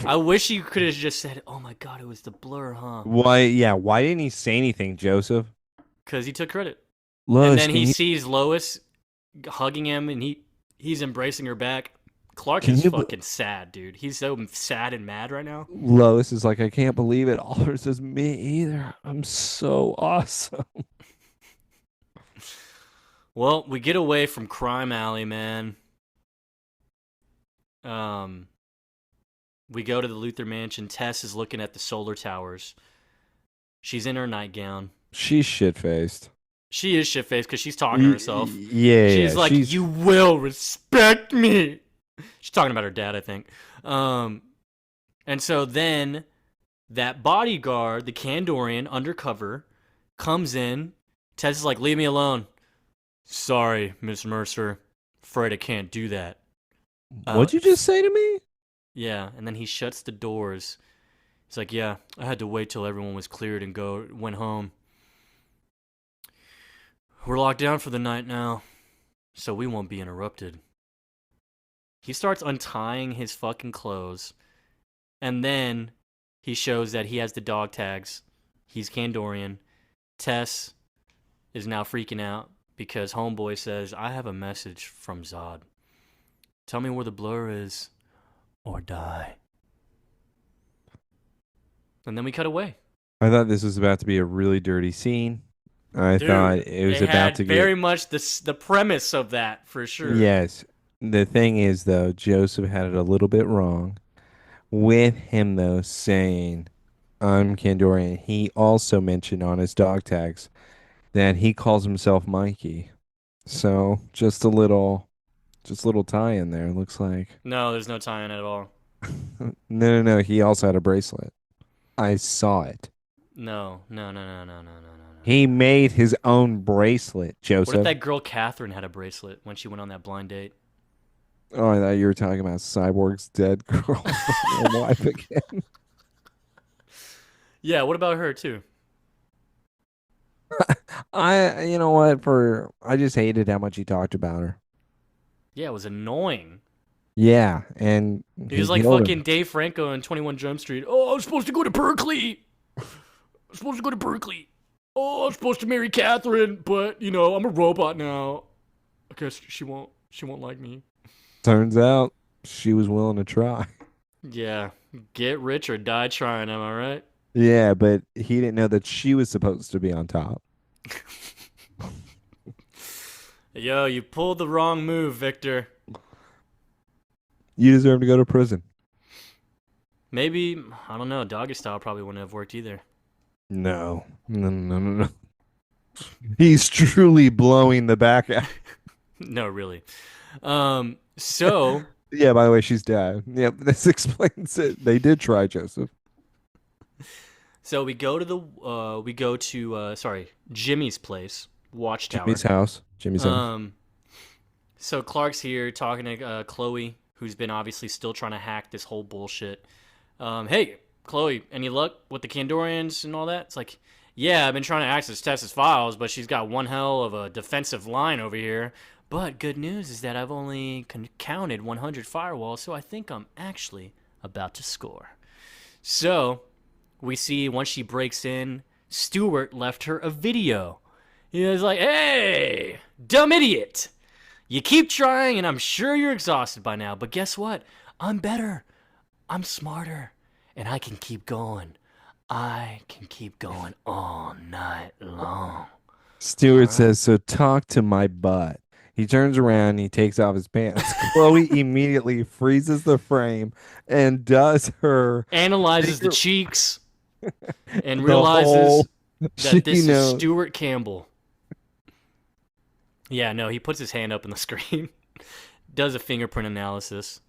I wish you could have just said, oh my god, it was the blur, huh? Why? Yeah. Why didn't he say anything, Joseph? Because he took credit. And Lois, then he sees Lois hugging him and he's embracing her back. Clark can is you? fucking sad, dude. He's so sad and mad right now. Lois is like, I can't believe it. Oliver says, me either. I'm so awesome. Well, we get away from Crime Alley, man. We go to the Luther Mansion. Tess is looking at the solar towers. She's in her nightgown. She's shit faced. She is shit-faced because she's talking to herself. Yeah, she's like, you will respect me. She's talking about her dad, I think. And so then that bodyguard, the Kandorian, undercover, comes in. Tess is like, leave me alone. Sorry, Miss Mercer. Afraid I can't do that. What'd you just say to me? Yeah, and then he shuts the doors. He's like, yeah, I had to wait till everyone was cleared and went home. We're locked down for the night now, so we won't be interrupted. He starts untying his fucking clothes, and then he shows that he has the dog tags. He's Kandorian. Tess is now freaking out because Homeboy says, I have a message from Zod. Tell me where the blur is, or die. And then we cut away. I thought this was about to be a really dirty scene. I thought it was about to get very much the premise of that, for sure. Yes. The thing is, though, Joseph had it a little bit wrong. With him, though, saying, I'm Kandorian, he also mentioned on his dog tags that he calls himself Mikey. So just a little tie in there, looks like. No, there's no tie-in at all. No. He also had a bracelet. I saw it. No. He made his own bracelet, Joseph. What if that girl Catherine had a bracelet when she went on that blind date? Oh, I thought you were talking about Cyborg's dead girl wife again. Yeah, what about her too? You know what? I just hated how much he talked about her. Yeah, it was annoying. Yeah, and he was like fucking Dave Franco in 21 Jump Street. Oh, I'm supposed to go to Berkeley. Oh, I'm supposed to marry Catherine, but I'm a robot now. I guess she won't like me. Turns out she was willing to try. Yeah, get rich or die trying, am I right? Yeah, but he didn't know that she was supposed to be on top. Yo, you pulled the wrong move, Victor. You deserve to go to prison. Maybe, I don't know, doggy style probably wouldn't have worked either. No. He's truly blowing the back out. No, really. So... Yeah, by the way, she's dead. Yeah, this explains it. They did try, Joseph. So we go to Jimmy's place, Watchtower. Jimmy's house. So Clark's here talking to Chloe, who's been obviously still trying to hack this whole bullshit. Hey, Chloe, any luck with the Kandorians and all that? It's like, yeah, I've been trying to access Tess's files, but she's got one hell of a defensive line over here. But good news is that I've only counted 100 firewalls, so I think I'm actually about to score. So we see once she breaks in, Stewart left her a video. He was like, hey, dumb idiot. You keep trying, and I'm sure you're exhausted by now, but guess what? I'm better. I'm smarter, and I can keep going. I can keep going all night long. Stewart All right. says, "So talk to my butt." He turns around, he takes off his pants. Chloe immediately freezes the frame and does her Analyzes the finger, cheeks and the whole. realizes She that this is knows. Stuart Campbell. Yeah, no, he puts his hand up in the screen, does a fingerprint analysis,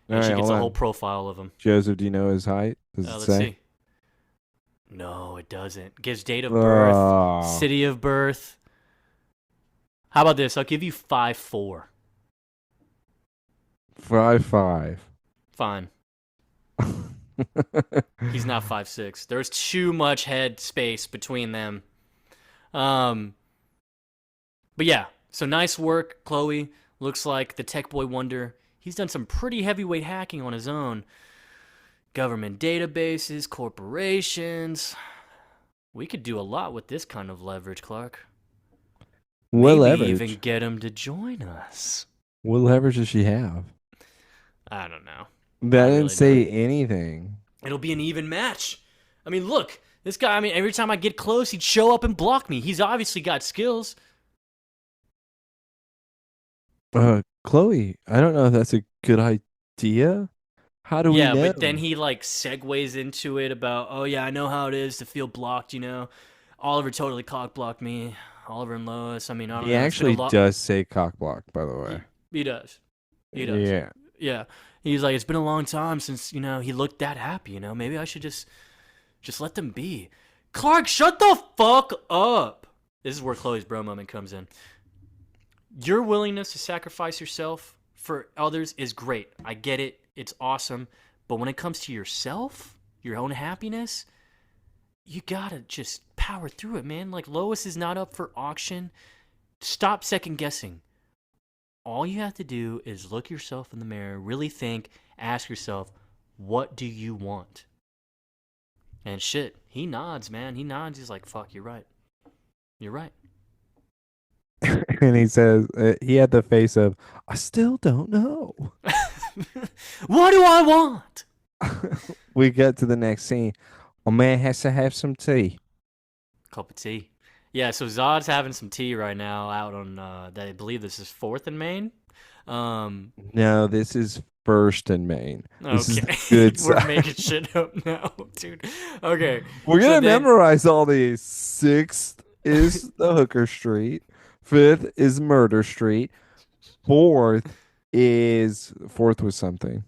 All and right, she gets hold a whole on. profile of him. Joseph, do you know his height? Does it Let's say? see. No, it doesn't. Gives date of birth, Oh, city of birth. How about this? I'll give you 5'4". 5'5". Fine. He's not 5'6". There's too much head space between them. Um, but yeah, so nice work, Chloe. Looks like the tech boy wonder. He's done some pretty heavyweight hacking on his own. Government databases, corporations. We could do a lot with this kind of leverage, Clark. What Maybe even leverage? get him to join us. What leverage does she have? I don't know. That I didn't really don't. say anything. It'll be an even match. I mean, look, this guy, every time I get close, he'd show up and block me. He's obviously got skills. Chloe, I don't know if that's a good idea. How do we Yeah, but then know? he like segues into it about, oh yeah, I know how it is to feel blocked. Oliver totally cock blocked me. Oliver and Lois. I don't He know. It's been a actually lot. does say cock block, by the way. He does. He does. Yeah. Yeah. He's like, it's been a long time since, he looked that happy. Maybe I should just let them be. Clark, shut the fuck up. This is where Chloe's bro moment comes in. Your willingness to sacrifice yourself for others is great. I get it. It's awesome. But when it comes to yourself, your own happiness, you gotta just power through it, man. Like, Lois is not up for auction. Stop second guessing. All you have to do is look yourself in the mirror, really think, ask yourself, what do you want? And shit, he nods, man. He nods. He's like, fuck, you're right. You're right. And he says, he had the face of, I still don't know. What do I want? We get to the next scene. A man has to have some tea. Cup of tea. Yeah, so Zod's having some tea right now out on, I believe this is 4th and Main. No, this is first in Maine. This is the Okay. good We're side. making shit up now, dude. Okay. We're So gonna then, memorize all these. Sixth is the Hooker Street. Fifth is Murder Street. Fourth was something.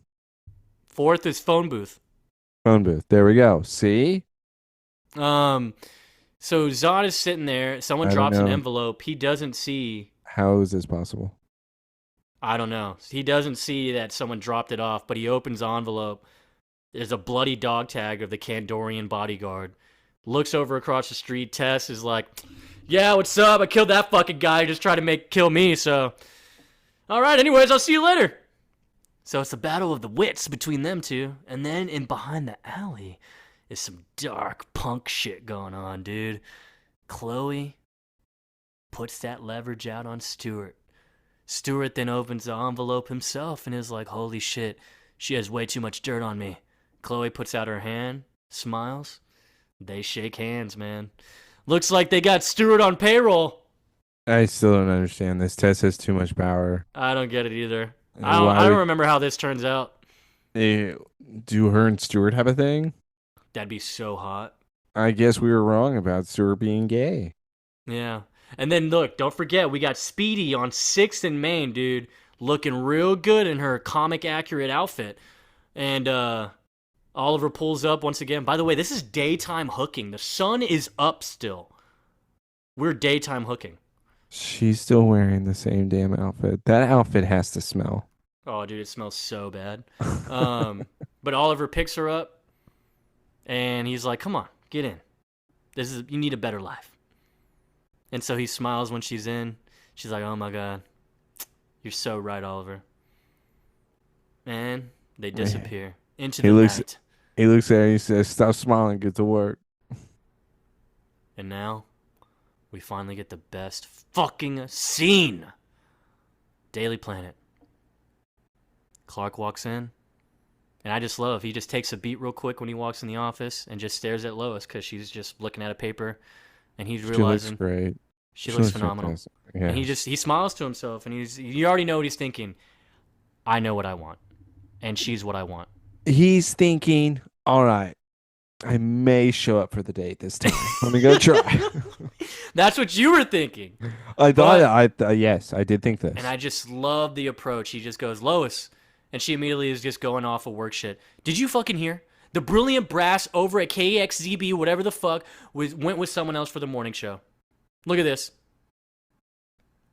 4th is phone booth. Phone booth. There we go. See? Um, so Zod is sitting there. Someone I don't drops an know. envelope. He doesn't see. How is this possible? I don't know. He doesn't see that someone dropped it off, but he opens the envelope. There's a bloody dog tag of the Kandorian bodyguard. Looks over across the street. Tess is like, "Yeah, what's up? I killed that fucking guy. He just tried to kill me. So, all right. Anyways, I'll see you later." So it's the battle of the wits between them two, and then in behind the alley is some dark punk shit going on, dude. Chloe puts that leverage out on Stuart. Stuart then opens the envelope himself and is like, holy shit, she has way too much dirt on me. Chloe puts out her hand, smiles. They shake hands, man. Looks like they got Stuart on payroll. I still don't understand this. Tess has too much power. I don't get it either. I don't, Why I don't would remember how this turns out. eh, do her and Stuart have a thing? That'd be so hot. I guess we were wrong about Stuart being gay. Yeah. And then look, don't forget, we got Speedy on 6th and Main, dude, looking real good in her comic accurate outfit. And Oliver pulls up once again. By the way, this is daytime hooking. The sun is up still. We're daytime hooking. She's still wearing the same damn outfit. That outfit has to smell. Oh, dude, it smells so bad. But Oliver picks her up, and he's like, "Come on, get in. You need a better life." And so he smiles when she's in. She's like, "Oh my god, you're so right, Oliver." And they disappear into He the looks night. he looks at her and he says, "Stop smiling, get to work." And now, we finally get the best fucking scene. Daily Planet. Clark walks in. And I just love, he just takes a beat real quick when he walks in the office and just stares at Lois because she's just looking at a paper. And he's She looks realizing great. She looks phenomenal. Fantastic. And Yes. he smiles to himself, and you already know what he's thinking. I know what I want, and she's what I want. He's thinking, all right, I may show up for the date this time. Let me go try. That's what you were thinking. I thought But- yes, I did think this. And I just love the approach. He just goes, Lois. And she immediately is just going off of work shit. Did you fucking hear? The brilliant brass over at KXZB, whatever the fuck, went with someone else for the morning show. Look at this.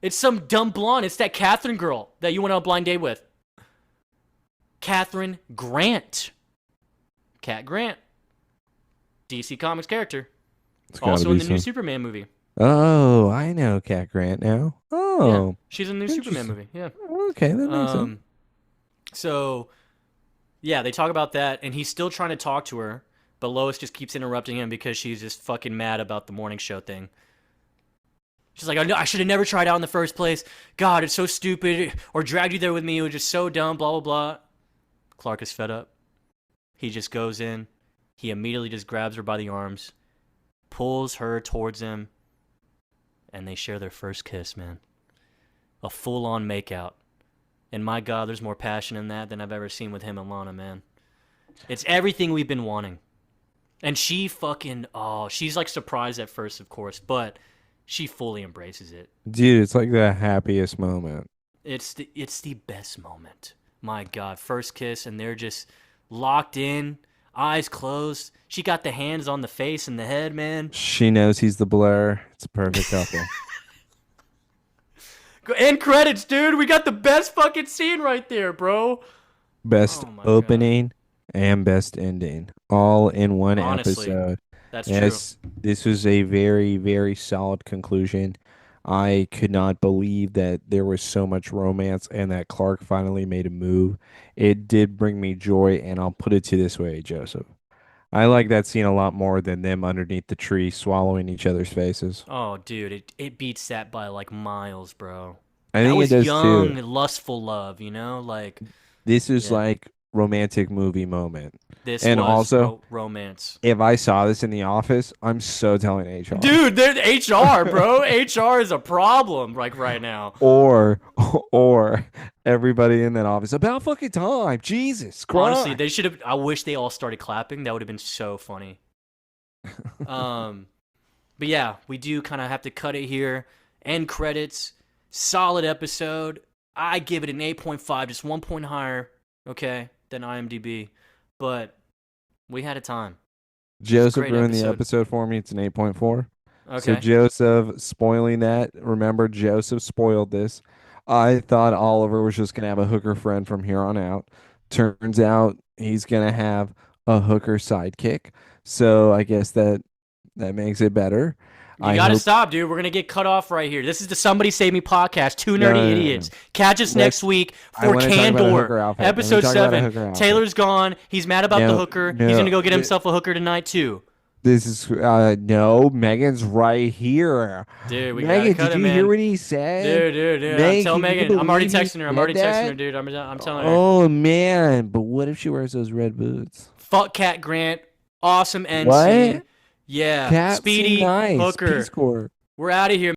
It's some dumb blonde. It's that Catherine girl that you went on a blind date with. Catherine Grant. Cat Grant. DC Comics character. It's gotta Also in be the new some- Superman movie. Oh, I know Cat Grant now. Yeah, Oh, she's in the new Superman interesting. movie. Yeah. Okay, that makes sense. So, yeah, they talk about that, and he's still trying to talk to her, but Lois just keeps interrupting him because she's just fucking mad about the morning show thing. She's like, I should have never tried out in the first place. God, it's so stupid. Or dragged you there with me. It was just so dumb, blah, blah, blah. Clark is fed up. He just goes in. He immediately just grabs her by the arms, pulls her towards him, and they share their first kiss, man. A full-on makeout. And my God, there's more passion in that than I've ever seen with him and Lana, man. It's everything we've been wanting. And she fucking, she's like surprised at first, of course, but she fully embraces it. Dude, it's like the happiest moment. It's the best moment. My God, first kiss, and they're just locked in, eyes closed. She got the hands on the face and the head, man. She knows he's the blur. It's a perfect couple. End credits, dude. We got the best fucking scene right there, bro. Best Oh my opening and best ending, all in one Honestly, episode. That's Yes, this was a very, very solid conclusion. I could not believe that there was so much romance and that Clark finally made a move. It did bring me joy, and I'll put it to this way, Joseph. I like that scene a lot more than them underneath the tree swallowing each other's faces. true. Oh, dude, it beats that by like miles, bro. I That think was it does young, too. lustful love, you know? Like, This is yeah. like romantic movie moment. this And was also- romance. If I saw this in the office, I'm so telling HR. Dude, they're HR, bro. HR is a problem like right now. Or everybody in that office. About fucking time. Jesus Christ. Honestly, they should have. I wish they all started clapping. That would have been so funny. But yeah, we do kind of have to cut it here. End credits. Solid episode. I give it an 8.5, just 1 point higher, okay, than IMDb. But we had a time. Joseph great ruined the episode. episode for me. It's an 8.4. Okay. So Joseph spoiling that. Remember, Joseph spoiled this. I thought Oliver was just gonna have a hooker friend from here on out. Turns out he's gonna have a hooker sidekick. So I guess that makes it better. You gotta stop, dude. We're gonna get cut off right here. This is the Somebody Save Me podcast. Two nerdy No. idiots. Catch us Let's- next week I for wanna talk about a hooker Candor, outfit. Let me episode talk about a 7. hooker outfit. Taylor's gone. He's mad about the No, hooker. no, He's gonna go get th- himself a hooker tonight too. This is no. Megan's right here. Dude, we Megan, gotta cut did it, you man. hear what he said? Dude. Megan, Tell can you Megan. I'm already believe he texting her. I'm already said texting her, that? dude. I'm telling her. Oh man, but what if she wears those red boots? Fuck Cat Grant. Awesome end What? scene. Yeah. Cat Speedy nice. hooker. Peace Corps. We're out of here.